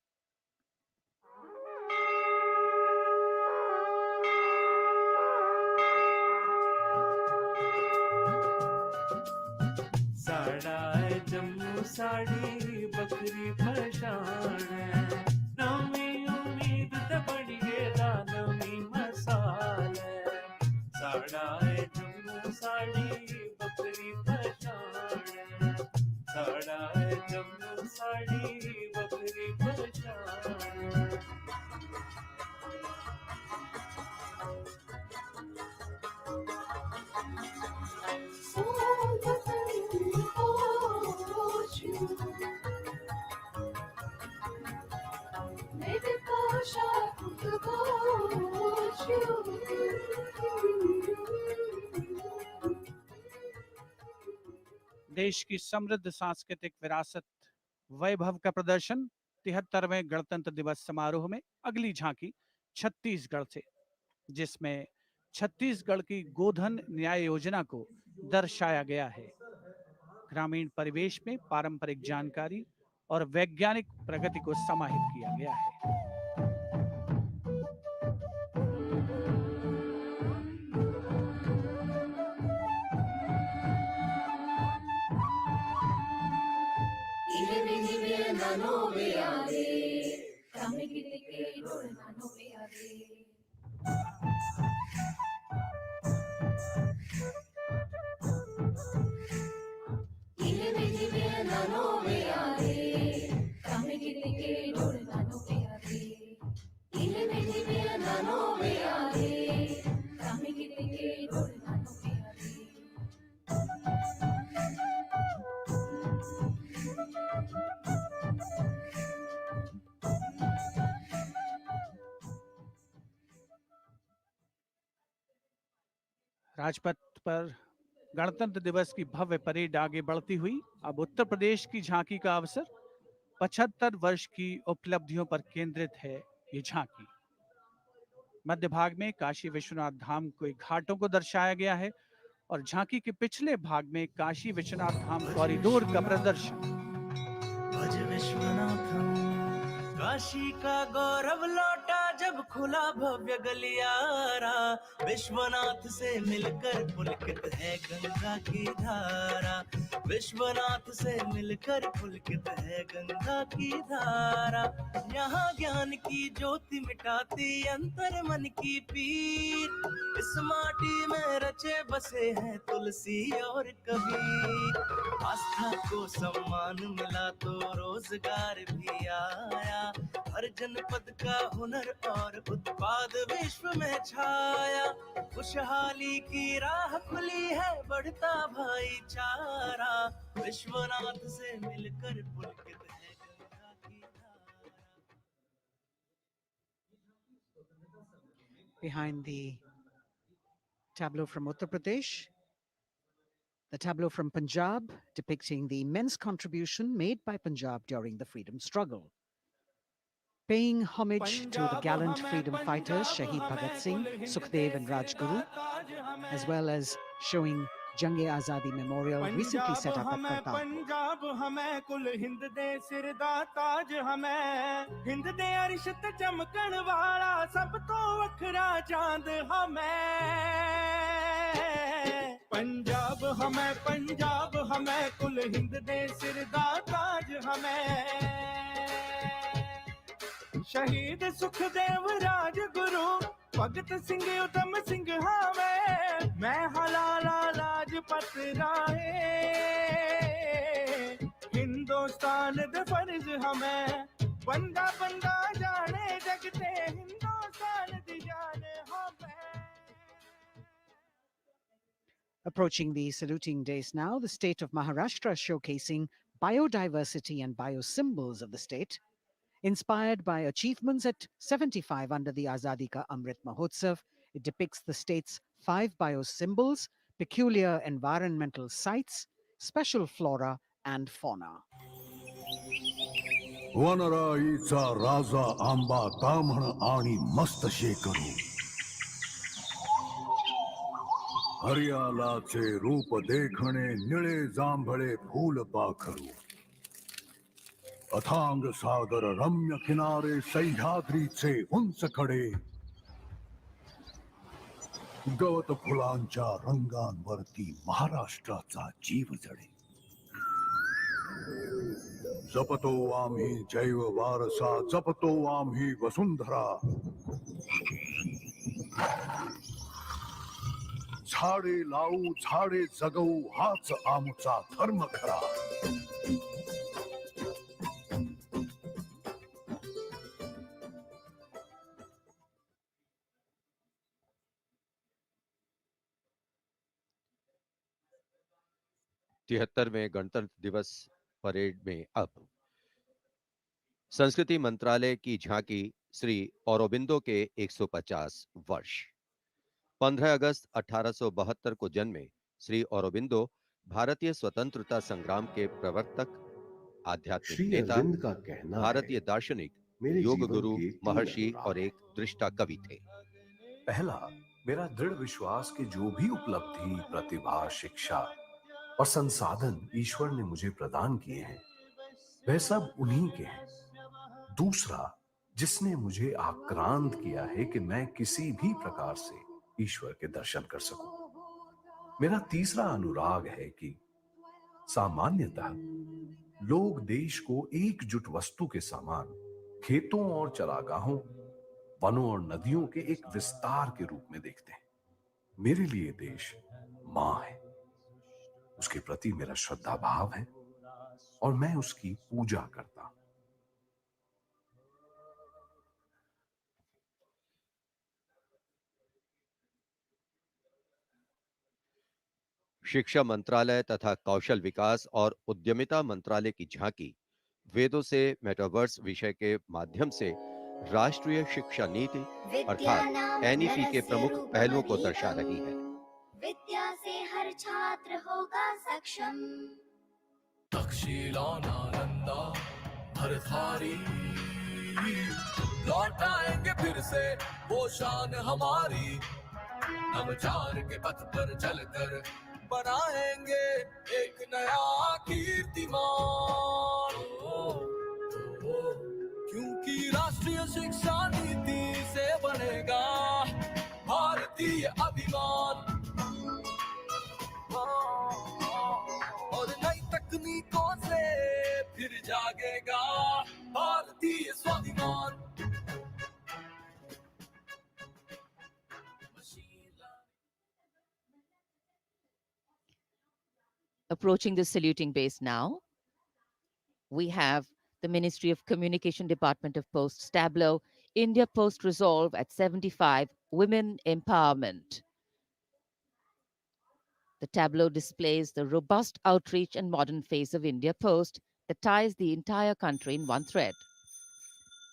साड़ा जम्मू साड़ी बकरी पशान नवी उम्मीद ते बड़ी गेदा नवी मसाल साड़ा जम्मू साड़ी बकरी पशान साड़ा जम्मू साड़ी बकरी पशान देश की समृद्ध सांस्कृतिक विरासत वैभव का प्रदर्शन 73वें गणतंत्र दिवस समारोह में अगली झांकी छत्तीसगढ़ से, जिसमें छत्तीसगढ़ की गोधन न्याय योजना को दर्शाया गया है। ग्रामीण परिवेश में पारंपरिक जानकारी और वैज्ञानिक प्रगति को समाहित किया गया है। राजपथ पर गणतंत्र दिवस की भव्य परेड आगे बढ़ती हुई अब उत्तर प्रदेश की झांकी का अवसर 75 वर्ष की उपलब्धियों पर केंद्रित है ये झांकी। मध्य भाग में काशी विश्वनाथ धाम के घाटों को दर्शाया गया है और झांकी के पिछले भाग में काशी विश्वनाथ धाम कॉरिडोर का प्रदर्शन। भज विश्वनाथम, काशी का गौरव लौटा जब खुला भव्य गलियारा, विश्वनाथ से मिलकर पुलकित है गंगा की धारा, विश्वनाथ से मिलकर पुलकित है गंगा की धारा। यहाँ ज्ञान की ज्योति मिटाती अंतर मन की पीर, इस माटी में रचे बसे हैं तुलसी और कबीर। आस्था को सम्मान मिला तो रोजगार भी आया, हर जनपद का हुनर और उत्पाद विश्व में छाया। खुशहाली की राह खुली है, बढ़ता भाईचारा, विश्वनाथ से मिलकर पुलकित है गंगा की धारा। Behind the tableau from Uttar Pradesh, the tableau from Punjab depicting the immense contribution made by Punjab during the freedom struggle. Paying homage to the gallant freedom fighters Shahid Bhagat Singh, Sukhdev and Rajguru, as well as showing Jang-e-Azadi Memorial recently set up at Kartarpur. Punjab हमें कुल हिंद दे सिर दा ताज हमें, हिंद दे अरिश ते चमकण वाला सब तो वखरा चांद हमें। पंजाब हमें कुल हिंद दे सिर दा ताज हमें। शहीद सुखदेव राजगुरु भगत सिंह उधम सिंह हमें, मैं हलाला लाजपत राय, हिंदुस्तान दे फर्ज हमें, बंदा बंदा जाने जगते हिंदुस्तान दी जान हमें। Approaching the saluting days now, the state of Maharashtra showcasing biodiversity and biosymbols of the state, inspired by achievements at 75 under the Azadi Ka Amrit Mahotsav. It depicts the state's 5 biosymbols, peculiar environmental sites, special flora and fauna. वनराईचा राजा आंबा ताम्हण आणि मस्त शेकरू, हरियालाचे रूप देखणे निळे जांभळे फूल पाखरू, अथांग सागर रम्य किनारे सह्याद्रीचे उंच कडे, गवत फुलांच्या रंगांवरती महाराष्ट्राचा जीव जडे। जपतो आम्ही जैव वारसा, जपतो आम्ही वसुंधरा, झाडे लावू झाडे जगवू हाच आमचा धर्म खरा। तिहत्तरवें गणतंत्र दिवस परेड में अब संस्कृति मंत्रालय की झांकी श्री औरोबिंदो के 150 वर्ष। 15 अगस्त 1872 को जन्मे श्री औरोबिंदो भारतीय स्वतंत्रता संग्राम के प्रवर्तक, आध्यात्मिक नेता, का कहना भारतीय दार्शनिक, योग गुरु, महर्षि और एक दृष्टा कवि थे। पहला, मेरा दृढ़ विश्वास कि जो भी उपलब्धि, प्रतिभा, शिक्षा और संसाधन ईश्वर ने मुझे प्रदान किए हैं वह सब उन्हीं के हैं। दूसरा, जिसने मुझे आक्रांत किया है कि मैं किसी भी प्रकार से ईश्वर के दर्शन कर सकूं। मेरा तीसरा अनुराग है कि सामान्यतः लोग देश को एकजुट वस्तु के समान खेतों और चरागाहों, वनों और नदियों के एक विस्तार के रूप में देखते हैं। मेरे लिए देश मां है, उसके प्रति मेरा श्रद्धा भाव है और मैं उसकी पूजा करता हूं। शिक्षा मंत्रालय तथा कौशल विकास और उद्यमिता मंत्रालय की झांकी वेदों से मेटावर्स विषय के माध्यम से राष्ट्रीय शिक्षा नीति अर्थात एनईपी के प्रमुख पहलुओं को दर्शा रही है। विद्या से हर छात्र होगा सक्षम। तक्षशिला नालंदा भरथारी लौट आएंगे फिर से वो शान हमारी, नवचार के पथ पर चलकर बनाएंगे एक नया कीर्तिमान। क्योंकि राष्ट्रीय शिक्षा नीति से बनेगा भारतीय अभिमान, और नई तकनीकों से फिर जागेगा भारतीय स्वाभिमान। Approaching the saluting base now, we have the Ministry of Communication Department of Posts tableau, India Post Resolve at 75, Women Empowerment. The tableau displays the robust outreach and modern face of India Post that ties the entire country in one thread.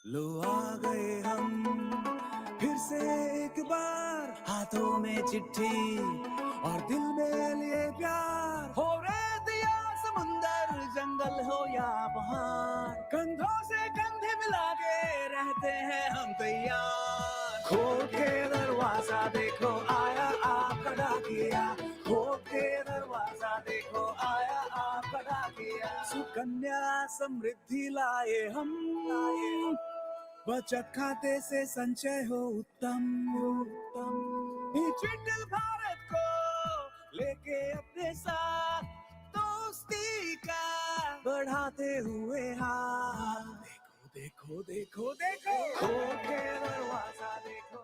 लो आ गए हम फिर से एक बार, हाथों में चिट्ठी और दिल में लिए प्यार। हो रेत या समुंदर, जंगल हो या पहाड़, कंधों से कंधे मिला के रहते हैं हम तैयार। खोल के दरवाजा देखो आया आपका डाकिया, खोल के दरवाजा देखो आया आपका डाकिया। सुकन्या समृद्धि लाए हम, बचत खाते से संचय हो उत्तम उत्तम। डिजिटल भारत को लेके अपने साथ दोस्ती का बढ़ाते हुए हाथ। देखो देखो देखो देखो, खोल के दरवाजा देखो।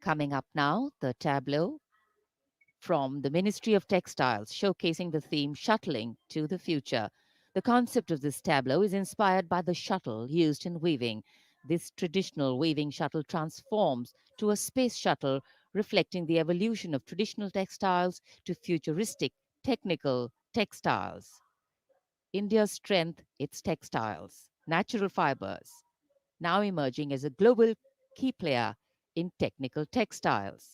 Coming up now, the tableau from the Ministry of Textiles, showcasing the theme Shuttling to the Future. The concept of this tableau is inspired by the shuttle used in weaving. This traditional weaving shuttle transforms to a space shuttle, reflecting the evolution of traditional textiles to futuristic technical textiles. India's strength, its textiles, natural fibers, now emerging as a global key player in technical textiles.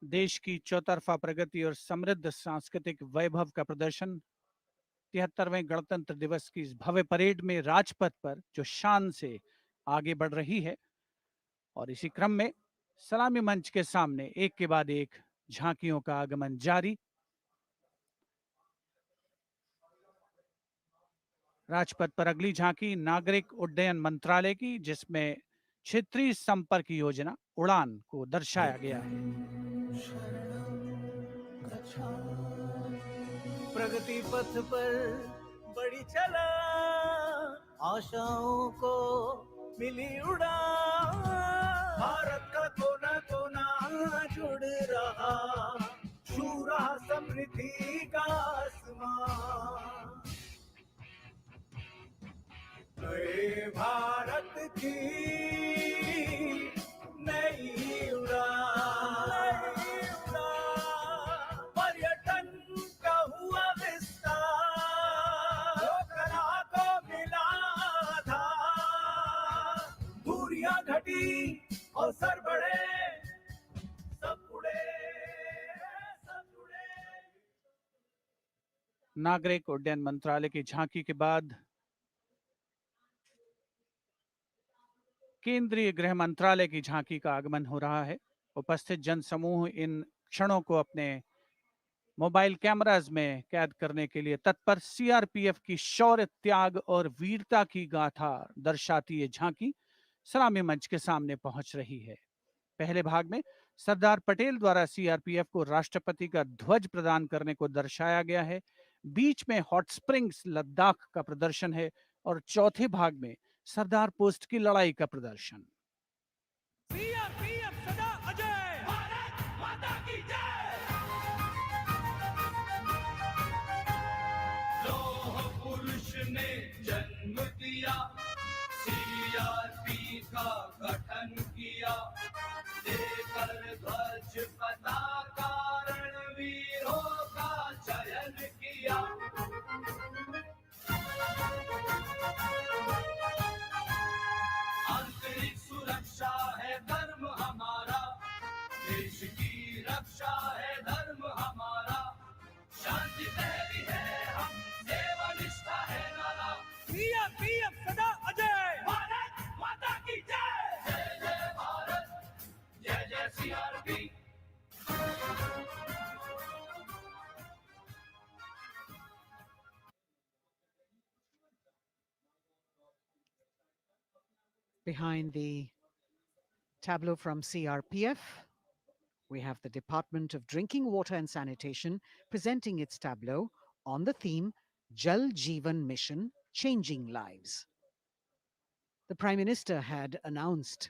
देश की चौतरफा प्रगति और समृद्ध सांस्कृतिक वैभव का प्रदर्शन 73वें गणतंत्र दिवस की इस भव्य परेड में राजपथ पर जो शान से आगे बढ़ रही है, और इसी क्रम में सलामी मंच के सामने एक के बाद एक झांकियों का आगमन जारी। राजपथ पर अगली झांकी नागरिक उड्डयन मंत्रालय की, जिसमें क्षेत्रीय संपर्क योजना उड़ान को दर्शाया गया है। प्रगति पथ पर बड़ी चला, आशाओं को मिली उड़ान। भारत का कोना कोना जुड़ रहा, छू रहा समृद्धि का आसमान। नए भारत की नई उड़ान, पर्यटन का हुआ विस्तार, जो कला को मिला था, दूरियां घटी और सर बढ़े, सब उड़े सब जुड़े। नागरिक उड्डयन मंत्रालय की झांकी के बाद केंद्रीय गृह मंत्रालय की झांकी का आगमन हो रहा है। उपस्थित जनसमूह इन क्षणों को अपने मोबाइल कैमराज में कैद करने के लिए तत्पर सीआरपीएफ की शौर्य, त्याग और वीरता की गाथा दर्शाती ये झांकी सलामी मंच के सामने पहुंच रही है। पहले भाग में सरदार पटेल द्वारा सीआरपीएफ को राष्ट्रपति का ध्वज प्रदान करने को दर्शाया गया है। बीच में हॉट स्प्रिंग्स लद्दाख का प्रदर्शन है और चौथे भाग में सरदार पोस्ट की लड़ाई का प्रदर्शन। सीआरपीएफ सदा अजय, भारत माता की जय। लोह पुरुष ने जन्म दिया, सीआरपी का गठन किया, लेकर ध्वज पताका रणवीरों का चयन किया। आंतरिक सुरक्षा है धर्म हमारा, देश की रक्षा है धर्म हमारा, शांति पहली है हम, सेवा निष्ठा है नारा। सीआरपीएफ सदा अजय, भारत माता की जय। जय जय भारत, जय जय CRP. Behind the tableau from CRPF, we have the Department of Drinking Water and Sanitation presenting its tableau on the theme Jal Jeevan Mission, Changing Lives. The Prime Minister had announced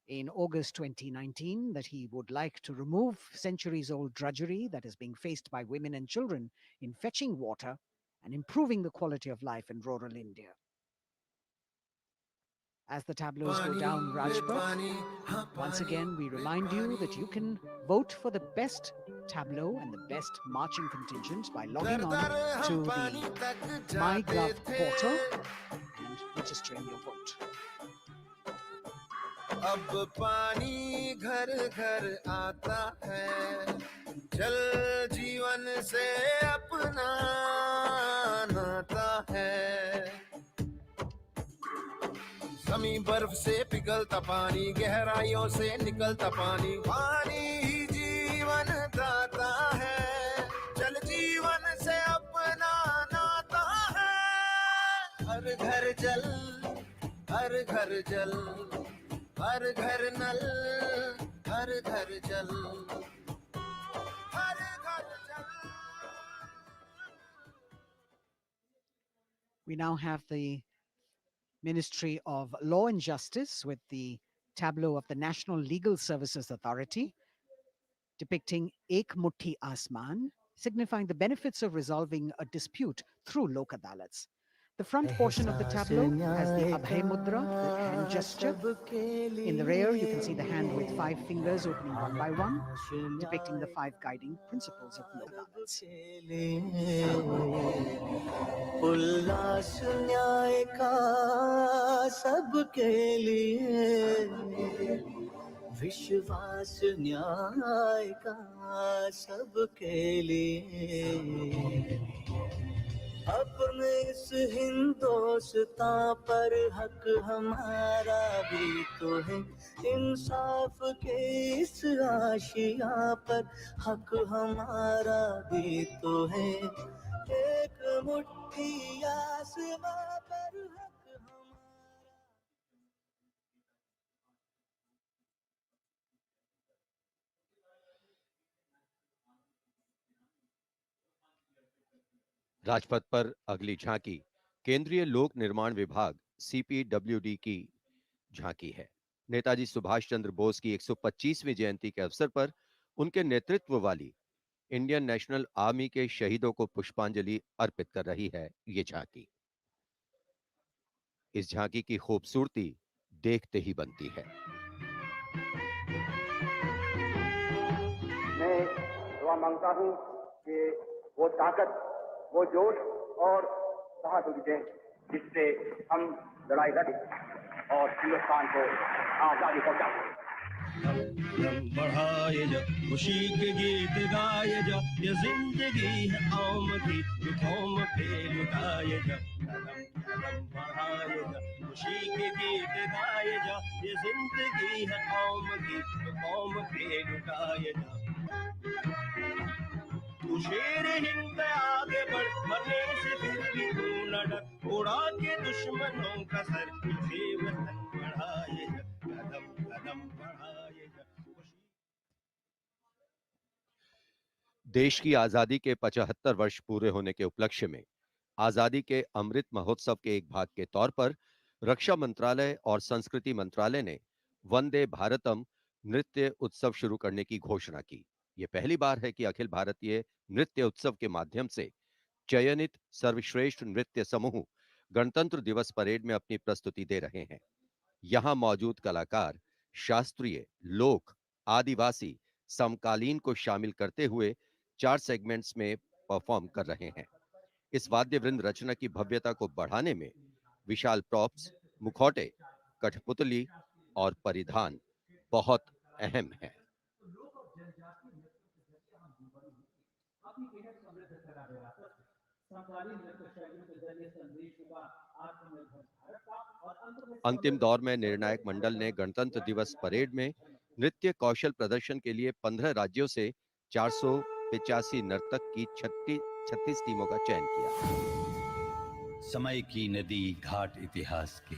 in August 2019 that he would like to remove centuries-old drudgery that is being faced by women and children in fetching water and improving the quality of life in rural India. As the tableaus go down Rajpath, once again we remind you that you can vote for the best tableau and the best marching contingent by logging on to the MyGov portal and registering your vote. अब पानी घर घर आता है, जल जीवन से अपना नाता है। जमीन बर्फ से पिघलता पानी, गहराइयों से निकलता पानी, पानी ही जीवन दाता है, जल जीवन से अपना नाता है। हर घर जल, हर घर जल, हर घर नल, हर घर जल, हर घर जल। We now have the Ministry of Law and Justice with the tableau of the National Legal Services Authority depicting Ek Mutti Asman, signifying the benefits of resolving a dispute through Lok Adalats. The front portion of the tableau has the Abhay Mudra, the hand gesture. In the rear, you can see the hand with 5 fingers opening one by one, depicting the 5 guiding principles of Lok Adalats. उल्लास न्याय का सबके लिए, विश्वास न्याय का सबके लिए, अपने इस हिंदुस्तान पर हक हमारा भी तो है, इंसाफ के इस आशिया पर हक हमारा भी तो है, एक मुट्ठी आसमां पर हक हमारा। राजपथ पर अगली झांकी केंद्रीय लोक निर्माण विभाग सीपीडब्ल्यूडी की झांकी है। नेताजी सुभाष चंद्र बोस की 125वीं जयंती के अवसर पर उनके नेतृत्व वाली इंडियन नेशनल आर्मी के शहीदों को पुष्पांजलि अर्पित कर रही है ये झांकी। इस झांकी की खूबसूरती देखते ही बनती है। मैं दुआ मांगता हूं कि वो ताकत, वो जोश और बहादुरी दें जिससे हम लड़ाई लड़ें और हिंदुस्तान को आजादी पहुंचाएं। बढ़ाए जा खुशी के गीत गाए जा, ये जिंदगी है कौम की, ये कौम पे लुटाए जा। बढ़ाए जा खुशी के गीत गाए जा, ये जिंदगी है कौम की, ये कौम पे लुटाए जा। तू शेर हिंद आगे बढ़, मरने से फिर भी तू न डर, उड़ा के दुश्मनों का सर, इसे वतन बढ़ाए जा, कदम कदम बढ़ाए जा। देश की आजादी के 75 वर्ष पूरे होने के उपलक्ष्य में आजादी के अमृत महोत्सव के एक भाग के तौर पर रक्षा मंत्रालय और संस्कृति मंत्रालय ने वंदे भारतम नृत्य उत्सव शुरू करने की घोषणा की। यह पहली बार है कि अखिल भारतीय नृत्य उत्सव के माध्यम से चयनित सर्वश्रेष्ठ नृत्य समूह गणतंत्र दिवस परेड में अपनी प्रस्तुति दे रहे हैं। यहां मौजूद कलाकार शास्त्रीय, लोक, आदिवासी, समकालीन को शामिल करते हुए 4 सेगमेंट्स में परफॉर्म कर रहे हैं। इस वाद्य वृंद रचना की भव्यता को बढ़ाने में विशाल प्रॉप्स, मुखौटे, कठपुतली और परिधान बहुत अहम है। अंतिम दौर में निर्णायक मंडल ने गणतंत्र दिवस परेड में नृत्य कौशल प्रदर्शन के लिए 15 राज्यों से 485 नर्तक की 36 टीमों का चयन किया। समय की नदी घाट इतिहास के,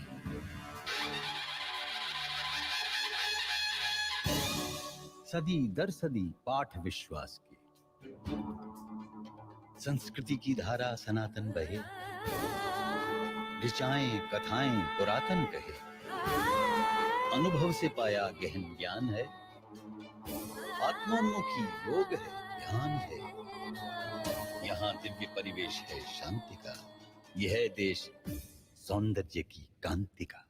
सदी दर सदी पाठ विश्वास के, संस्कृति की धारा सनातन बहे, ऋचाएं कथाएं पुरातन कहे, अनुभव से पाया गहन ज्ञान है, आत्मोन्मुखी योग है, ध्यान है, यहाँ दिव्य परिवेश है शांति का, यह है देश सौंदर्य की कांति का।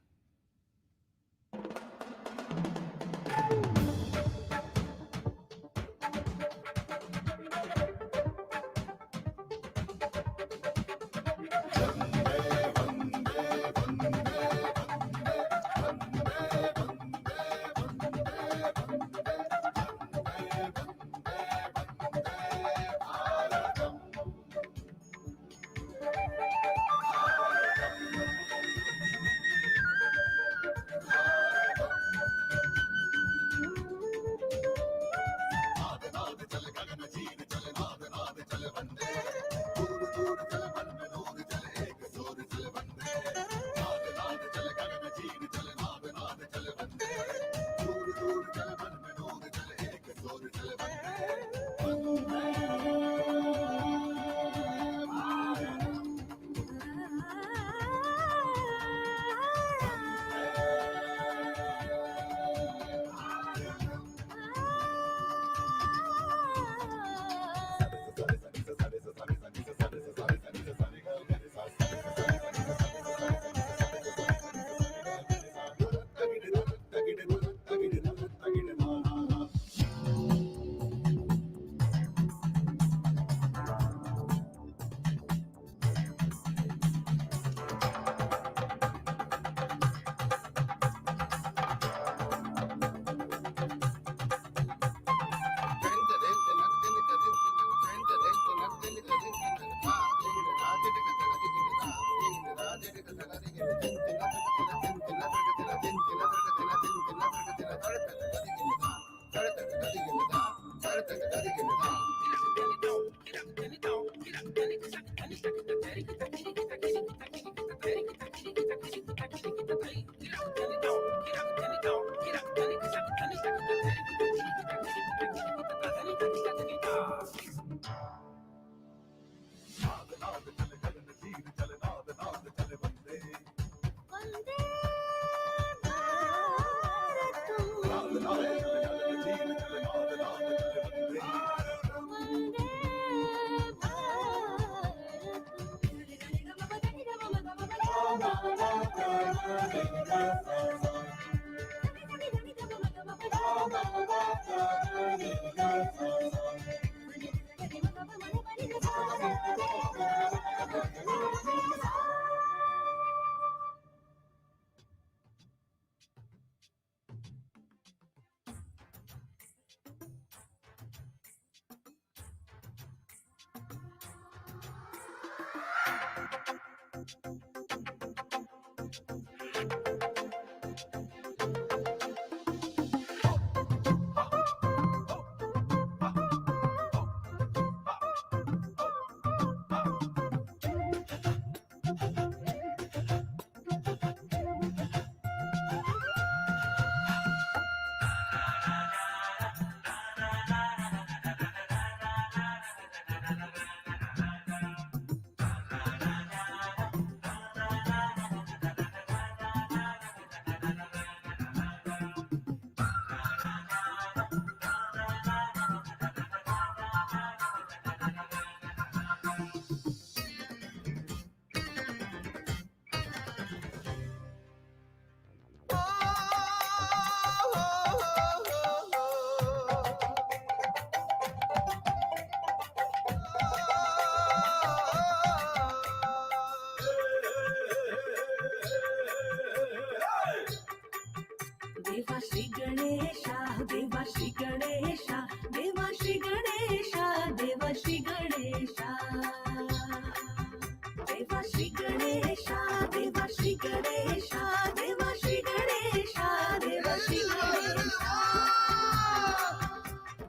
देवा श्री गणेशा, देवा श्री गणेशा, देवा श्री गणेशा, देवा श्री गणेशा, देवा श्री गणेशा, देवा श्री गणेशा, देवा श्री गणेशा, देवा श्री गणेशा,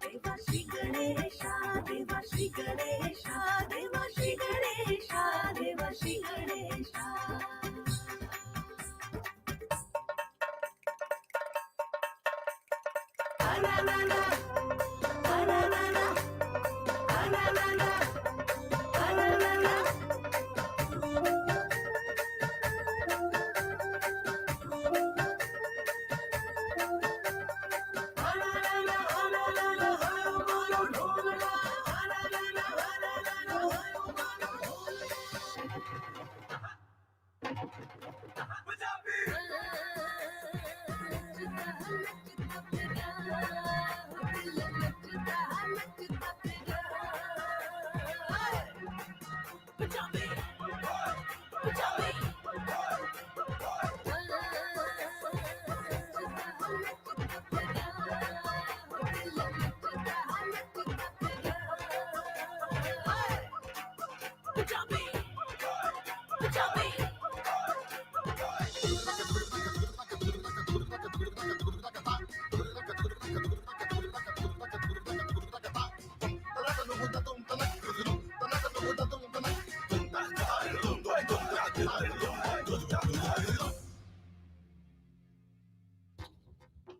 देवा श्री गणेशा, देवा श्री गणेशा, देवा श्री गणेशा, देवा श्री गणेशा.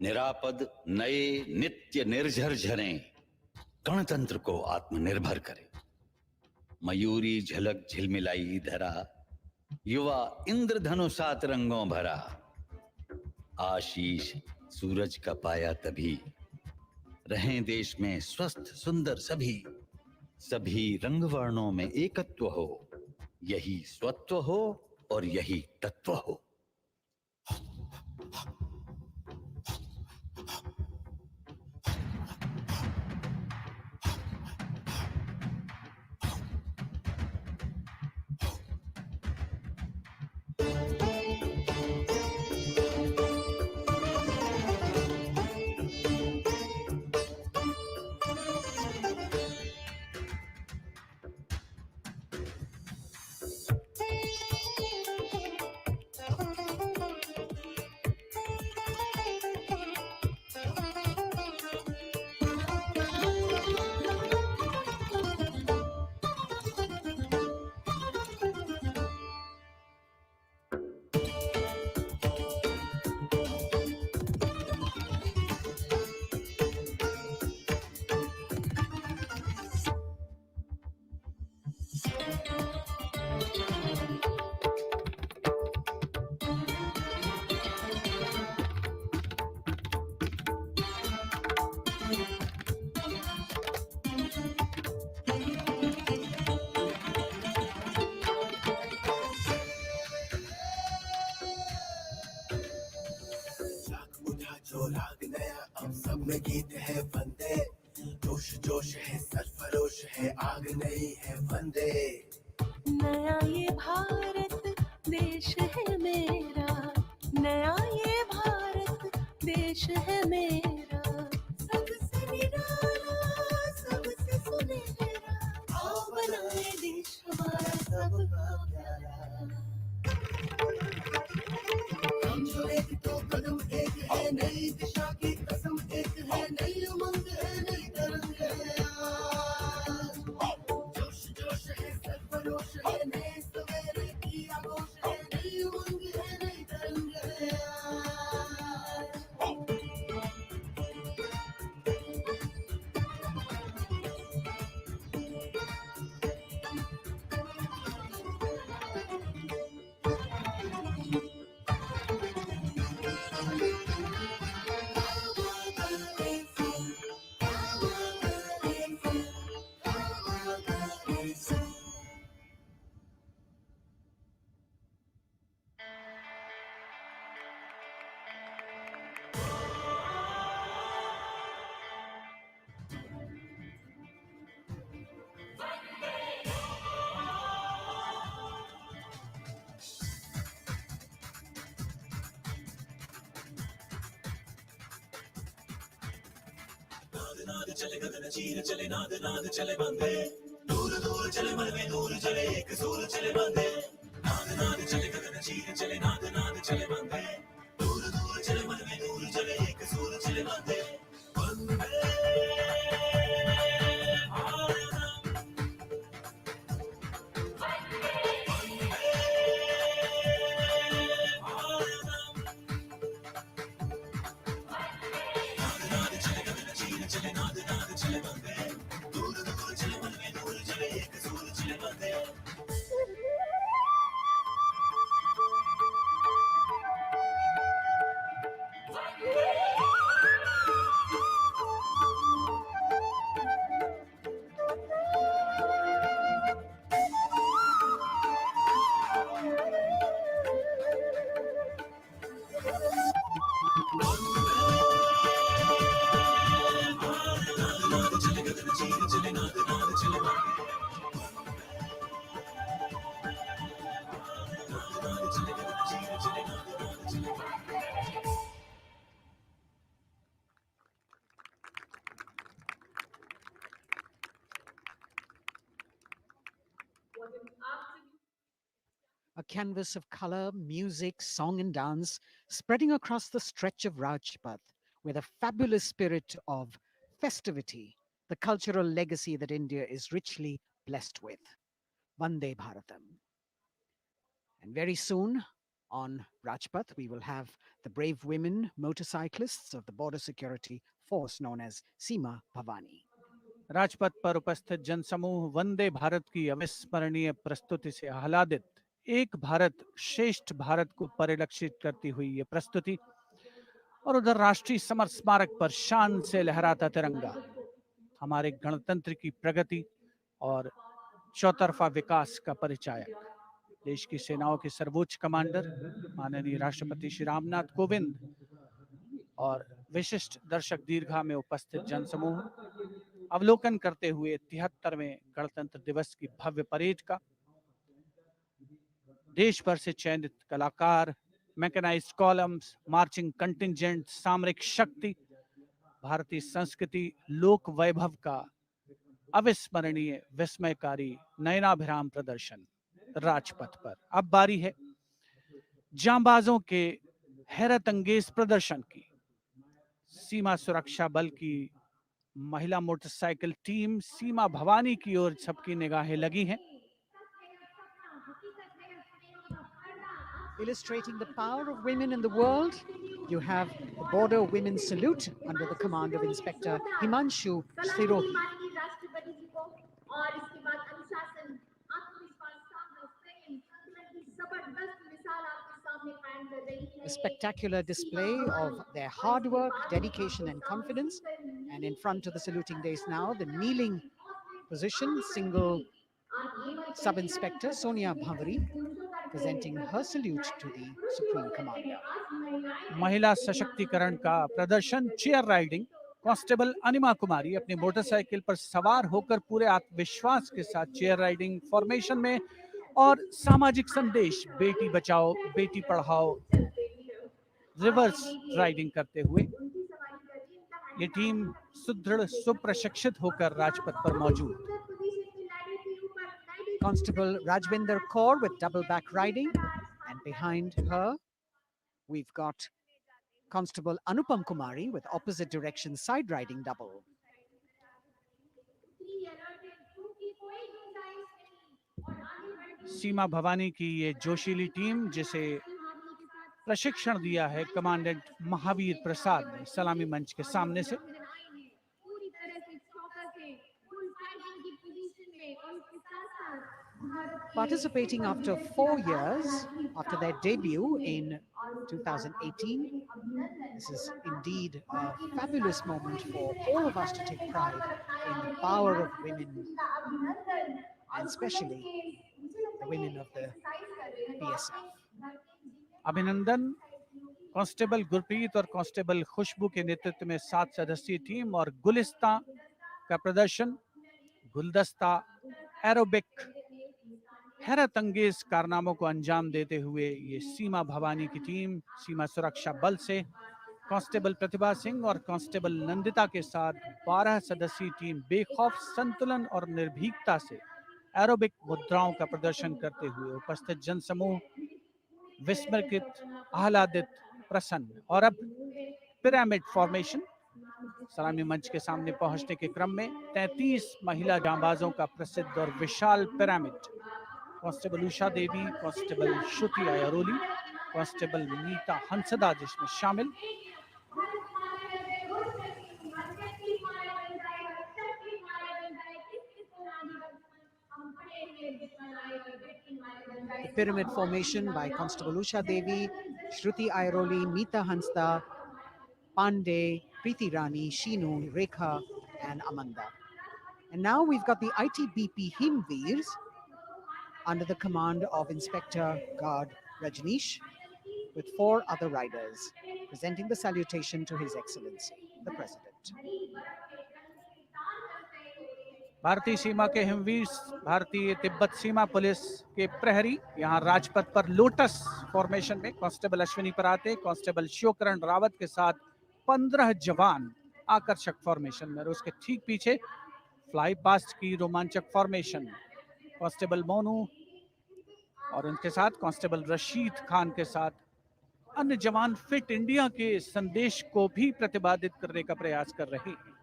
निरापद नए नित्य निर्झर झरे गणतंत्र को आत्मनिर्भर करे। मयूरी झलक झिलमिलाई धरा, युवा इंद्रधनुषात रंगों भरा। आशीष सूरज का पाया तभी, रहें देश में स्वस्थ सुंदर सभी। सभी रंग वर्णों में एकत्व हो, यही स्वत्व हो और यही तत्व हो। सब में गीत है वंदे, जोश जोश है सरफरोश है, आग नहीं है वंदे। नया ये भारत देश है मेरा, नया ये भारत देश है मेरा। सबसे निराला सबसे सुनहरा, आओ बनाए देश हमारा सबका प्यारा। हम जो एक तो कदम एक है, नई दिशा की कसम एक है, नई उमंग है, नई तरंग है। जोश जोश है सरफरोश है, नए सवेरे की आगोश है, नई उमंग है, नई तरंग है। नाद नाद चले गगन चीर चले नाद नाद चले बंदे दूर दूर चले मन में नूर चले एक सूर चले बंदे नाद नाद चले गगन चीर चले नाद नाद चले बंदे दूर दूर चले मन में नूर चले एक सूर चले बंदे वंदे चले नाद नाद चले बंदे दूर दूर चले मन में नूर चले एक सूर चले बंदे A canvas of color, music, song, and dance spreading across the stretch of Rajpath with a fabulous spirit of festivity, the cultural legacy that India is richly blessed with. Vande Bharatam. And very soon on Rajpath, we will have the brave women motorcyclists of the Border Security Force known as Seema Bhavani. Rajpath पर उपस्थित जनसमूह वंदे भारत की अविस्मरणीय प्रस्तुति से आह्लादित एक भारत श्रेष्ठ भारत को परिलक्षित करती हुई ये प्रस्तुति और उधर राष्ट्रीय समर स्मारक पर शान से लहराता तिरंगा हमारे गणतंत्र की प्रगति और चौतरफा विकास का परिचायक देश की सेनाओं के सर्वोच्च कमांडर माननीय राष्ट्रपति श्री रामनाथ कोविंद और विशिष्ट दर्शक दीर्घा में उपस्थित जनसमूह अवलोकन करते हुए 73वें गणतंत्र दिवस की भव्य परेड का देश भर से चयनित कलाकार, मैकेनाइज्ड कॉलम्स, मार्चिंग कंटिंजेंट, सामरिक शक्ति, भारतीय संस्कृति, लोक वैभव का अविस्मरणीय विस्मयकारी नयनाभिराम प्रदर्शन राजपथ पर। अब बारी है जांबाजों के हैरत अंगेज प्रदर्शन की। सीमा सुरक्षा बल की महिला मोटरसाइकिल टीम सीमा भवानी की ओर सबकी निगाहें लगी हैं। Illustrating the power of women in the world, you have the Border Women's Salute under the command of Inspector Himanshu Sirohi. A spectacular display of their hard work, dedication and confidence. And in front of the saluting days now, the kneeling position, single Sub-Inspector Sonia Bhavari presenting her salute to the Supreme Commander. महिला सशक्तिकरण का प्रदर्शन चेयर राइडिंग कांस्टेबल अनिमा कुमारी अपनी मोटरसाइकिल पर सवार होकर पूरे आत्मविश्वास के साथ चेयर राइडिंग फॉर्मेशन में और सामाजिक संदेश बेटी बचाओ बेटी पढ़ाओ रिवर्स राइडिंग करते हुए ये टीम सुदृढ़ सुप्रशिक्षित होकर राजपथ पर मौजूद। Constable Rajvinder Kaur with double back riding, and behind her we've got Constable Anupam Kumari with opposite direction side riding double. सीमा भवानी की ये जोशीली टीम जिसे प्रशिक्षण दिया है कमांडेंट महावीर प्रसाद ने सलामी मंच के सामने से। Participating after 4 years after their debut in 2018. This is indeed a fabulous moment for all of us to take pride in the power of women, and especially the women of the BSF. अभिनंदन कांस्टेबल गुरप्रीत और कांस्टेबल खुशबू के नेतृत्व में 7 सदस्यीय टीम और गुलिस्ता का प्रदर्शन, गुलदस्ता, एरोबिक, हैरत अंगेज कारनामों को अंजाम देते हुए ये सीमा भवानी की टीम सीमा सुरक्षा बल से कांस्टेबल प्रतिभा सिंह और कांस्टेबल नंदिता के साथ 12 सदस्यीय टीम बेखौफ संतुलन और निर्भीकता से एरोबिक मुद्राओं का प्रदर्शन करते हुए उपस्थित जनसमूह विस्मयकृत, आह्लादित, प्रसन्न। और अब पिरामिड फॉर्मेशन सलामी मंच के सामने पहुंचने के क्रम में 33 महिला जांबाजों का प्रसिद्ध और विशाल पिरामिड कांस्टेबल उषा देवी, कांस्टेबल श्रुति आयरोली, कांस्टेबल नीता हंसदा जिसमें शामिल, The pyramid formation by Constable Usha Devi, Shruti Airoli, Meeta Hansda, Pandey, Preeti Rani, Sheenu, Rekha, and Amanda. And now we've got the ITBP Himveers under the command of Inspector Guard Rajneesh with 4 other riders presenting the salutation to His Excellency, the President. भारतीय सीमा के हिमवीर, भारतीय तिब्बत सीमा पुलिस के प्रहरी यहाँ राजपथ पर लोटस फॉर्मेशन में कांस्टेबल अश्विनी पराते, कांस्टेबल शिवकरण रावत के साथ 15 जवान आकर्षक फॉर्मेशन में, और उसके ठीक पीछे फ्लाई पास्ट की रोमांचक फॉर्मेशन, कांस्टेबल मोनू और उनके साथ कांस्टेबल रशीद खान के साथ अन्य जवान फिट इंडिया के संदेश को भी प्रतिपादित करने का प्रयास कर रहे हैं।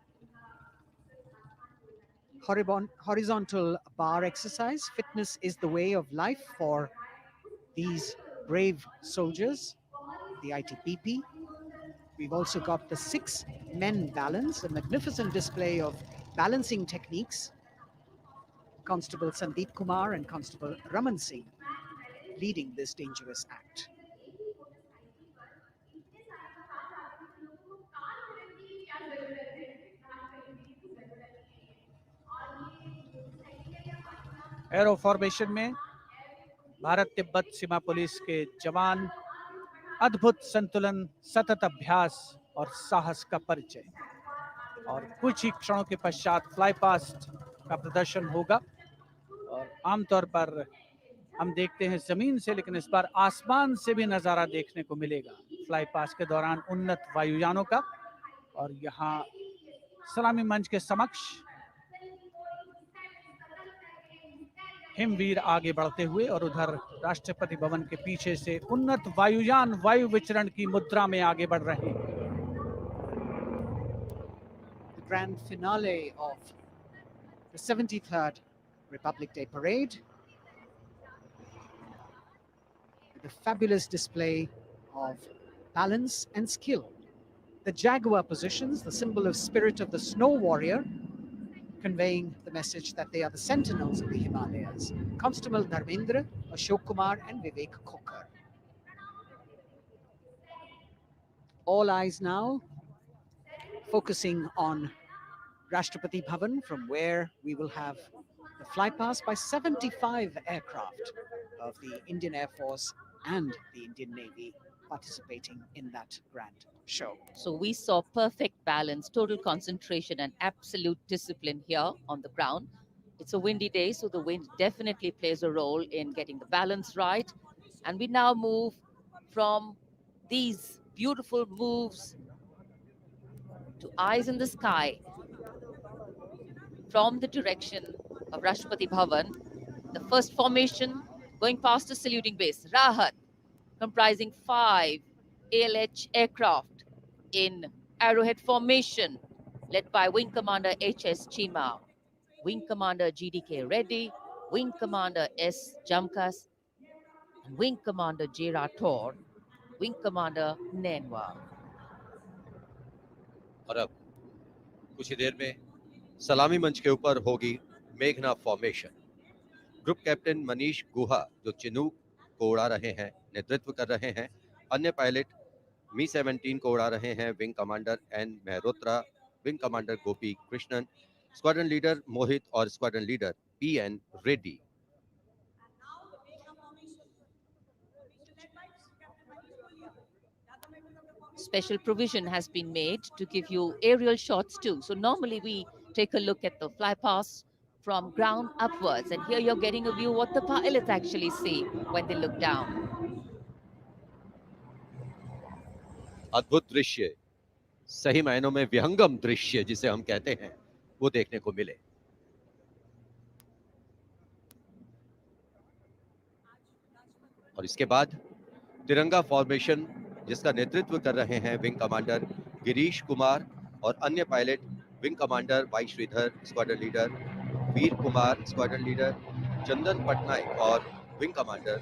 Horizontal bar exercise. Fitness is the way of life for these brave soldiers, the ITPP. We've also got the 6 men balance, a magnificent display of balancing techniques. Constable Sandeep Kumar and Constable Raman Singh leading this dangerous act. Arrow formation में भारत तिब्बत सीमा पुलिस के जवान अद्भुत संतुलन, सतत अभ्यास और साहस का परिचय, और कुछ ही क्षणों के पश्चात फ्लाई पास्ट का प्रदर्शन होगा। और आमतौर पर हम देखते हैं जमीन से, लेकिन इस बार आसमान से भी नजारा देखने को मिलेगा फ्लाई पास्ट के दौरान उन्नत वायुयानों का। और यहाँ सलामी मंच के समक्ष हिमवीर आगे बढ़ते हुए, और उधर राष्ट्रपति भवन के पीछे से उन्नत वायुयान वायु विचरण की मुद्रा में आगे बढ़ रहे हैं। The grand finale of the 73rd Republic Day Parade with a fabulous display of balance and skill. The jaguar positions, the symbol of spirit of the snow warrior, conveying the message that they are the sentinels of the Himalayas. Constable Dharmendra, Ashok Kumar and Vivek Khokar. All eyes now focusing on Rashtrapati Bhavan, from where we will have the flypast by 75 aircraft of the Indian Air Force and the Indian Navy participating in that grand show. So we saw perfect balance, total concentration and absolute discipline here on the ground. It's a windy day, so the wind definitely plays a role in getting the balance right. And we now move from these beautiful moves to eyes in the sky from the direction of Rashtrapati Bhavan. The first formation going past the saluting base, Rahat, comprising 5 ALH aircraft in arrowhead formation, led by Wing Commander H.S. Chima, Wing Commander G.D.K. Reddy, Wing Commander S. Jamkas, and Wing Commander J. Rathore, Wing Commander Nenwa. और अब कुछ ही देर में सलामी मंच के ऊपर होगी मेघना फॉर्मेशन। ग्रुप कैप्टन मनीष गुहा, जो चिनूक को उड़ा रहे हैं, नेतृत्व कर रहे हैं। अन्य पायलट मी-17 को उड़ा रहे हैं wing commander N Mehrotra, wing commander Gopi Krishnan, squadron leader Mohit और squadron leader P N. Reddy. Special provision has been made to give you aerial shots too. So normally we take a look at the flypast from ground upwards, and here you're getting a view what the pilots actually see when they look down. अद्भुत दृश्य, सही मायनों में विहंगम दृश्य जिसे हम कहते हैं, वो देखने को मिले। और इसके बाद तिरंगा फॉर्मेशन जिसका नेतृत्व कर रहे हैं विंग कमांडर गिरीश कुमार और अन्य pilot wing commander Y Shridhar, squadron leader Veer Kumar, squadron leader Chandan Patnaik और विंग कमांडर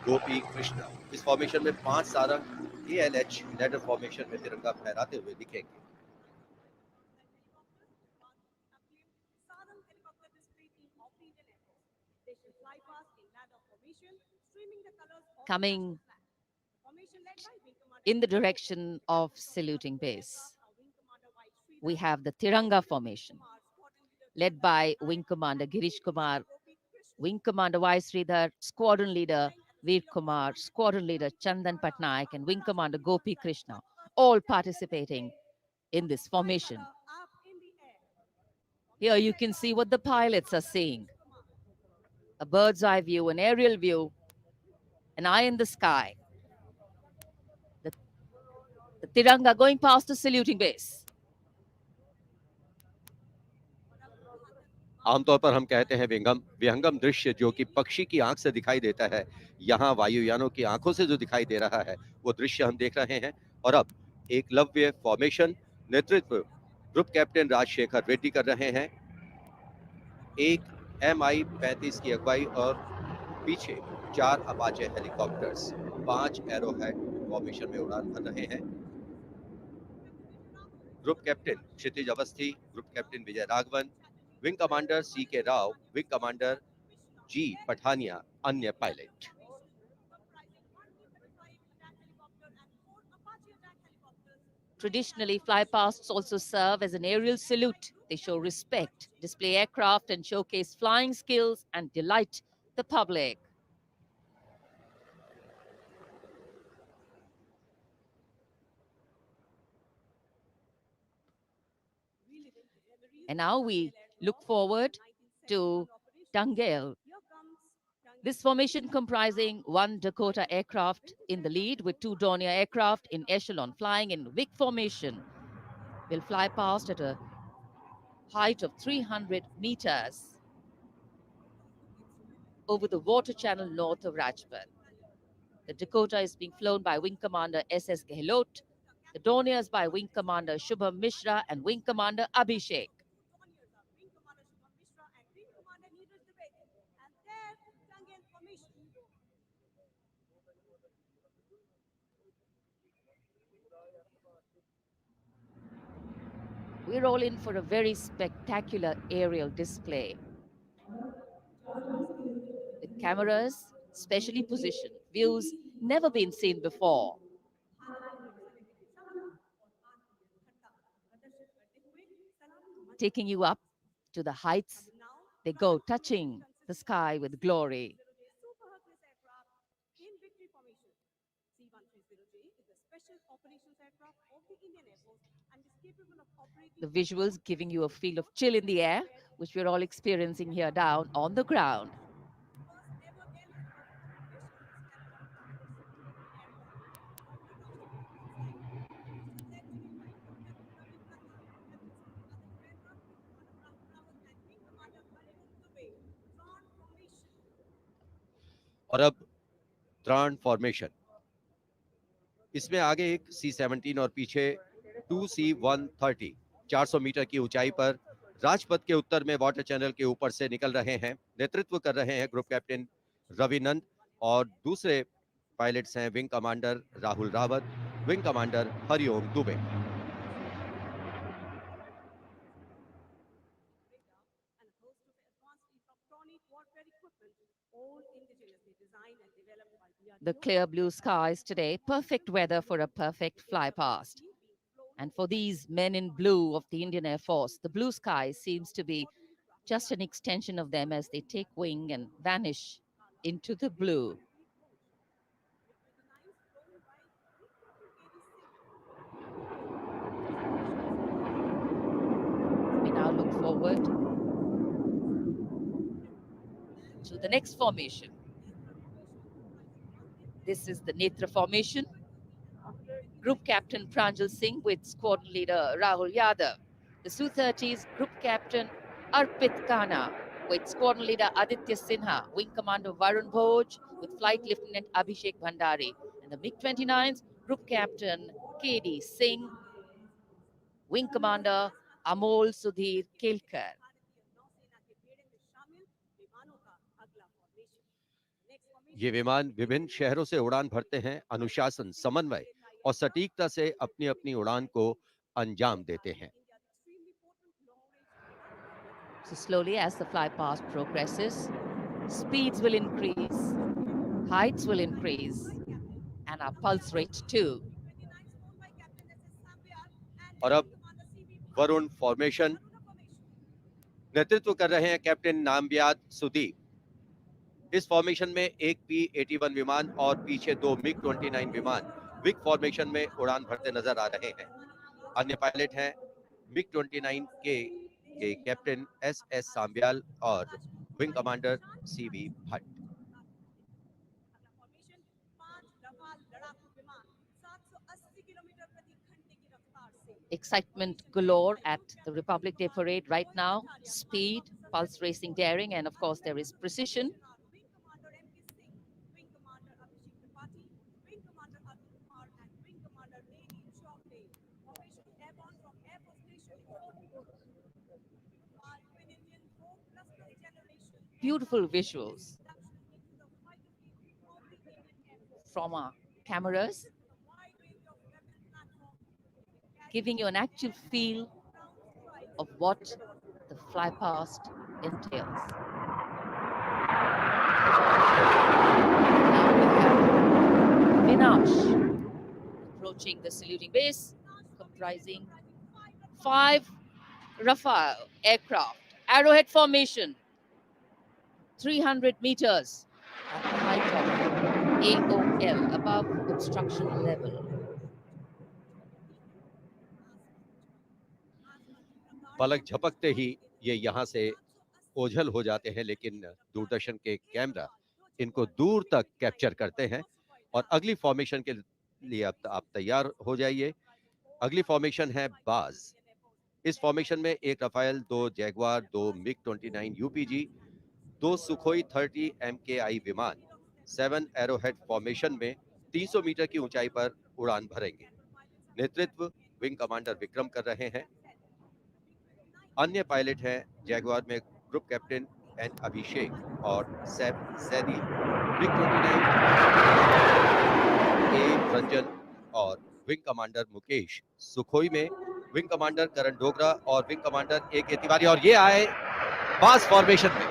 गोपी कृष्णा। इस फॉर्मेशन में 5 सारंग ALH लैडर फॉर्मेशन में तिरंगा फहराते हुए दिखेंगे। Coming in the direction of saluting base, we have the Tiranga formation, led by Wing Commander Girish Kumar, Wing Commander Y. Sridhar, Squadron Leader Veer Kumar, Squadron Leader Chandan Patnaik, and Wing Commander Gopi Krishna, all participating in this formation. Here you can see what the pilots are seeing. A bird's eye view, an aerial view, an eye in the sky. The Tiranga going past the saluting base. आमतौर पर हम कहते हैं विहंगम दृश्य जो कि पक्षी की आंख से दिखाई देता है, यहाँ वायुयानों की आंखों से जो दिखाई दे रहा है वो दृश्य हम देख रहे हैं। और अब एकलव्य फॉर्मेशन नेतृत्व ग्रुप कैप्टन राजशेखर रेड्डी कर रहे हैं। एक MI-35 की अगुवाई और पीछे 4 अपाचे हेलीकॉप्टर्स 5 एरोहेड फॉर्मेशन में उड़ान भर रहे हैं। Group captain Kshitij Awasthi, group captain Vijay Raghavan, wing commander CK Rao, wing commander G Pathania, अन्य pilot. Traditionally, flypasts also serve as an aerial salute. They show respect, display aircraft, and showcase flying skills and delight the public. And now we look forward to Tangale. This formation comprising 1 Dakota aircraft in the lead with 2 Dornier aircraft in echelon flying in Vic formation will fly past at a height of 300 meters over the water channel north of Rajpath. The Dakota is being flown by Wing Commander SS Gehlot, the Dorniers by Wing Commander Shubham Mishra and Wing Commander Abhishek. We're all in for a very spectacular aerial display. With cameras specially positioned, views never been seen before. Taking you up to the heights they go, touching the sky with glory. The visuals giving you a feel of chill in the air, which we're all experiencing here down on the ground. और अब त्राण फॉर्मेशन, इसमें आगे एक C-17 और पीछे 2 C-130 400 मीटर की ऊंचाई पर राजपथ के उत्तर में वाटर चैनल के ऊपर से निकल रहे हैं। नेतृत्व कर रहे हैं ग्रुप कैप्टन रविनंद और दूसरे पायलट्स हैं wing commander Rahul Rawat, wing commander Hariom Dubey. The clear blue skies today, perfect weather for a perfect fly past. And for these men in blue of the Indian Air Force, the blue sky seems to be just an extension of them as they take wing and vanish into the blue. We now look forward to the next formation. This is the Netra formation, Group Captain Pranjal Singh with Squadron Leader Rahul Yadav. The Su-30's Group Captain Arpit Khanna with Squadron Leader Aditya Sinha, Wing Commander Varun Bhoj with Flight Lieutenant Abhishek Bhandari, and the MiG-29's Group Captain K.D. Singh, Wing Commander Amol Sudhir Kelkar. ये विमान विभिन्न शहरों से उड़ान भरते हैं, अनुशासन, समन्वय और सटीकता से अपनी अपनी उड़ान को अंजाम देते हैं। So slowly, as the fly past progresses, speeds will increase, heights will increase, and our pulse rate too. और अब वरुण फॉर्मेशन नेतृत्व कर रहे हैं कैप्टन नामबियाद सुदीप। इस फॉर्मेशन में एक P-81 विमान और पीछे दो MiG-29 विमान विग फॉर्मेशन में उड़ान भरते नजर आ रहे हैं। अन्य पायलट हैं MiG-29 के कैप्टन S.S. सांबियाल और wing commander C.V. Bhatt. Excitement galore at the Republic Day parade right now. Speed, pulse racing, daring, and of course there is precision. Beautiful visuals from our cameras, giving you an actual feel of what the fly past entails. Now we have Vinash approaching the saluting base, comprising 5 Rafale aircraft, arrowhead formation, 300 meters at the height of AOL, above obstruction level. पलक झपकते ही ये यहाँ से ओझल हो जाते हैं, लेकिन दूरदर्शन के कैमरा इनको दूर तक कैप्चर करते हैं। और अगली फॉर्मेशन के लिए अब आप तैयार हो जाइए। अगली फॉर्मेशन है बाज। इस फॉर्मेशन में एक Rafale, 2 Jaguar, 2 MiG-29 UPG, 2 Sukhoi 30 MKI विमान 7 एरोहेड फॉर्मेशन में 300 मीटर की ऊंचाई पर उड़ान भरेंगे। नेतृत्व विंग कमांडर विक्रम कर रहे हैं। अन्य पायलट हैं जैगवार में ग्रुप कैप्टन एन अभिषेक और सैफ सैदी, MiG-29 ए रंजन और विंग कमांडर मुकेश, सुखोई में विंग कमांडर करण डोगरा और विंग कमांडर ए के तिवारी, और ये आए बास फॉर्मेशन में।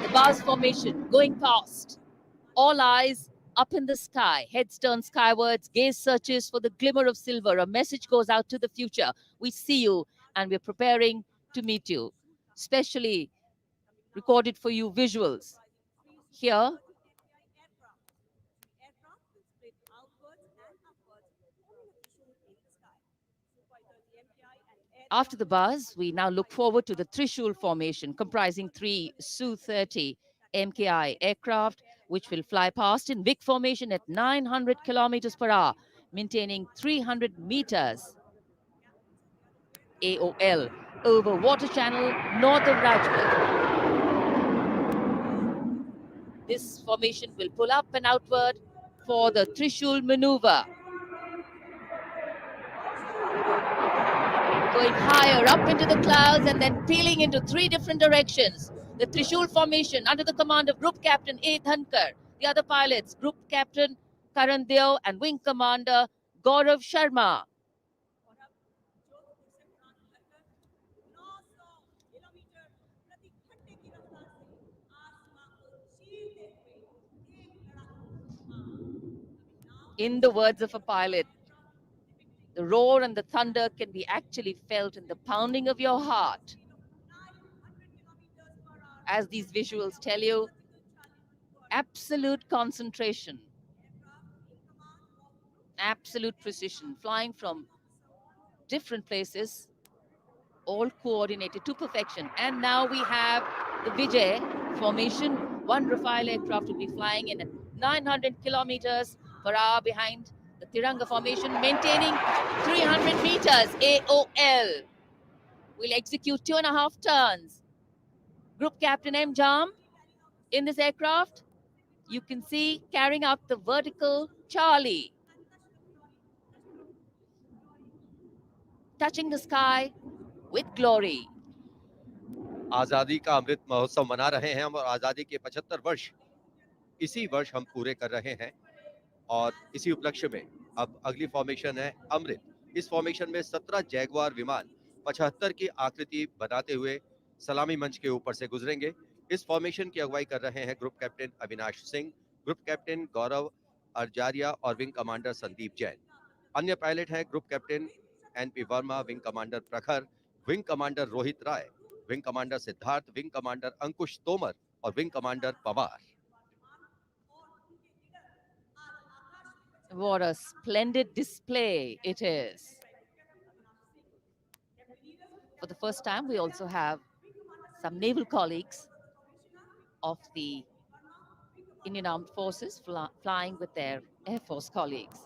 The Bars formation going past. All eyes up in the sky, heads turned skywards, gaze searches for the glimmer of silver. A message goes out to the future. We see you and we're preparing to meet you. Specially recorded for you visuals. Here, after the buzz, we now look forward to the Trishul formation, comprising 3 Su-30 MKI aircraft, which will fly past in big formation at 900 kilometers per hour, maintaining 300 meters AOL over water channel north of Rajput. This formation will pull up and outward for the Trishul maneuver. Going higher up into the clouds and then peeling into 3 different directions. The Trishul formation under the command of Group Captain A. Dhankar. The other pilots, Group Captain Karan Deo and Wing Commander Gaurav Sharma. In the words of a pilot, the roar and the thunder can be actually felt in the pounding of your heart. As these visuals tell you, absolute concentration, absolute precision, flying from different places, all coordinated to perfection. And now we have the Vijay formation. 1 Rafale aircraft will be flying in at 900 kilometers per hour behind the Tiranga formation, maintaining 300 meters. AOL will execute 2.5 turns. Group Captain M. Jam in this aircraft, you can see carrying out the vertical Charlie, touching the sky with glory. आजादी का अमृत महोत्सव मना रहे हैं हम और आजादी के 75 वर्ष इसी वर्ष हम पूरे कर रहे हैं और इसी उपलक्ष्य में अब अगली फॉर्मेशन है अमृत। इस फॉर्मेशन में 17 जैगुआर विमान 75 की आकृति बनाते हुए सलामी मंच के ऊपर से गुजरेंगे। इस फॉर्मेशन की अगुवाई कर रहे हैं group captain Avinash Singh, group captain Gaurav Arjaria और विंग कमांडर संदीप जैन। अन्य पायलट हैं group captain N P Verma, wing commander Prakhar, wing commander Rohit Rai, wing commander Siddharth, wing commander Ankush Tomar और wing commander Pawar. What a splendid display it is. For the first time, we also have some naval colleagues of the Indian Armed Forces flying with their Air Force colleagues.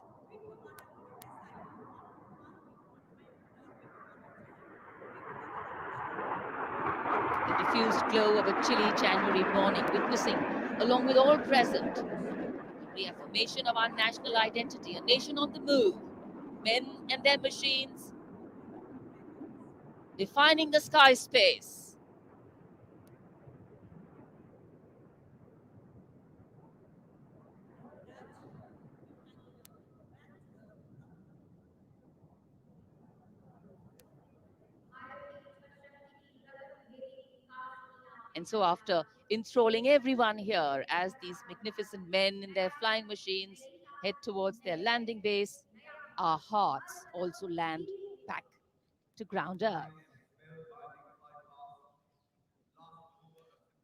The diffused glow of a chilly January morning, witnessing, along with all present, the reaffirmation of our national identity, a nation on the move, men and their machines, defining the sky space. And so after enthralling everyone here as these magnificent men in their flying machines head towards their landing base, our hearts also land back to ground earth.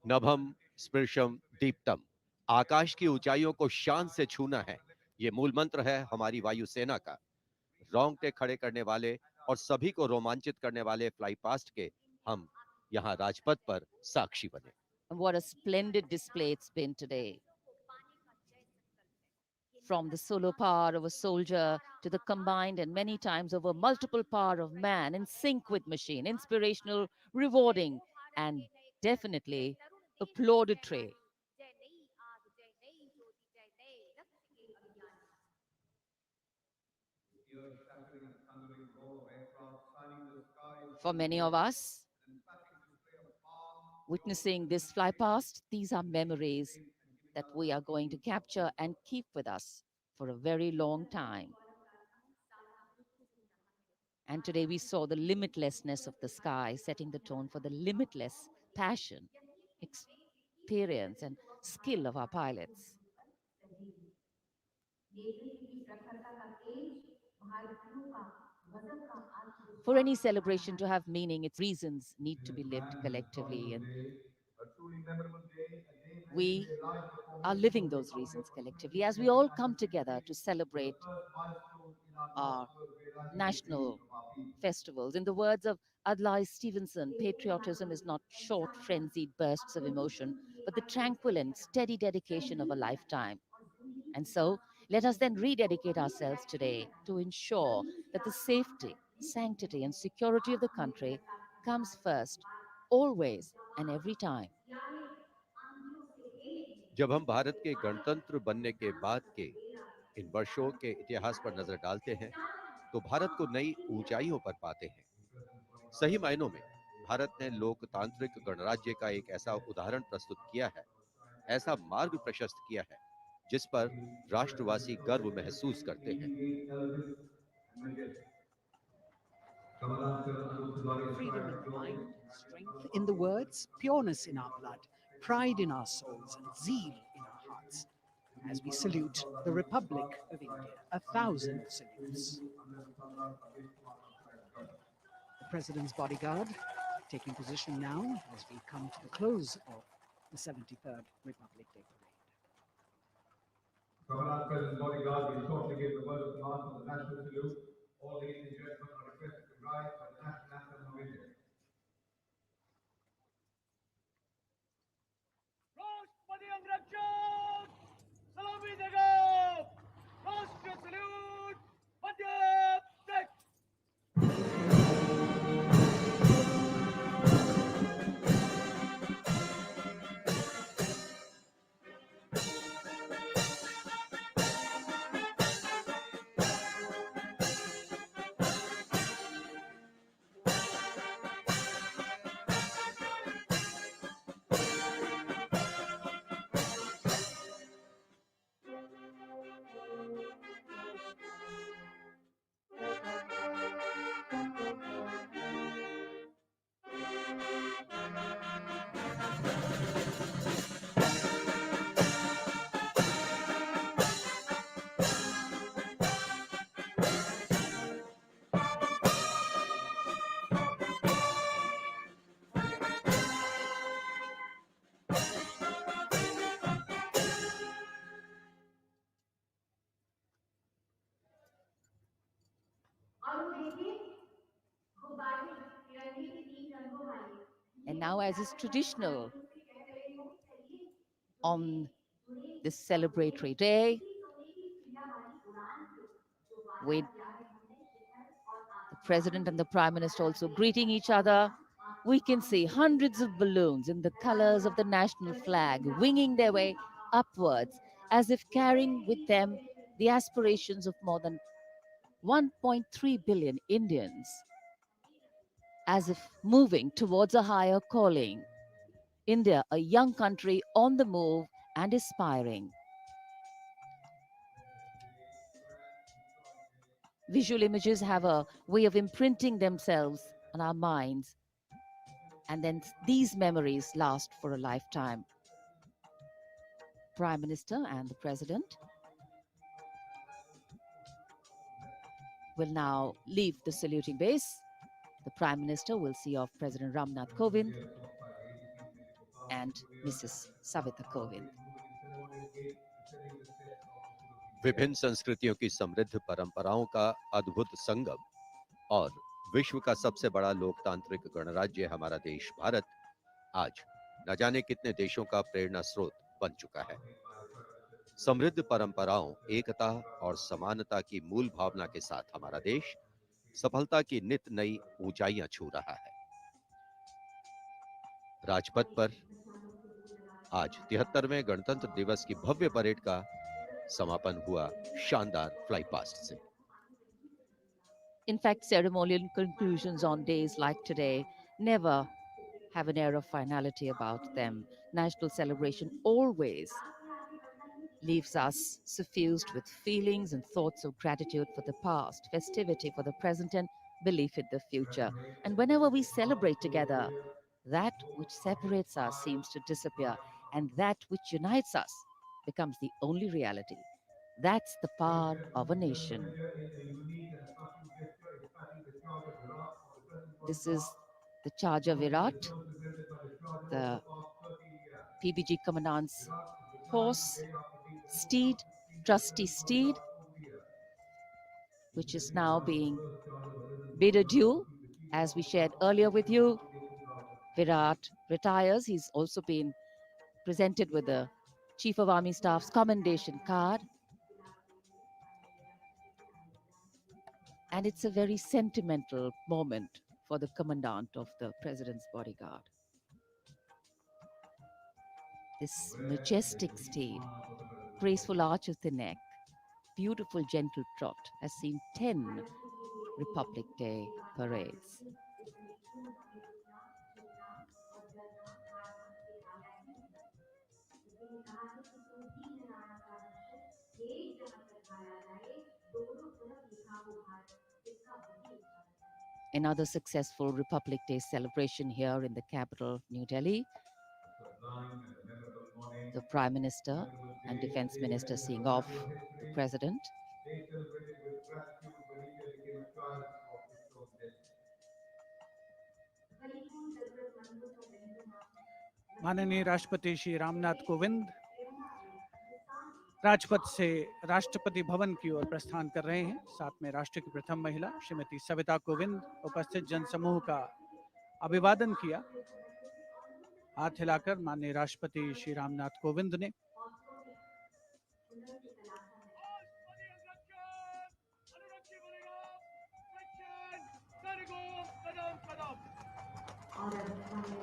नभम स्पृशम Deeptam, आकाश की ऊंचाइयों को शान से छूना है, ये मूल मंत्र है हमारी वायुसेना का। रोंगटे खड़े करने वाले और सभी को रोमांचित करने वाले फ्लाई पास्ट के हम यहाँ राजपथ पर साक्षी बने। And what a splendid display it's been today. From the solo power of a soldier to the combined and many times over multiple power of man, in sync with machine, inspirational, rewarding, and definitely applaudatory. For many of us, witnessing this fly past, these are memories that we are going to capture and keep with us for a very long time. And today we saw the limitlessness of the sky, setting the tone for the limitless passion, experience, and skill of our pilots. For any celebration to have meaning, its reasons need to be lived collectively. And we are living those reasons collectively as we all come together to celebrate our national festivals. In the words of Adlai Stevenson, patriotism is not short, frenzied bursts of emotion, but the tranquil and steady dedication of a lifetime. And so, let us then rededicate ourselves today to ensure that the safety, sanctity, and security of the country comes first, always and every time. जब हम भारत के गणतंत्र बनने के बाद के इन वर्षों के इतिहास पर नजर डालते हैं तो भारत को नई ऊंचाइयों पर पाते हैं। सही मायनों में भारत ने लोकतांत्रिक गणराज्य का एक ऐसा उदाहरण प्रस्तुत किया है, ऐसा मार्ग प्रशस्त किया है जिस पर राष्ट्रवासी गर्व महसूस करते हैं। Freedom in the mind, strength in the words, pureness in our blood, pride in our souls, and zeal in our hearts. As we salute the Republic of India, 1,000 salutes. The President's bodyguard taking position now as we come to the close of the 73rd Republic Day Parade. Commander President's bodyguard will shortly give the word of command for the national salute. All ladies and gentlemen are requested to rise for the national anthem of India. राष्ट्रपति अंग्रेज सलामी And now, as is traditional on this celebratory day, with the President and the Prime Minister also greeting each other, we can see hundreds of balloons in the colors of the national flag winging their way upwards as if carrying with them the aspirations of more than 1.3 billion Indians, as if moving towards a higher calling. India, a young country on the move and aspiring. Visual images have a way of imprinting themselves on our minds, and then these memories last for a lifetime. Prime Minister and the President will now leave the saluting base. The Prime Minister will see off President Ramnath Kovind and Mrs. Savita Kovind. विभिन्न संस्कृतियों की समृद्ध परंपराओं का अद्भुत संगम और विश्व का सबसे बड़ा लोकतांत्रिक गणराज्य हमारा देश भारत आज न जाने कितने देशों का प्रेरणा स्रोत बन चुका है। समृद्ध परंपराओं, एकता और समानता की मूल भावना के साथ हमारा देश सफलता की नित नई ऊंचाइयां छू रहा है। राजपथ पर आज 73वें गणतंत्र दिवस की भव्य परेड का समापन हुआ शानदार फ्लाई पास्ट से। In fact, ceremonial conclusions on days like today never have an air of finality about them. National celebration always leaves us suffused with feelings and thoughts of gratitude for the past, festivity for the present, and belief in the future. And whenever we celebrate together, that which separates us seems to disappear, and that which unites us becomes the only reality. That's the power of a nation. This is the charger Virat, the PBG Commandant's horse, steed, trusty steed, which is now being bid adieu. As we shared earlier with you, Virat retires. He's also been presented with the Chief of Army Staff's commendation card. And it's a very sentimental moment for the commandant of the President's bodyguard. This majestic steed, graceful arch of the neck, beautiful gentle trot has seen 10 Republic Day parades. Another successful Republic Day celebration here in the capital, New Delhi. The Prime Minister and Defense Minister seeing off the President. माननीय राष्ट्रपति श्री रामनाथ कोविंद राजपथ से राष्ट्रपति भवन की ओर प्रस्थान कर रहे हैं। साथ में राष्ट्र की प्रथम महिला श्रीमती सविता कोविंद उपस्थित जनसमूह का अभिवादन किया। हाथ हिलाकर माननीय राष्ट्रपति श्री रामनाथ कोविंद ने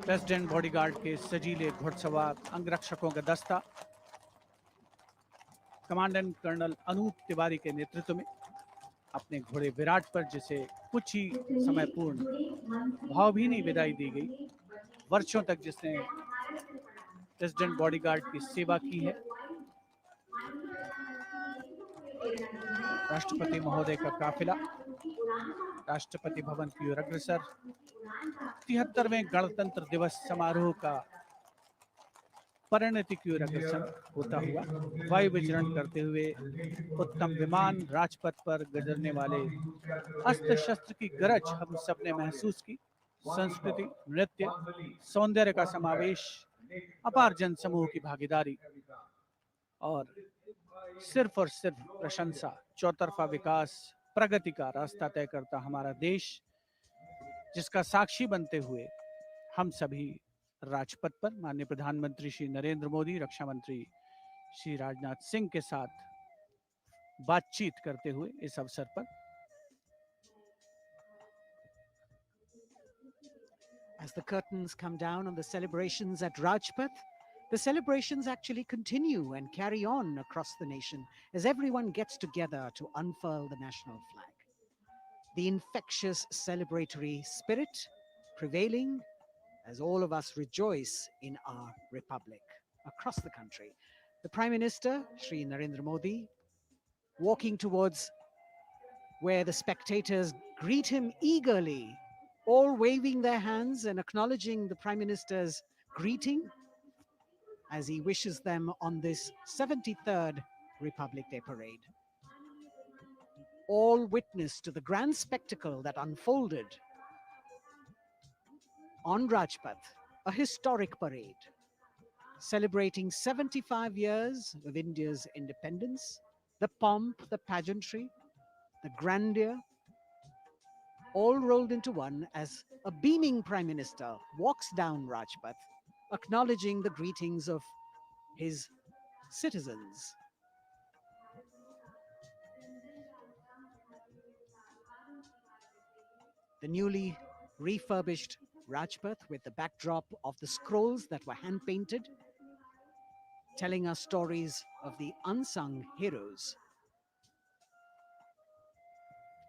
प्रेसिडेंट बॉडीगार्ड के सजीले घुड़सवार अंगरक्षकों का दस्ता कमांडेंट कर्नल अनूप तिवारी के नेतृत्व में अपने घोड़े विराट पर, जिसे कुछ ही समय पूर्व भावभीनी विदाई दी गई, वर्षों तक जिसने प्रेसिडेंट बॉडीगार्ड की सेवा की है, राष्ट्रपति महोदय का काफिला राष्ट्रपति भवन की ओर अग्रसर 73वें गणतंत्र दिवस समारोह का परिणति की ओर अग्रसर होता हुआ वायु विचरण करते हुए उत्तम विमान राजपथ पर गुजरने वाले अस्त्र शस्त्र की गरज हम सबने महसूस की। संस्कृति, नृत्य, सौंदर्य का समावेश, अपार जनसमूह की भागीदारी और सिर्फ प्रशंसा, चौतरफा विकास, प्रगति का रास्ता तय करता हमारा देश, जिसका साक्षी बनते हुए हम सभी राजपथ पर माननीय प्रधानमंत्री श्री नरेंद्र मोदी, रक्षा मंत्री श्री राजनाथ सिंह के साथ बातचीत करते हुए इस अवसर पर As the curtains come down on the celebrations at Rajpath, the celebrations actually continue and carry on across the nation as everyone gets together to unfurl the national flag. The infectious celebratory spirit prevailing as all of us rejoice in our republic across the country. The Prime Minister, Shri Narendra Modi, walking towards where the spectators greet him eagerly, all waving their hands and acknowledging the Prime Minister's greeting as he wishes them on this 73rd Republic Day parade. All witness to the grand spectacle that unfolded on Rajpath, a historic parade celebrating 75 years of India's independence, the pomp, the pageantry, the grandeur, all rolled into one as a beaming Prime Minister walks down Rajpath, acknowledging the greetings of his citizens. The newly refurbished Rajpath with the backdrop of the scrolls that were hand-painted, telling us stories of the unsung heroes.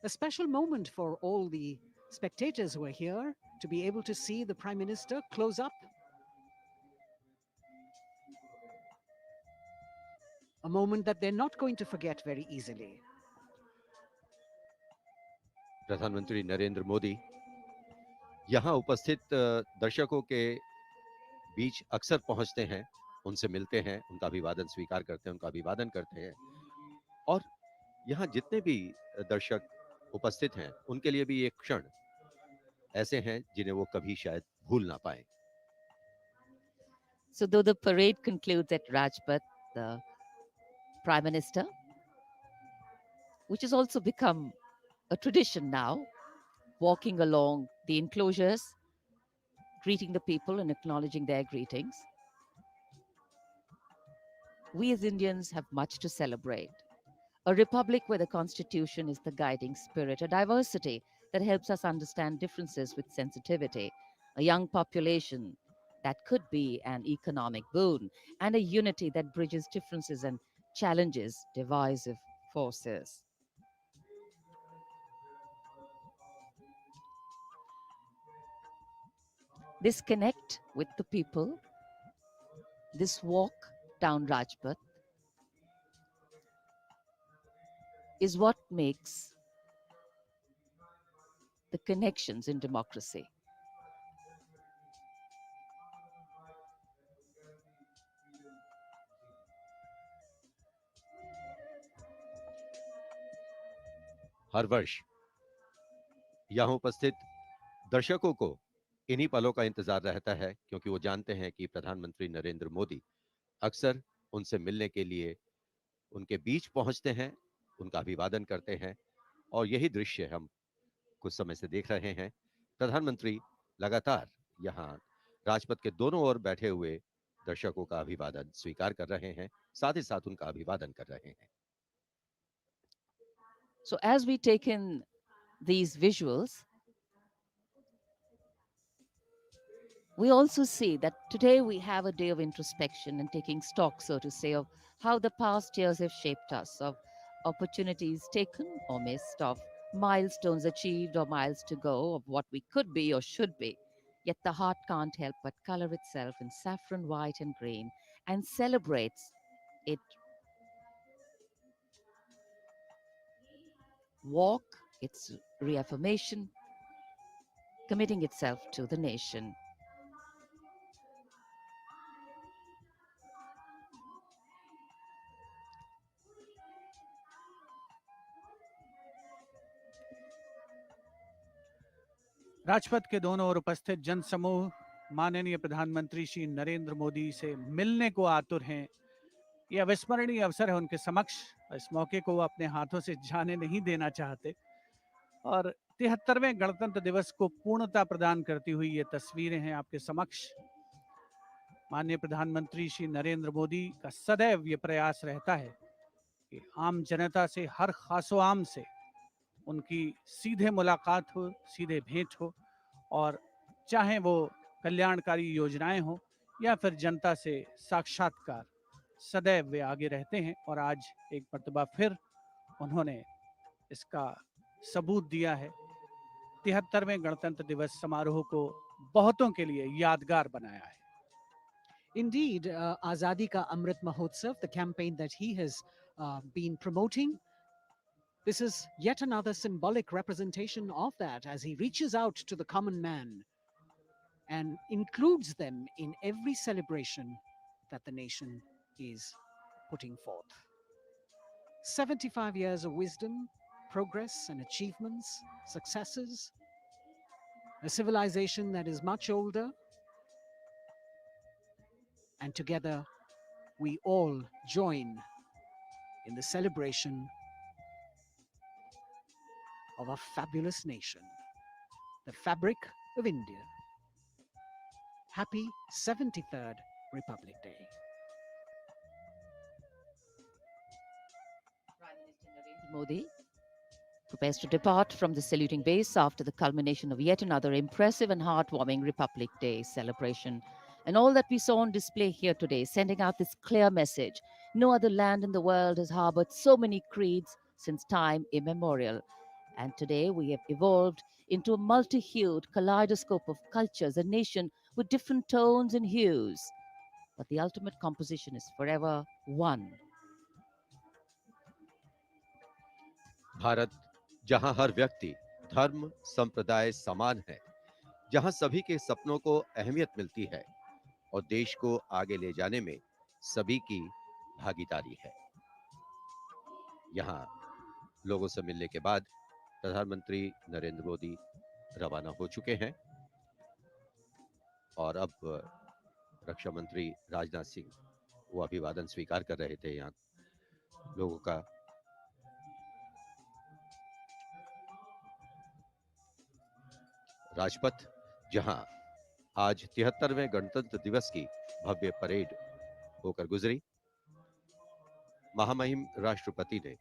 A special moment for all the spectators who are here to be able to see the Prime Minister close up. A moment that they're not going to forget very easily. प्रधानमंत्री नरेंद्र मोदी यहाँ उपस्थित दर्शकों के बीच अक्सर पहुंचते हैं, उनसे मिलते हैं, उनका अभिवादन स्वीकार करते हैं, उनका अभिवादन करते हैं और यहाँ जितने भी दर्शक उपस्थित हैं उनके लिए भी एक क्षण ऐसे हैं जिन्हें वो कभी शायद भूल ना पाए. So though the parade concludes at Rajpath, the Prime Minister, which has also become a tradition now, walking along the enclosures, greeting the people and acknowledging their greetings. We as Indians have much to celebrate. A republic where the constitution is the guiding spirit, a diversity that helps us understand differences with sensitivity, a young population that could be an economic boon, and a unity that bridges differences and challenges divisive forces. This connect with the people, this walk down Rajpath, is what makes the connections in democracy. हर वर्ष यहाँ उपस्थित दर्शकों को इन्हीं पलों का इंतजार रहता है क्योंकि वो जानते हैं कि प्रधानमंत्री नरेंद्र मोदी अक्सर उनसे मिलने के लिए उनके बीच पहुंचते हैं, उनका अभिवादन करते हैं और यही दृश्य हम कुछ समय से देख रहे हैं. प्रधानमंत्री लगातार यहाँ राजपथ के दोनों ओर बैठे हुए दर्शकों का अभिवादन स्वीकार कर रहे हैं, साथ ही साथ उनका अभिवादन कर रहे हैं. So as we take in these visuals, we also see that today we have a day of introspection and taking stock, so to say, of how the past years have shaped us, of opportunities taken or missed, of milestones achieved or miles to go, of what we could be or should be. Yet the heart can't help but color itself in saffron, white, and green and celebrates it. Walk, its reaffirmation, committing itself to the nation. Rajpath के दोनों ओर उपस्थित जनसमूह माननीय प्रधानमंत्री श्री नरेंद्र मोदी से मिलने को आतुर हैं. यह अविस्मरणीय अवसर है उनके समक्ष. इस मौके को वो अपने हाथों से जाने नहीं देना चाहते और 73वें गणतंत्र दिवस को पूर्णता प्रदान करती हुई ये तस्वीरें हैं आपके समक्ष। माननीय प्रधानमंत्री श्री नरेंद्र मोदी का सदैव ये प्रयास रहता है कि आम जनता से, हर खासो आम से उनकी सीधे मुलाकात हो, सीधे भेंट हो, और चाहे वो कल्याणकारी योजनाएं हो या फिर जनता से साक्षात्कार, सदैव वे आगे रहते हैं। और आज एक मर्तबा फिर उन्होंने इसका सबूत दिया है। 73वें गणतंत्र दिवस समारोह को बहुतों के लिए यादगार बनाया है। Indeed, Azadi Ka Amrit Mahotsav, the campaign that he has been promoting, this is yet another symbolic representation of that as he reaches out to the common man and includes them in every celebration that the nation is putting forth. 75 years of wisdom, progress and achievements, successes, a civilization that is much older, and together we all join in the celebration of a fabulous nation, the fabric of India. Happy 73rd Republic Day. Prime Minister Narendra Modi prepares to depart from the saluting base after the culmination of yet another impressive and heartwarming Republic Day celebration. And all that we saw on display here today, sending out this clear message: no other land in the world has harbored so many creeds since time immemorial. And today we have evolved into a multi-hued kaleidoscope of cultures, a nation with different tones and hues. But the ultimate composition is forever one. Bharat, जहां हर व्यक्ति, धर्म, संप्रदाय समान है, जहां सभी के सपनों को अहमियत मिलती है और देश को आगे ले जाने में सभी की भागीदारी है। यहां लोगों से मिलने के बाद प्रधानमंत्री नरेंद्र मोदी रवाना हो चुके हैं और अब रक्षा मंत्री राजनाथ सिंह वो अभिवादन स्वीकार कर रहे थे यहाँ लोगों का। राजपथ, जहां आज 73वें गणतंत्र दिवस की भव्य परेड होकर गुजरी। महामहिम राष्ट्रपति ने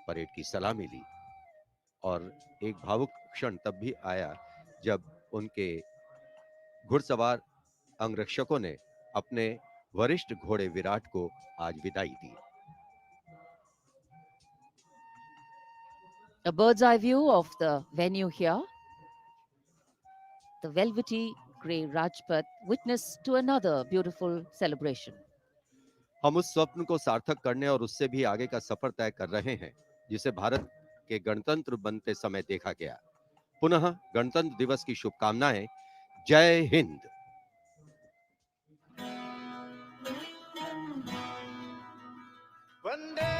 परेड की सलामी ली और एक भावुक क्षण तब भी आया जब उनके घुड़सवार अंगरक्षकों ने अपने वरिष्ठ घोड़े विराट को आज विदाई दी। A bird's eye view of the venue here. The velvety grey Rajpath witness to another beautiful celebration. हम उस स्वप्न को सार्थक करने और उससे भी आगे का सफर तय कर रहे हैं जिसे भारत के गणतंत्र बनते समय देखा गया। पुनः गणतंत्र दिवस की शुभकामनाएं। जय हिंद। वंदे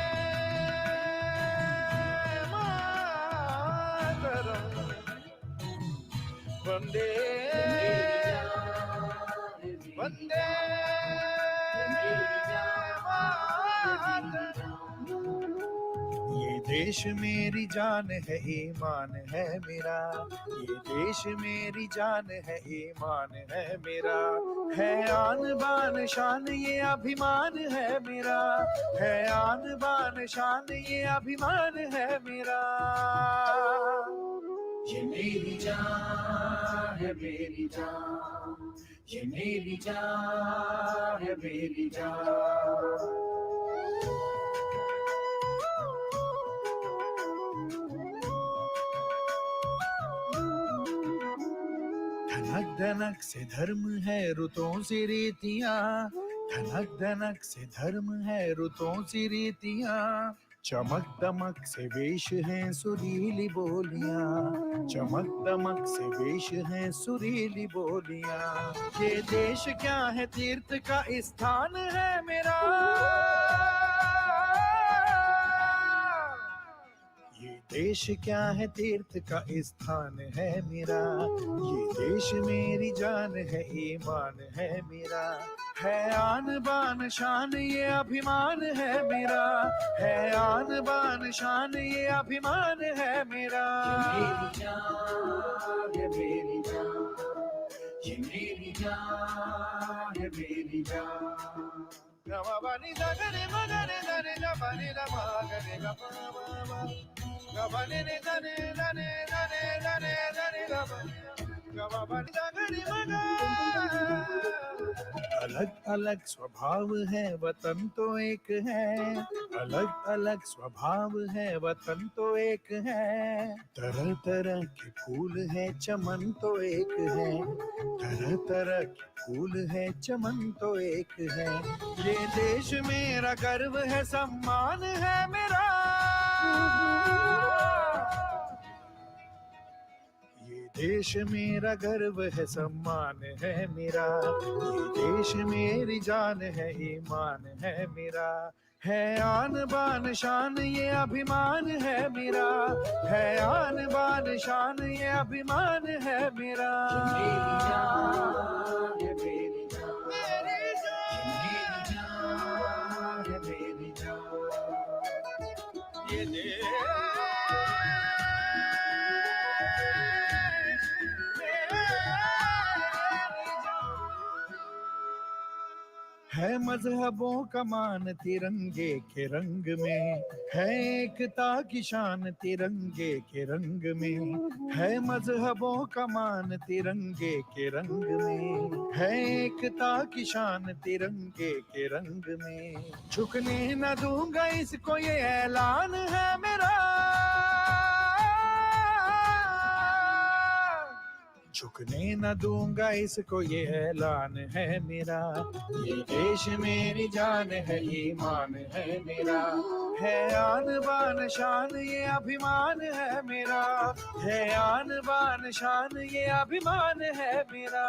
मातरम, वंदे वंदे ये देश मेरी जान है, ईमान है मेरा। ये देश मेरी जान है, ईमान है मेरा। है आन बान शान ये अभिमान है मेरा। है आन बान शान ये अभिमान है मेरा। ये मेरी जान है, मेरी जान। ये मेरी जान है, मेरी जान। धनक धनक से धर्म है, रुतों से रीतियां। धनक धनक से धर्म है, रुतों से रीतियां। चमक दमक से वेश हैं सुरीली बोलियां। चमक दमक से वेश हैं सुरीली बोलियां। ये देश क्या है, तीर्थ का स्थान है मेरा। ये देश क्या है तीर्थ का स्थान है मेरा, ये देश मेरी जान है ईमान है मेरा, है आन बान शान ये अभिमान है मेरा, है आन बान शान ये अभिमान है मेरा। ये मेरी जान, ये मेरी जान, ये मेरी जान। गमा बानी दगरे मगरे दरे गबानी रमा गरे गमा गबानी ने दने दने दने दने दने गमा बानी दगरे मगा। अलग अलग स्वभाव है वतन तो एक है, अलग अलग स्वभाव है वतन तो एक है, तरह तरह के फूल है चमन तो एक है, तरह तरह के फूल है चमन तो एक है, ये देश मेरा गर्व है सम्मान है मेरा, ये देश मेरा गर्व है सम्मान है मेरा, ये देश मेरी जान है ईमान है मेरा, है आन बान शान ये अभिमान है मेरा, है आन बान शान ये अभिमान है मेरा। मेरी जान, ये मेरी जान, मेरी जान, ये मेरी जान, ये देश है मजहबों का मान तिरंगे के रंग में, है एकता की शान तिरंगे के रंग में, है मजहबों का मान तिरंगे के रंग में, है एकता की शान तिरंगे के रंग में, झुकने न दूंगा इसको ये ऐलान है मेरा, झुकने न दूंगा इसको ये ऐलान है मेरा, ये देश मेरी जान है ईमान है मेरा, है आन बान शान ये अभिमान है मेरा, है आन बान शान ये अभिमान है मेरा।